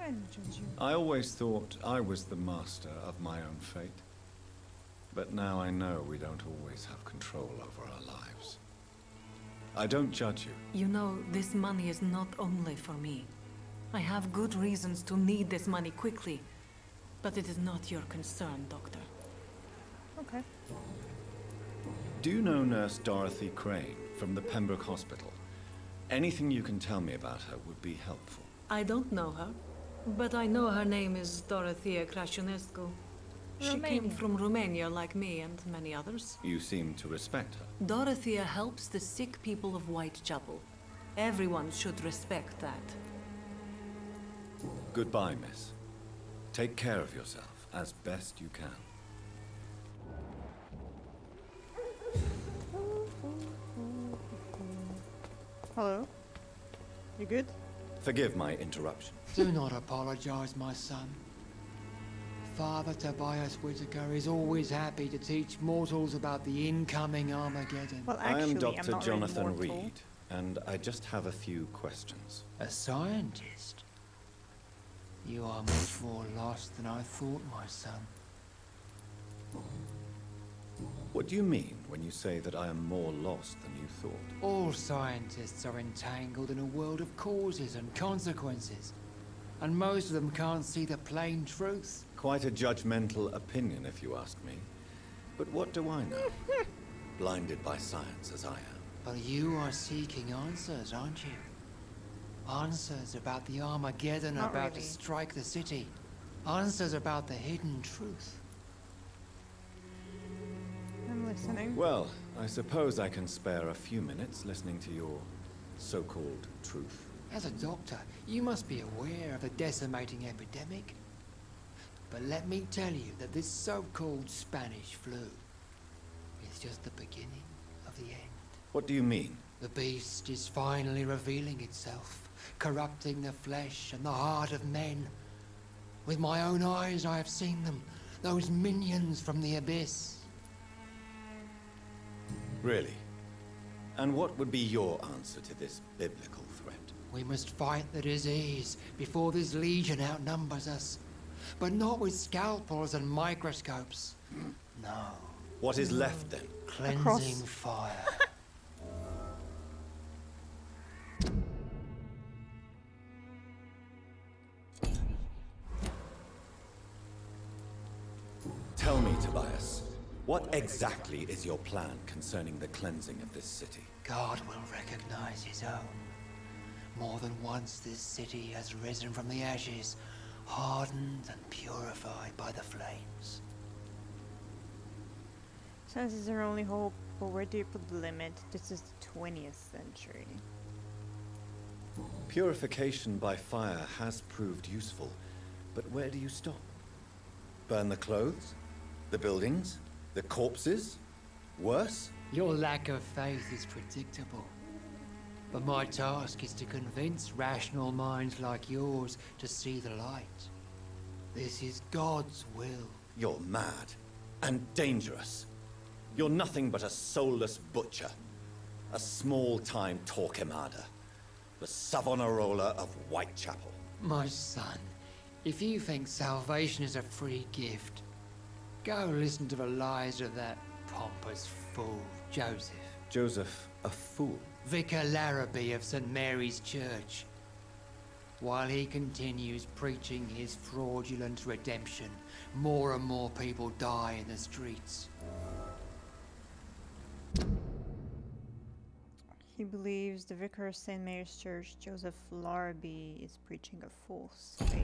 I didn't judge you. I always thought I was the master of my own fate. But now I know we don't always have control over our lives. I don't judge you. You know, this money is not only for me. I have good reasons to need this money quickly. But it is not your concern, Doctor. Okay. Do you know Nurse Dorothy Crane from the Pembroke Hospital? Anything you can tell me about her would be helpful. I don't know her, but I know her name is Dorothea Crăciunescu. She came from Romania like me and many others. You seem to respect her. Dorothea helps the sick people of Whitechapel. Everyone should respect that. Goodbye, miss. Take care of yourself as best you can. Hello? You good? Forgive my interruption. Do not apologize, my son. Father Tobias Whitaker is always happy to teach mortals about the incoming Armageddon. Well, I am actually, Dr. not Jonathan really mortal. Reed, and I just have a few questions. A scientist? You are much more lost than I thought, my son. What do you mean when you say that I am more lost than you thought? All scientists are entangled in a world of causes and consequences, and most of them can't see the plain truth. Quite a judgmental opinion, if you ask me. But what do I know? Blinded by science as I am. But you are seeking answers, aren't you? Answers about the Armageddon Not about really. to strike the city. Answers about the hidden truth. I'm listening. Well, I suppose I can spare a few minutes listening to your so-called truth. As a doctor, you must be aware of the decimating epidemic. But let me tell you that this so-called Spanish flu is just the beginning of the end. What do you mean? The beast is finally revealing itself, corrupting the flesh and the heart of men. With my own eyes I have seen them, those minions from the abyss. Really? And what would be your answer to this biblical threat? We must fight the disease before this legion outnumbers us. But not with scalpels and microscopes. No. What is left then? Cleansing fire. Tell me, Tobias, what exactly is your plan concerning the cleansing of this city? God will recognize his own. More than once this city has risen from the ashes, hardened and purified by the flames. Science is our only hope, but where do you put the limit? This is the 20th century. Purification by fire has proved useful, but where do you stop? Burn the clothes? The buildings? The corpses? Worse? Your lack of faith is predictable. But my task is to convince rational minds like yours to see the light. This is God's will. You're mad and dangerous. You're nothing but a soulless butcher. A small-time Torquemada. The Savonarola of Whitechapel. My son, if you think salvation is a free gift, go listen to the lies of that pompous fool, Joseph. Joseph, a fool? Vicar Larrabee of St. Mary's Church. While he continues preaching his fraudulent redemption, more and more people die in the streets. He believes the vicar of St. Mary's Church, Joseph Larrabee, is preaching a false faith.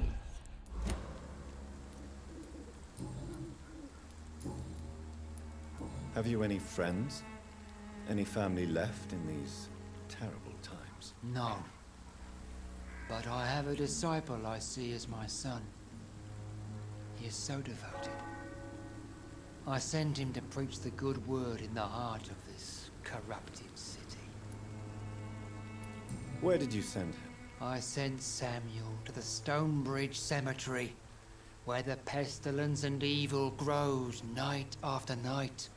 Have you any friends? Any family left in these terrible times? No. But I have a disciple I see as my son. He is so devoted. I sent him to preach the good word in the heart of this corrupted city. Where did you send him? I sent Samuel to the Stonebridge Cemetery, where the pestilence and evil grows night after night.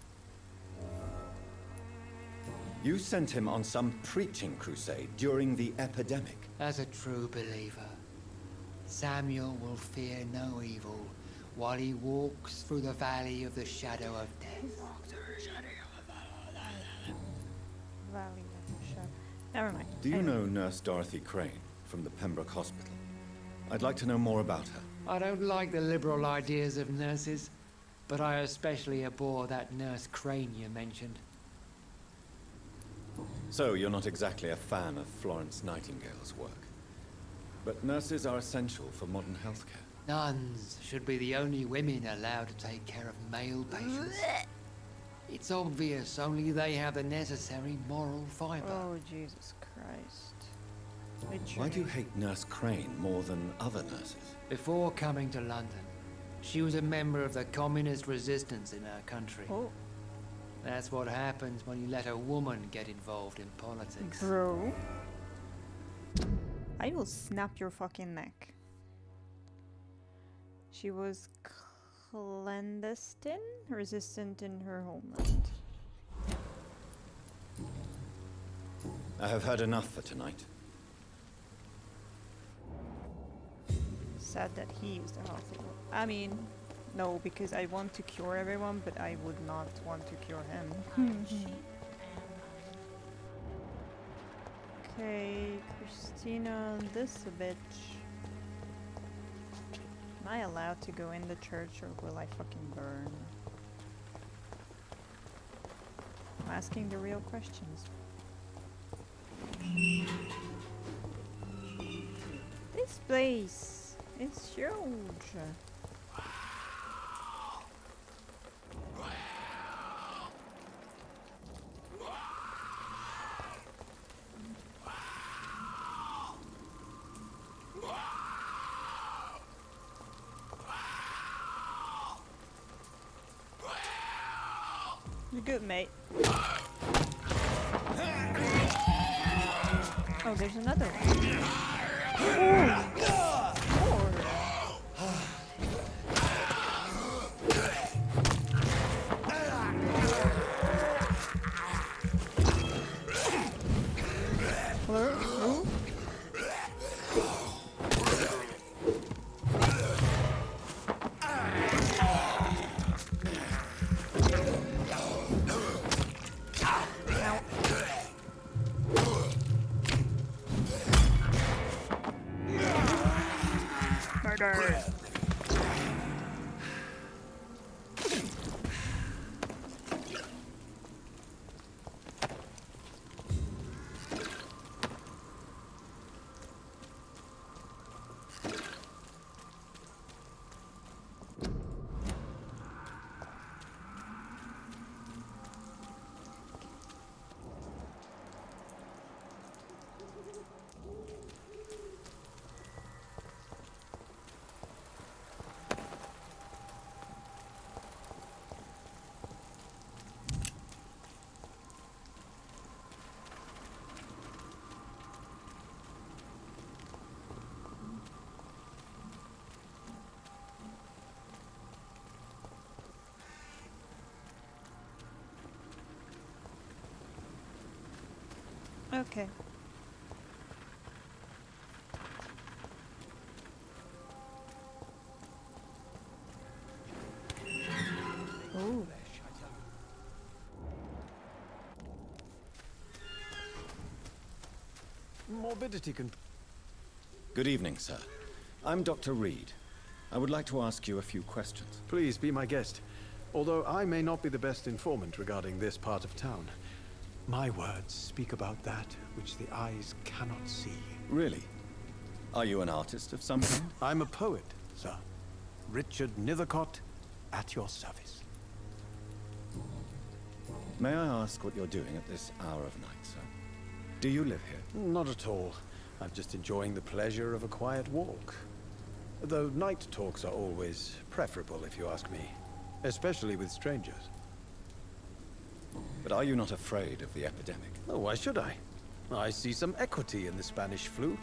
You sent him on some preaching crusade during the epidemic. As a true believer, Samuel will fear no evil while he walks through the valley of the shadow of death. Valley of the shadow. Never mind. Do you know Nurse Dorothy Crane from the Pembroke Hospital? I'd like to know more about her. I don't like the liberal ideas of nurses. But I especially abhor that Nurse Crane you mentioned. So you're not exactly a fan of Florence Nightingale's work. But nurses are essential for modern healthcare. Nuns should be the only women allowed to take care of male patients. It's obvious only they have the necessary moral fiber. Oh, Jesus Christ. Why do you hate Nurse Crane more than other nurses? Before coming to London, she was a member of the communist resistance in our country. Oh. That's what happens when you let a woman get involved in politics. Bro. I will snap your fucking neck. She was clandestine, resistant in her homeland. I have heard enough for tonight. Sad that he used a healthy one. I mean, no, because I want to cure everyone, but I would not want to cure him. Okay, Christina, this a bitch. Am I allowed to go in the church or will I fucking burn? I'm asking the real questions. This place is huge. You're good, mate. Oh, there's another one. Hello? Murder! Okay. Ooh. Morbidity can... Good evening, sir. I'm Dr. Reed. I would like to ask you a few questions. Please be my guest. Although I may not be the best informant regarding this part of town, my words speak about that which the eyes cannot see. Really? Are you an artist of some kind? I'm a poet, sir. Richard Nethercott, at your service. May I ask what you're doing at this hour of night, sir? Do you live here? Not at all. I'm just enjoying the pleasure of a quiet walk. Though night talks are always preferable, if you ask me. Especially with strangers. But are you not afraid of the epidemic? Oh, why should I? I see some equity in the Spanish flu.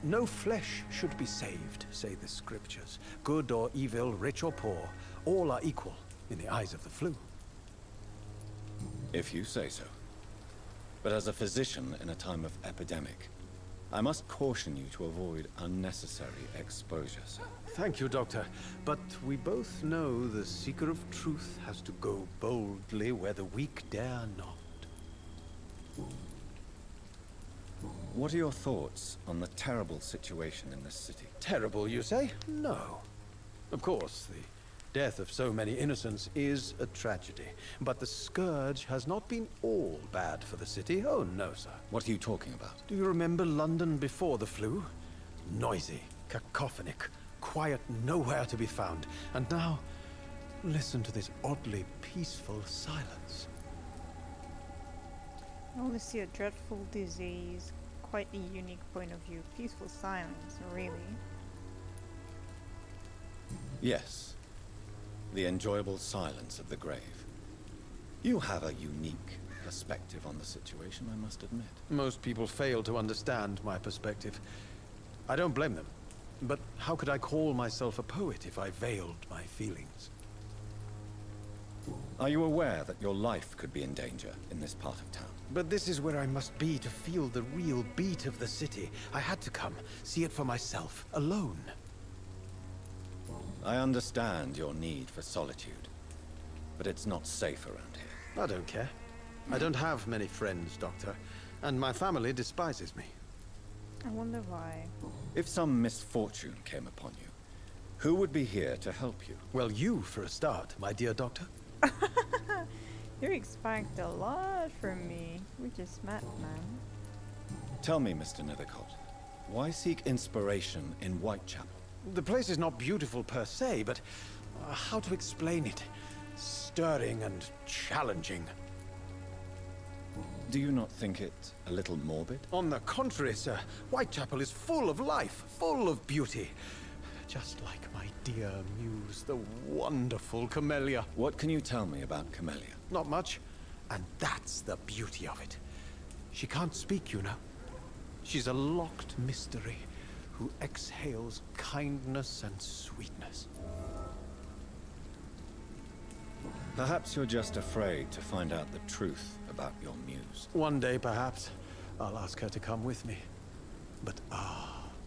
No flesh should be saved, say the scriptures. Good or evil, rich or poor, all are equal in the eyes of the flu. If you say so. But as a physician in a time of epidemic, I must caution you to avoid unnecessary exposure, sir. Thank you, Doctor. But we both know the seeker of truth has to go boldly where the weak dare not. What are your thoughts on the terrible situation in this city? Terrible, you say? No. Of course, the Death of so many innocents is a tragedy. But the scourge has not been all bad for the city. Oh, no, sir. What are you talking about? Do you remember London before the flu? Noisy, cacophonic, quiet nowhere to be found. And now, listen to this oddly peaceful silence. I only see a dreadful disease, quite a unique point of view. Peaceful silence, really. Yes. The enjoyable silence of the grave. You have a unique perspective on the situation, I must admit. Most people fail to understand my perspective. I don't blame them. But how could I call myself a poet if I veiled my feelings? Are you aware that your life could be in danger in this part of town? But this is where I must be to feel the real beat of the city. I had to come, see it for myself, alone. I understand your need for solitude, but it's not safe around here. I don't care. I don't have many friends, Doctor, and my family despises me. I wonder why. If some misfortune came upon you, who would be here to help you? Well, you for a start, my dear Doctor. You expect a lot from me. We just met, man. Tell me, Mr. Nethercott, why seek inspiration in Whitechapel? The place is not beautiful per se, but how to explain it? Stirring and challenging. Do you not think it a little morbid? On the contrary, sir. Whitechapel is full of life, full of beauty. Just like my dear muse, the wonderful Camellia. What can you tell me about Camellia? Not much, and that's the beauty of it. She can't speak, you know. She's a locked mystery who exhales kindness and sweetness. Perhaps you're just afraid to find out the truth about your muse. One day, perhaps, I'll ask her to come with me. But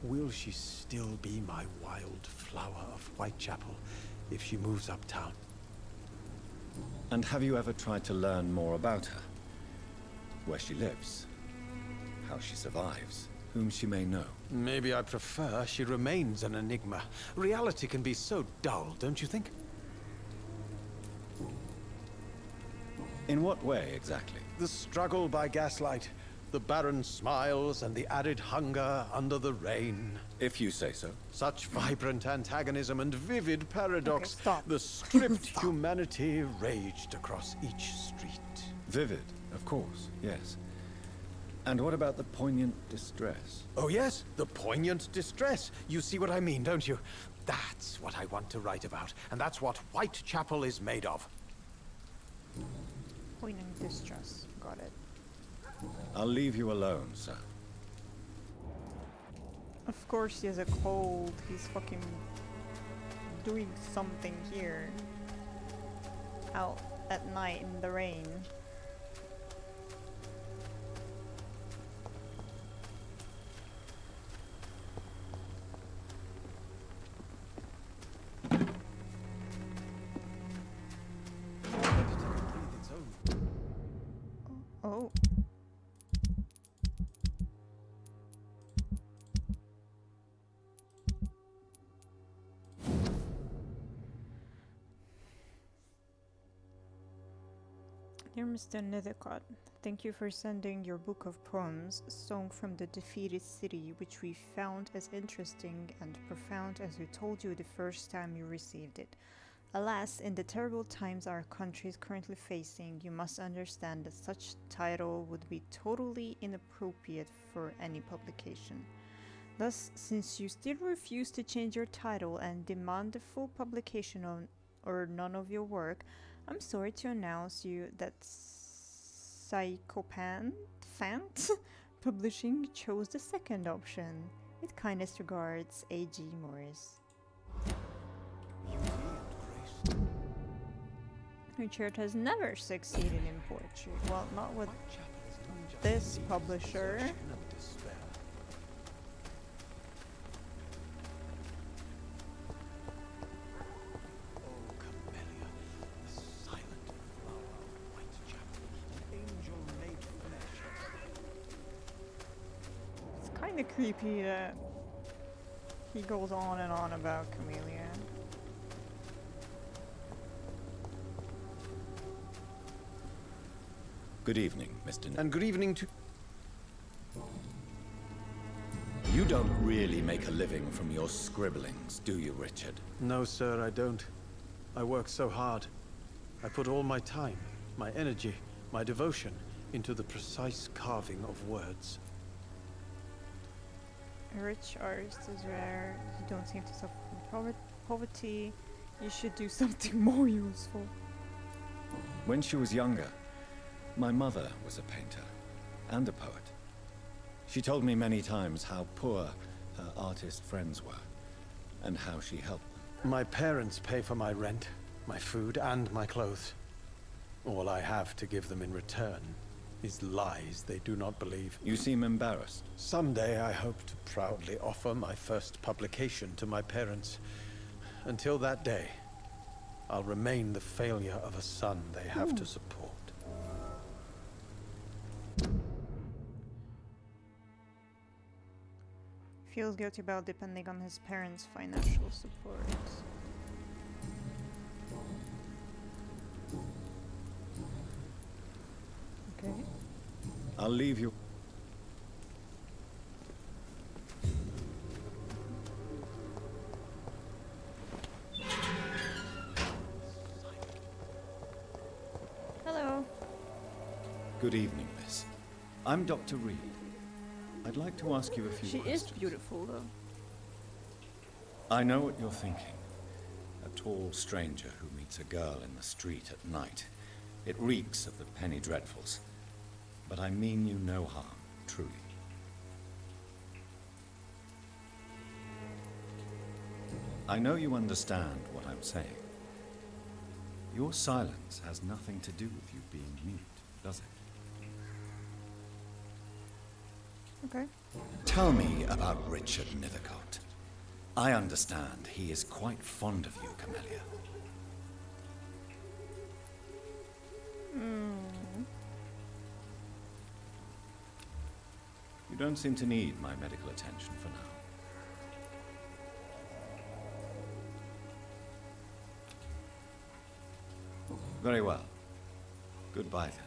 will she still be my wild flower of Whitechapel if she moves uptown? And have you ever tried to learn more about her? Where she lives? How she survives? Whom she may know? Maybe I prefer she remains an enigma. Reality can be so dull, don't you think? In what way, exactly? The struggle by gaslight, the barren smiles and the added hunger under the rain. If you say so. Such vibrant antagonism and vivid paradox. Okay, stop. The stripped humanity raged across each street. Vivid, of course, yes. And what about the poignant distress? Oh yes, the poignant distress. You see what I mean, don't you? That's what I want to write about, and that's what Whitechapel is made of. Poignant distress. Got it. I'll leave you alone, sir. Of course he has a cold. He's fucking doing something here. Out at night in the rain. Oh. Dear Mr. Nethercott, thank you for sending your book of poems, Song from the Defeated City, which we found as interesting and profound as we told you the first time you received it. Alas, in the terrible times our country is currently facing, you must understand that such title would be totally inappropriate for any publication. Thus, since you still refuse to change your title and demand the full publication on or none of your work, I'm sorry to announce you that Psychophant Publishing chose the second option. With kindest regards, A.G. Morris. Richard has never succeeded in poetry. Well, not with this publisher. It's kind of creepy that he goes on and on about Camellia. Good evening, Mr. And good evening to... You don't really make a living from your scribblings, do you, Richard? No, sir, I don't. I work so hard. I put all my time, my energy, my devotion into the precise carving of words. A rich artist is rare. You don't seem to suffer from poverty. You should do something more useful. When she was younger, my mother was a painter and a poet. She told me many times how poor her artist friends were and how she helped them. My parents pay for my rent, my food, and my clothes. All I have to give them in return is lies they do not believe. You seem embarrassed. Someday I hope to proudly offer my first publication to my parents. Until that day, I'll remain the failure of a son they have to support. Feels guilty about depending on his parents' financial support. Okay. I'll leave you. Hello. Good evening, miss. I'm Dr. Reed. I'd like to ask you a few questions. She is beautiful, though. I know what you're thinking. A tall stranger who meets a girl in the street at night. It reeks of the penny dreadfuls. But I mean you no harm, truly. I know you understand what I'm saying. Your silence has nothing to do with you being mute, does it? Okay. Tell me about Richard Nethercott. I understand he is quite fond of you, Camellia. You don't seem to need my medical attention for now. Very well. Goodbye then.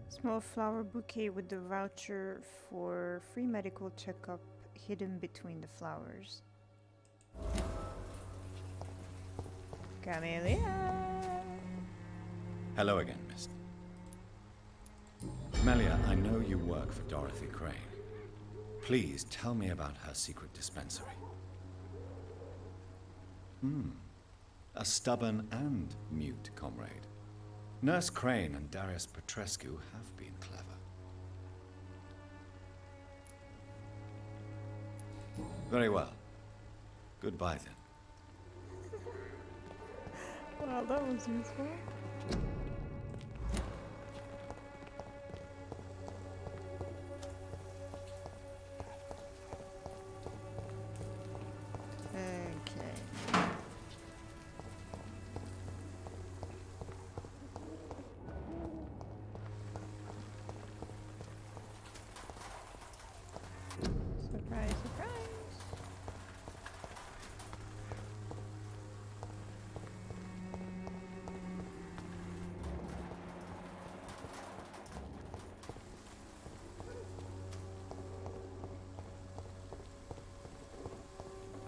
Small flower bouquet with the voucher for free medical checkup hidden between the flowers. Camellia. Hello again, miss. Camellia, I know you work for Dorothy Crane. Please tell me about her secret dispensary. A stubborn and mute comrade. Nurse Crane and Darius Petrescu have been clever. Very well. Goodbye then. Well, that was useful. Surprise, surprise.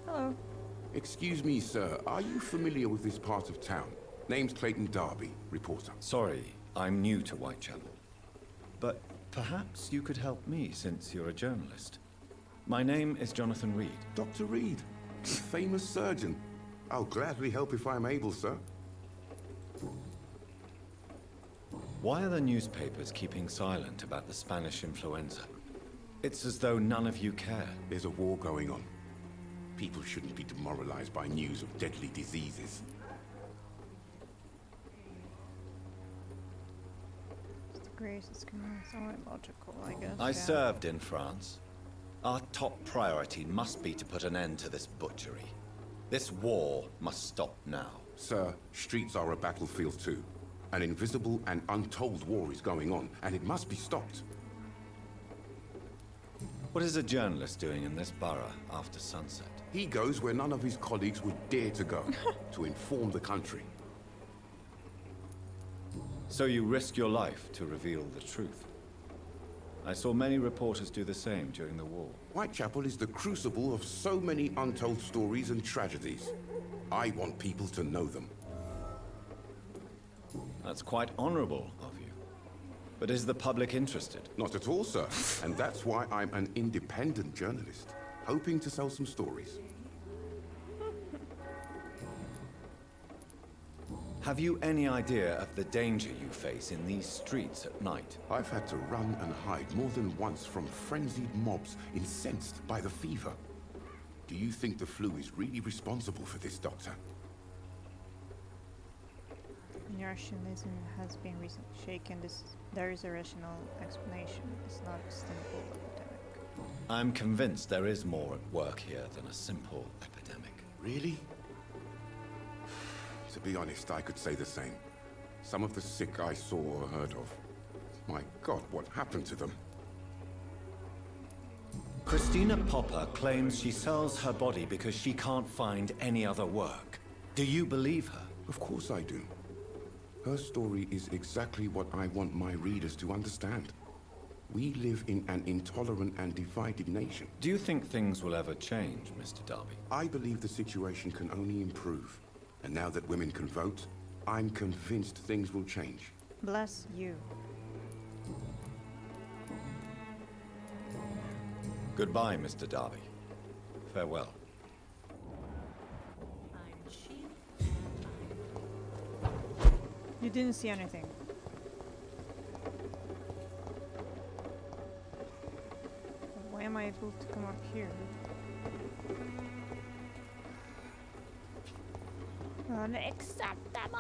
Hello. Excuse me, sir. Are you familiar with this part of town? Name's Clayton Darby, reporter. Sorry, I'm new to Whitechapel. But perhaps you could help me since you're a journalist. My name is Jonathan Reed. Dr. Reed, famous surgeon. I'll gladly help if I'm able, sir. Why are the newspapers keeping silent about the Spanish influenza? It's as though none of you care. There's a war going on. People shouldn't be demoralized by news of deadly diseases. The greatest command is only logical, I guess. I yeah. served in France. Our top priority must be to put an end to this butchery. This war must stop now. Sir, streets are a battlefield too. An invisible and untold war is going on, and it must be stopped. What is a journalist doing in this borough after sunset? He goes where none of his colleagues would dare to go, to inform the country. So you risk your life to reveal the truth. I saw many reporters do the same during the war. Whitechapel is the crucible of so many untold stories and tragedies. I want people to know them. That's quite honorable of you. But is the public interested? Not at all, sir. And that's why I'm an independent journalist, hoping to sell some stories. Have you any idea of the danger you face in these streets at night? I've had to run and hide more than once from frenzied mobs incensed by the fever. Do you think the flu is really responsible for this, Doctor? Rationalism has been recently shaken. There is a rational explanation. It's not a simple epidemic. I'm convinced there is more at work here than a simple epidemic. Really? To be honest, I could say the same. Some of the sick I saw or heard of. My God, what happened to them? Christina Popper claims she sells her body because she can't find any other work. Do you believe her? Of course I do. Her story is exactly what I want my readers to understand. We live in an intolerant and divided nation. Do you think things will ever change, Mr. Darby? I believe the situation can only improve. And now that women can vote, I'm convinced things will change. Bless you. Goodbye, Mr. Darby. Farewell. You didn't see anything. Why am I able to come up here? Unacceptable!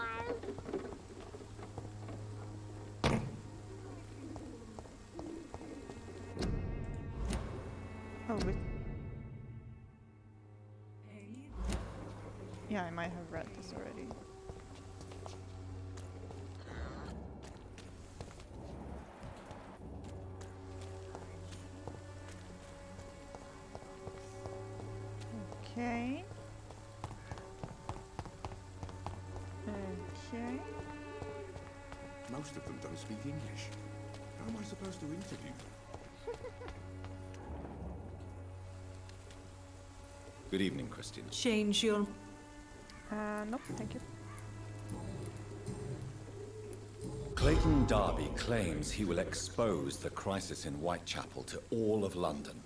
Oh, but... Yeah, I might have read this already. Okay. Okay. Most of them don't speak English. How am I supposed to interview them? Good evening, Christina. Change your... Nope, thank you. Clayton Darby claims he will expose the crisis in Whitechapel to all of London.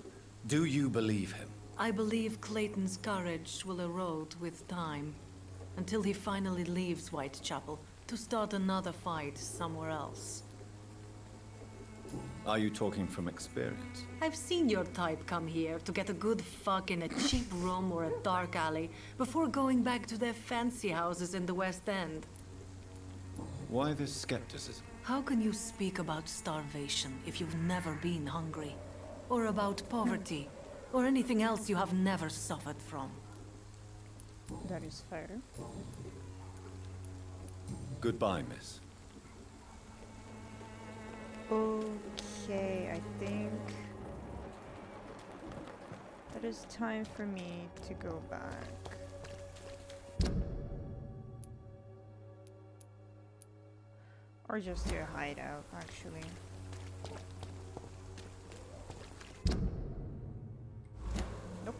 Do you believe him? I believe Clayton's courage will erode with time, until he finally leaves Whitechapel to start another fight somewhere else. Are you talking from experience? I've seen your type come here to get a good fuck in a cheap room or a dark alley before going back to their fancy houses in the West End. Why this skepticism? How can you speak about starvation if you've never been hungry? Or about poverty? Or anything else you have never suffered from? That is fair. Goodbye, miss. Okay, I think that is time for me to go back. Or just do a hideout, actually. Nope.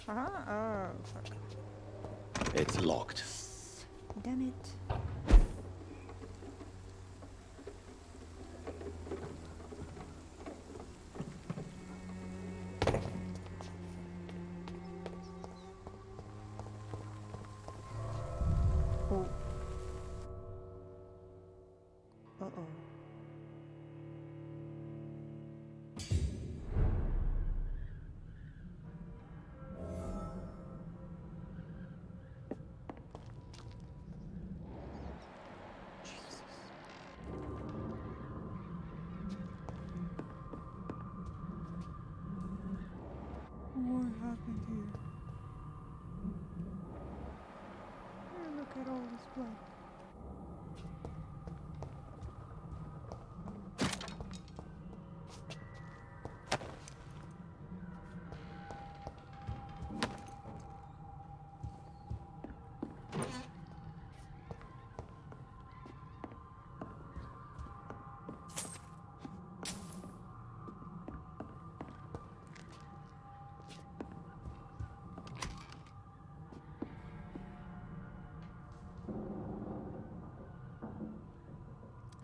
Oh, fuck. It's locked. Damn it. Oh. Uh-oh. What happened here? Oh, look at all this blood.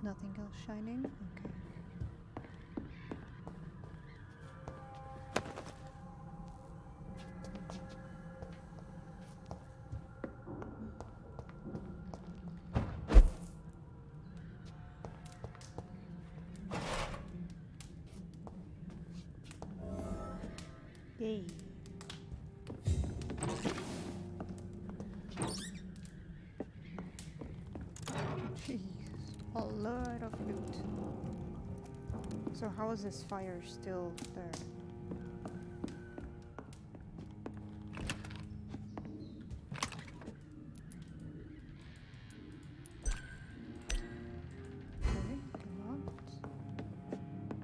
Nothing else shining? Okay. Yay. Jeez, a lot of loot. So how is this fire still there? Okay, cannot.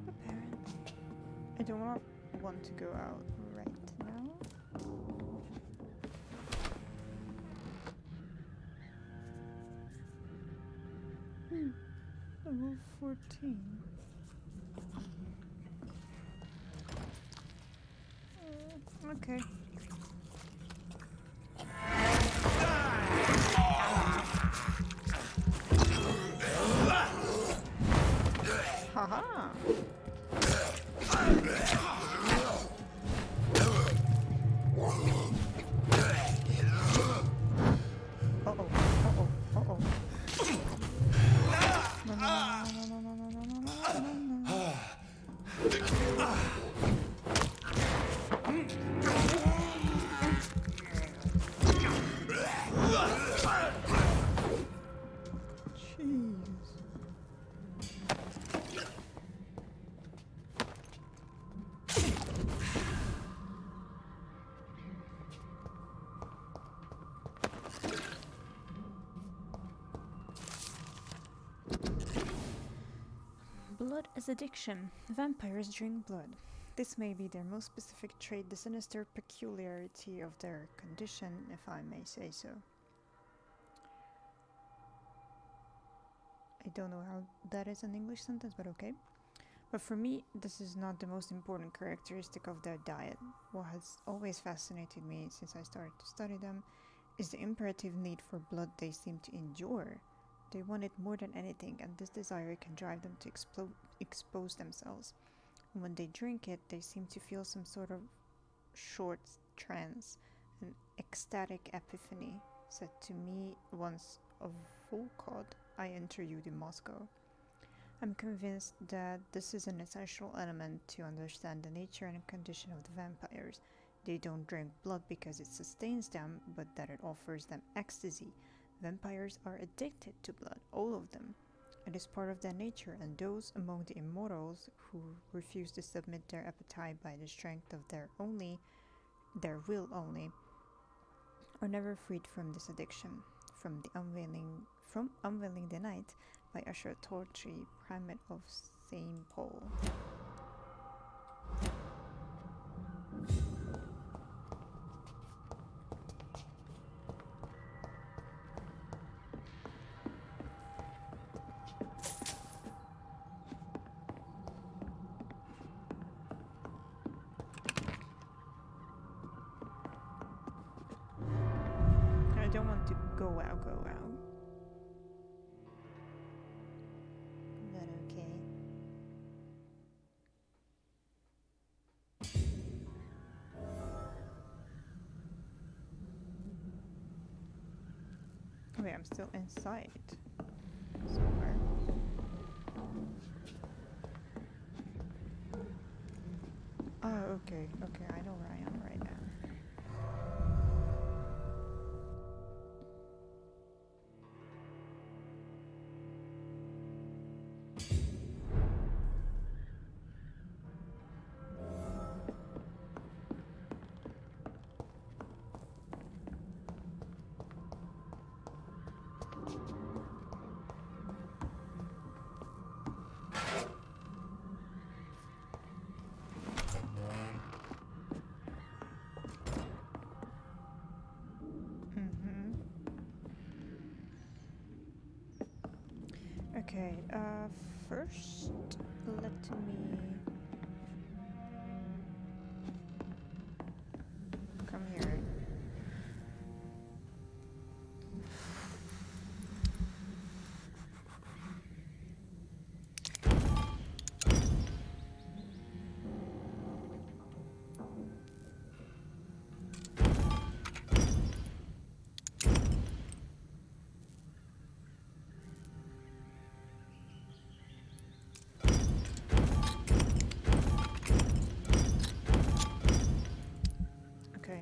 Apparently. I don't want to go out right now. Level 14. Okay. Haha. Uh-oh. Uh-oh. Uh-oh. No, no, no, no, no, no, no, no, no, no, no. Jeez. Blood as addiction. Vampires drink blood. This may be their most specific trait, the sinister peculiarity of their condition, if I may say so. I don't know how that is an English sentence, but okay. But for me, this is not the most important characteristic of their diet. What has always fascinated me since I started to study them is the imperative need for blood they seem to endure. They want it more than anything, and this desire can drive them to expose themselves. And when they drink it, they seem to feel some sort of short trance, an ecstatic epiphany, said to me once of Volkod I interviewed in Moscow. I'm convinced that this is an essential element to understand the nature and condition of the vampires. They don't drink blood because it sustains them, but that it offers them ecstasy. Vampires are addicted to blood, all of them. It is part of their nature, and those among the immortals who refuse to submit their appetite by the strength of their will only, are never freed from this addiction. From Unveiling the Night by Usher Torchy, Primate of St. Paul. I don't want to go out. Is that okay? Wait, I'm still inside somewhere. Oh, okay, I know where I am right now. Okay, first let me come here. Okay.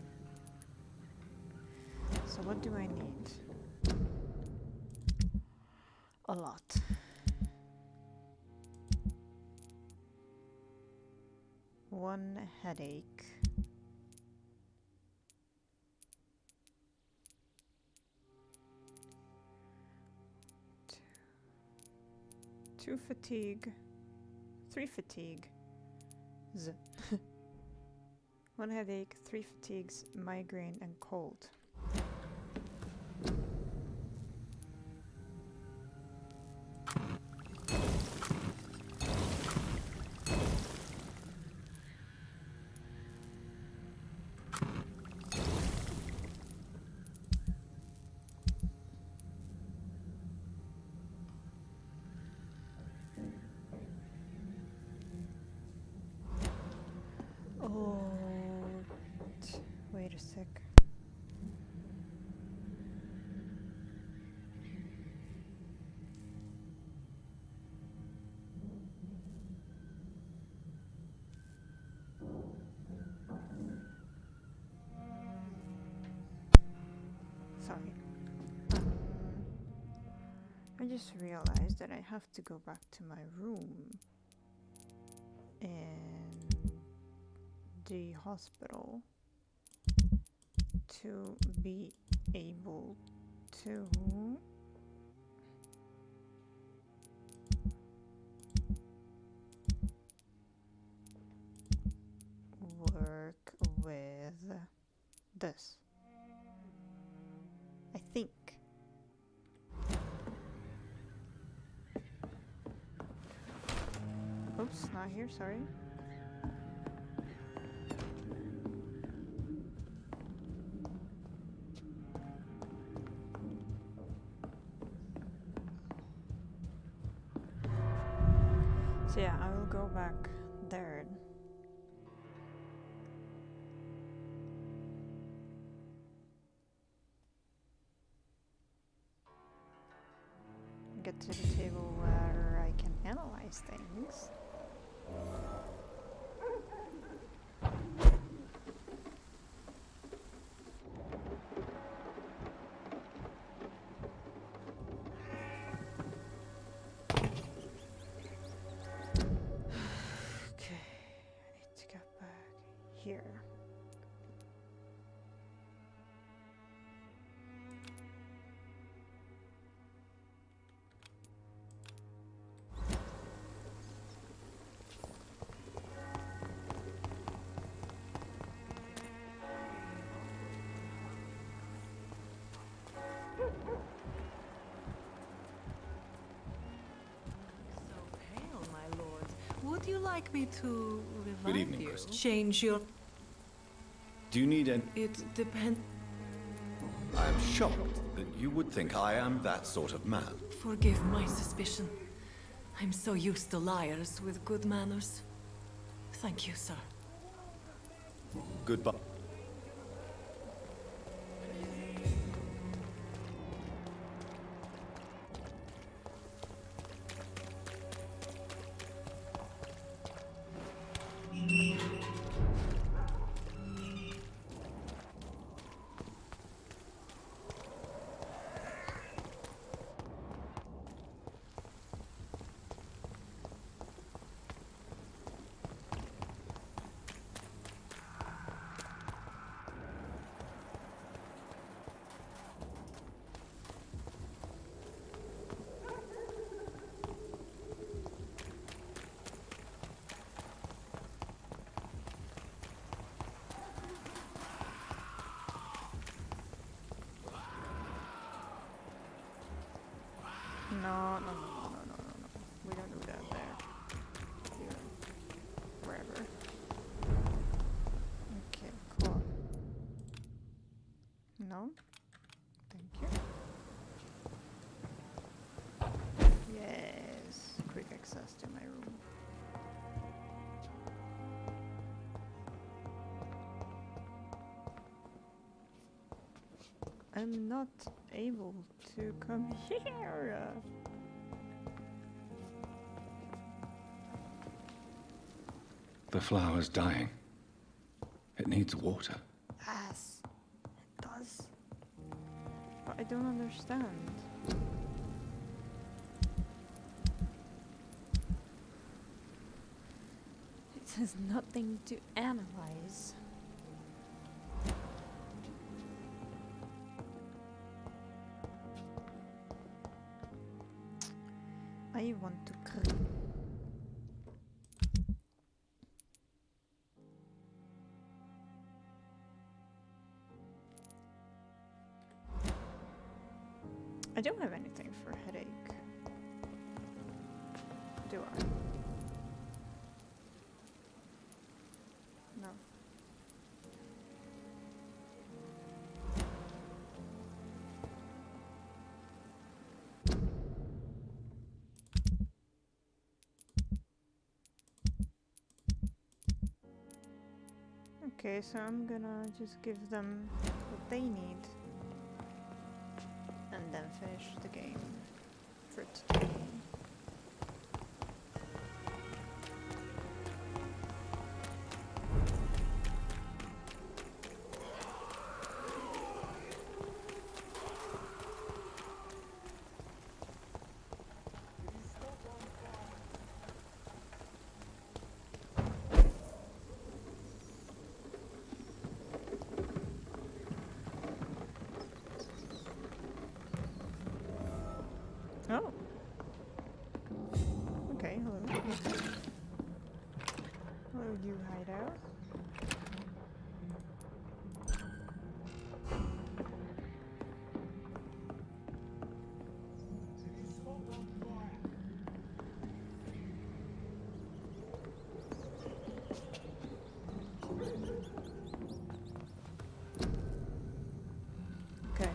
So what do I need? A lot. One headache. Two fatigue. 3 fatigue. One headache, 3 fatigues, migraine, and cold. Oh, wait a sec. Sorry. I just realized that I have to go back to my room in the hospital to be able to work with this. I think. Oops, not here, sorry. So yeah, I will go back there. Get to the table where I can analyze things. Okay, I need to get back here. Pale, my lord. Would you like me to revive Good evening, you? Crystal. Change your... Do you need an... It depends... I am shocked that you would think I am that sort of man. Forgive my suspicion. I'm so used to liars with good manners. Thank you, sir. Goodbye. No. I'm not able to come here. The flower's dying. It needs water. Yes, it does. But I don't understand. It says nothing to analyze. I want to cry. I don't have anything for headache. Do I? No. Okay, so I'm gonna just give them what they need. And then finish the game for today. Oh. Okay, hello. Hello, you hideout. Okay.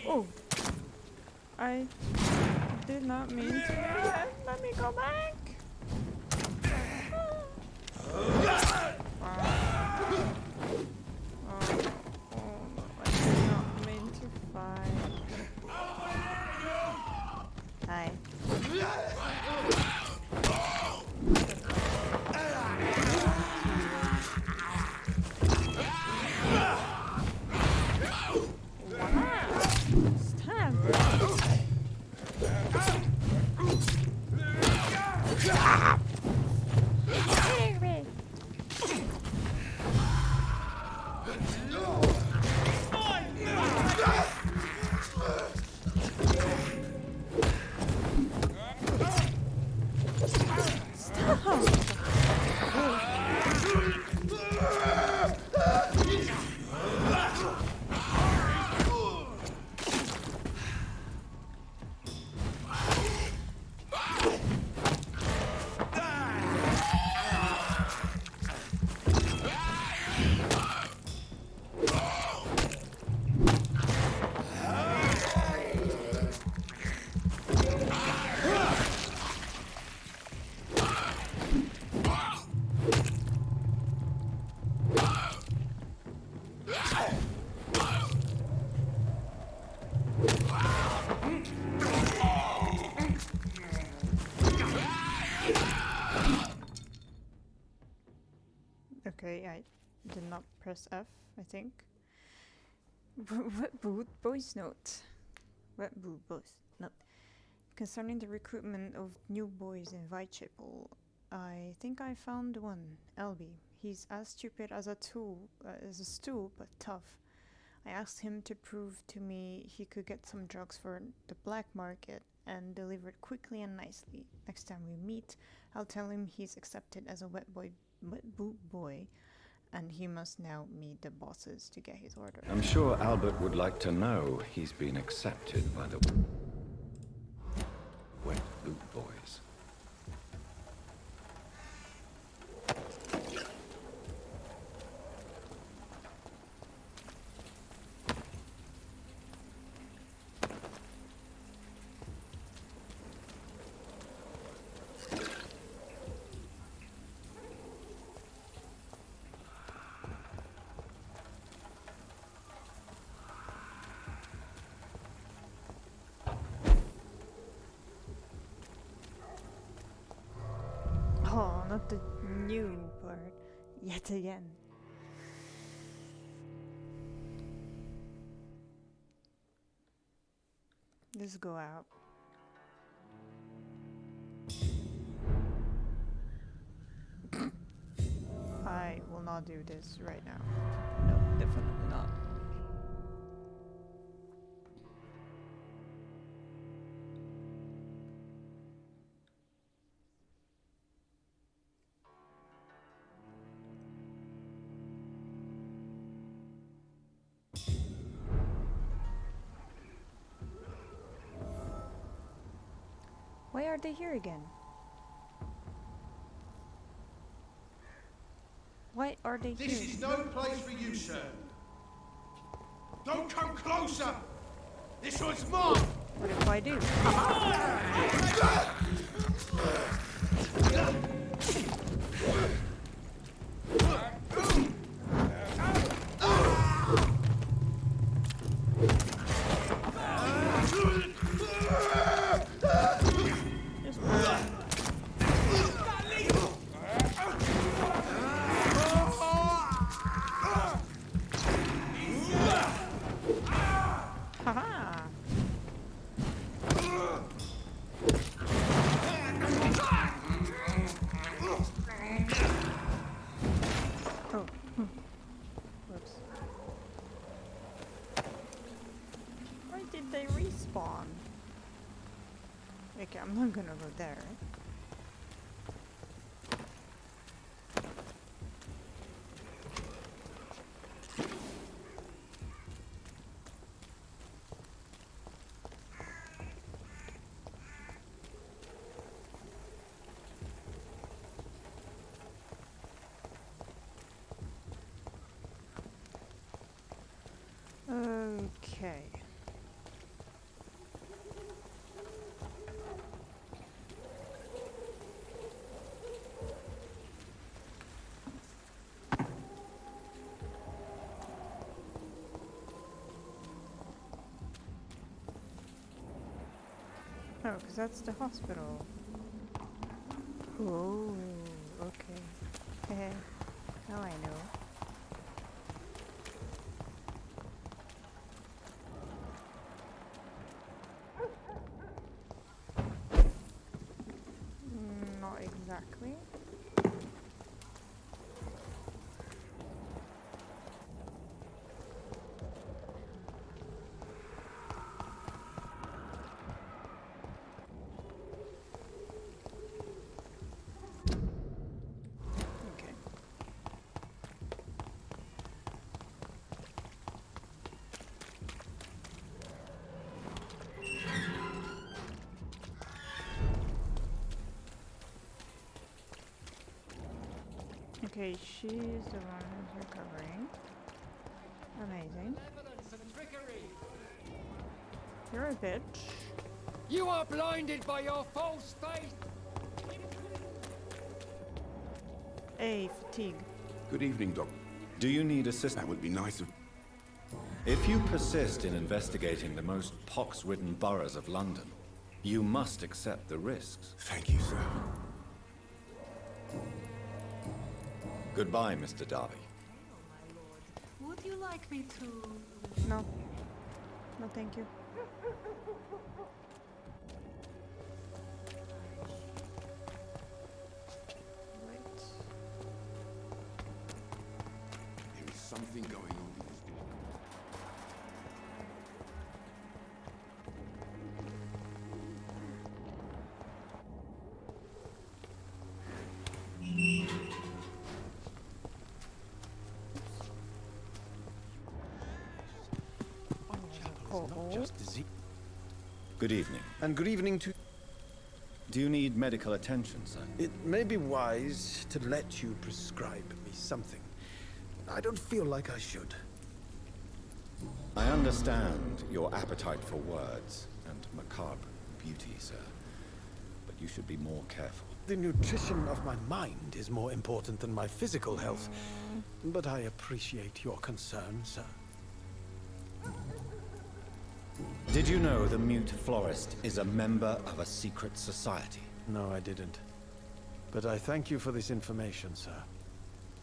Oh, I did not mean to do that. Let me go back. I did not mean to fight. Hi. Okay, I did not press F, I think. What voice note? What voice note? Concerning the recruitment of new boys in Whitechapel, I think I found one, Elby. He's as stupid as a stool, but tough. I asked him to prove to me he could get some drugs for the black market and deliver it quickly and nicely. Next time we meet, I'll tell him he's accepted as a wet boot boy, and he must now meet the bosses to get his order. I'm sure Albert would like to know he's been accepted by the Wet Boot Boys. not the new part. Yet again. Let's go out. I will not do this right now. No, definitely not. Why are they here again? Why are they here? This is no place for you, sir. Don't come closer! This one's mine! What if I do? Haha! Oh. Whoops. Why did they respawn? Okay, I'm not gonna go there. Okay. Oh, because that's the hospital. Oh, okay. Now I know. Not exactly. Okay. Okay, she's the one who's recovering. Amazing. You're a bitch. You are blinded by your false faith! Hey, fatigue. Good evening, Doc. Do you need assistance? That would be nice of... If you persist in investigating the most pox-ridden boroughs of London, you must accept the risks. Thank you, sir. Goodbye, Mr. Darby. Would you like me to... No. No, thank you. Wait. There is something going on in this district. Just disease. Good evening. And good evening to... Do you need medical attention, sir? It may be wise to let you prescribe me something. I don't feel like I should. I understand your appetite for words and macabre beauty, sir. But you should be more careful. The nutrition of my mind is more important than my physical health. But I appreciate your concern, sir. Did you know the Mute Florist is a member of a secret society? No, I didn't. But I thank you for this information, sir,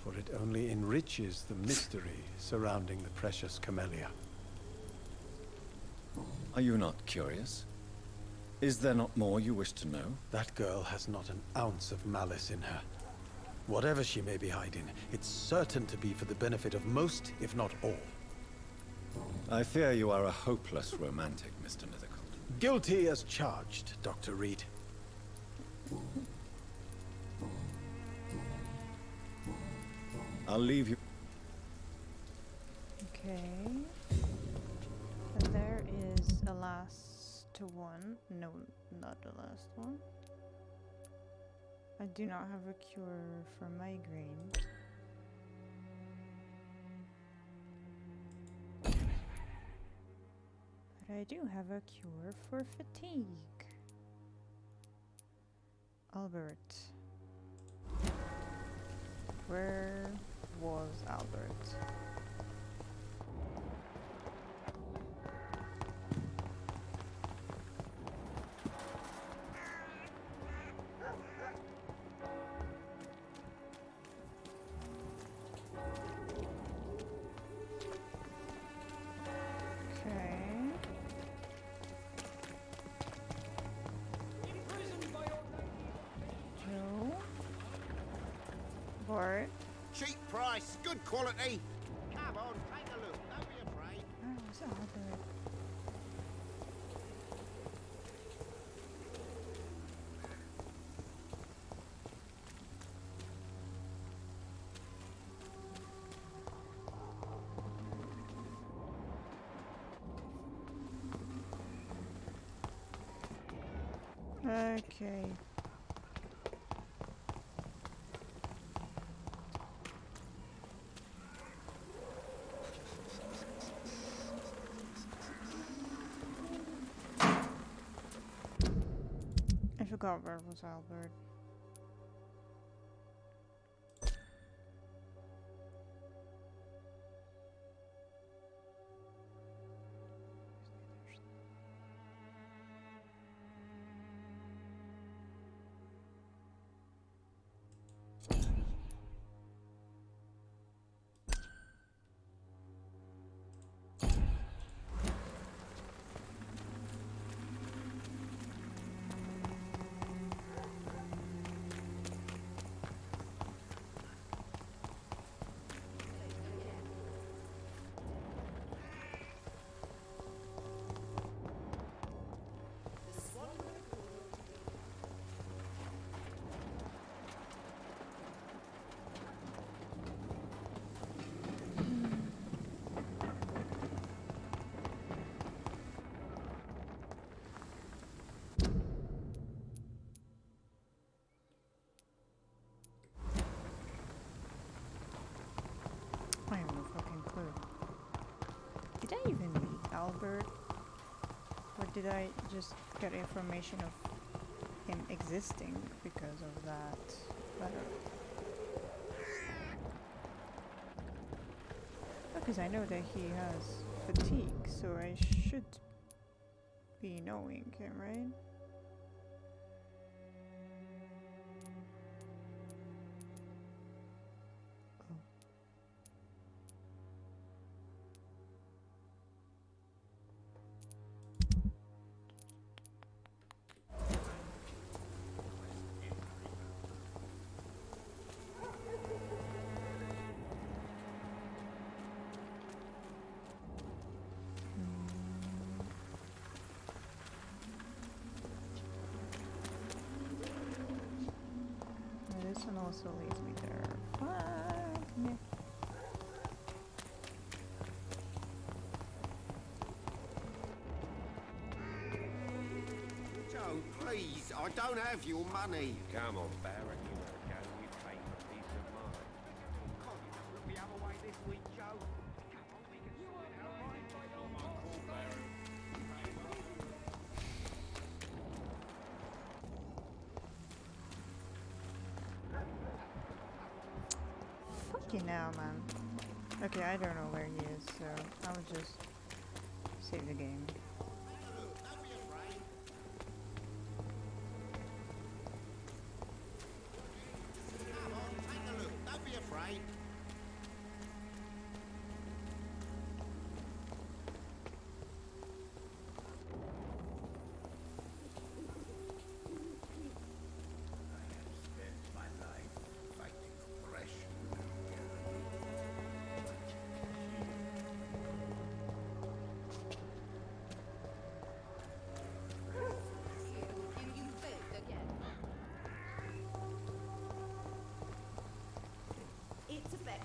for it only enriches the mystery surrounding the precious camellia. Are you not curious? Is there not more you wish to know? That girl has not an ounce of malice in her. Whatever she may be hiding, it's certain to be for the benefit of most, if not all. I fear you are a hopeless romantic, Mr. Nethercourt. Guilty as charged, Dr. Reed. I'll leave you. Okay. And there is a last one. No, not the last one. I do not have a cure for migraine. But I do have a cure for fatigue. Albert. Where was Albert? Cheap price, good quality. Come on, take a look. Don't be afraid. Where was Albert? Okay. I forgot where was Albert. I have no fucking clue. Did I even meet Albert? Or did I just get information of him existing because of that letter? Because I know that he has fatigue, so I should be knowing him, right? This one also leads me there. Fuck me. Joe, please, I don't have your money. Come on, Barrett, you know go. You pay for peace of mind. Can't you just look the other way this week, Joe? Come on, we can sort it out, right? Fucking hell, man. Okay, I don't know where he is, so I'll just save the game.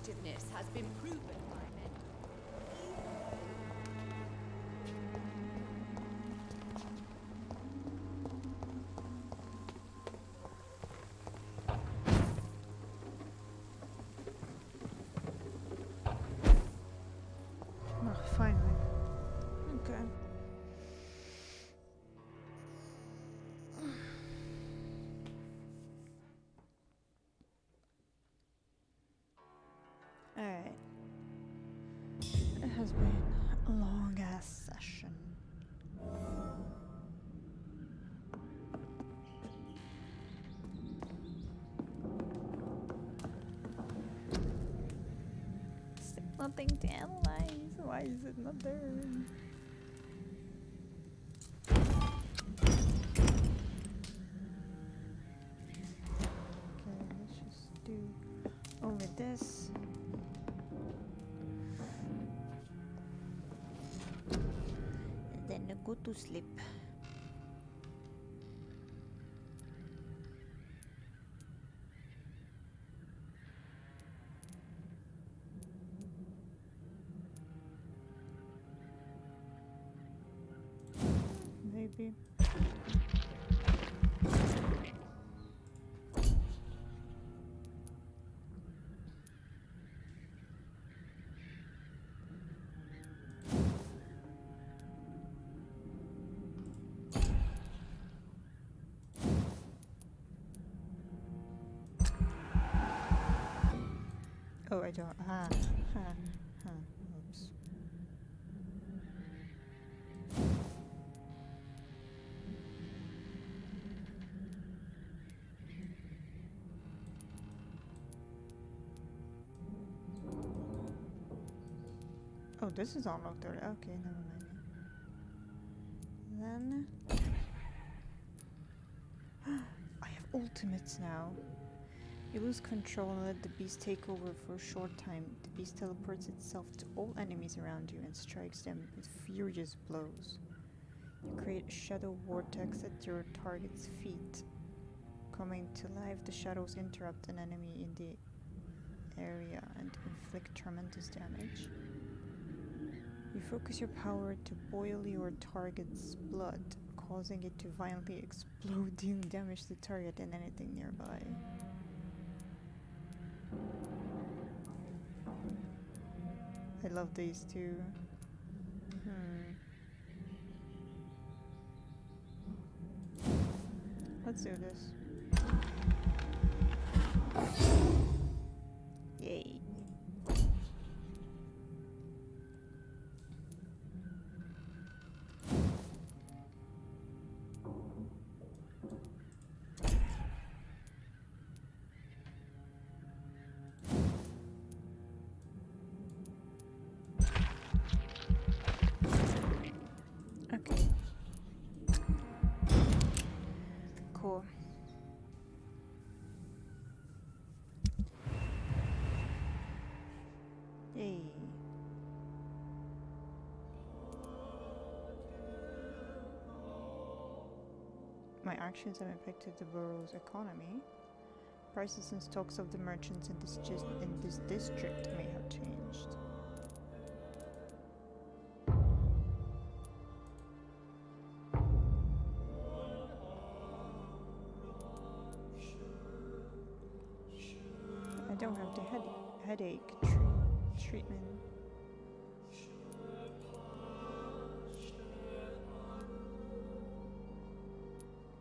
effectiveness has been proven by many. Oh, finally. Okay. Alright. It has been a long ass session. Still nothing to analyze. Why is it not there? Okay, let's just do only this. And then go to sleep. Maybe. Oh, I don't. Oops. Oh, this is unlocked already. Okay, never mind. Then I have ultimates now. You lose control and let the beast take over for a short time. The beast teleports itself to all enemies around you and strikes them with furious blows. You create a shadow vortex at your target's feet. Coming to life, the shadows interrupt an enemy in the area and inflict tremendous damage. You focus your power to boil your target's blood, causing it to violently explode, dealing damage to the target and anything nearby. I love these two. Let's do this. Yay. Okay. Cool. Yay. My actions have affected the borough's economy. Prices and stocks of the merchants in this district may have changed. I don't have the headache treatment.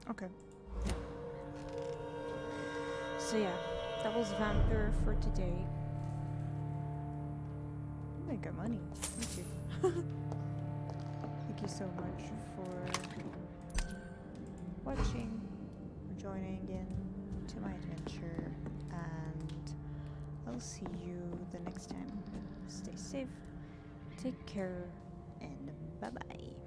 Okay. So yeah, that was Vampyr for today. I got money. Thank you. Thank you so much for watching, for joining in to my adventure, and I'll see you the next time. Stay safe, take care, and bye-bye.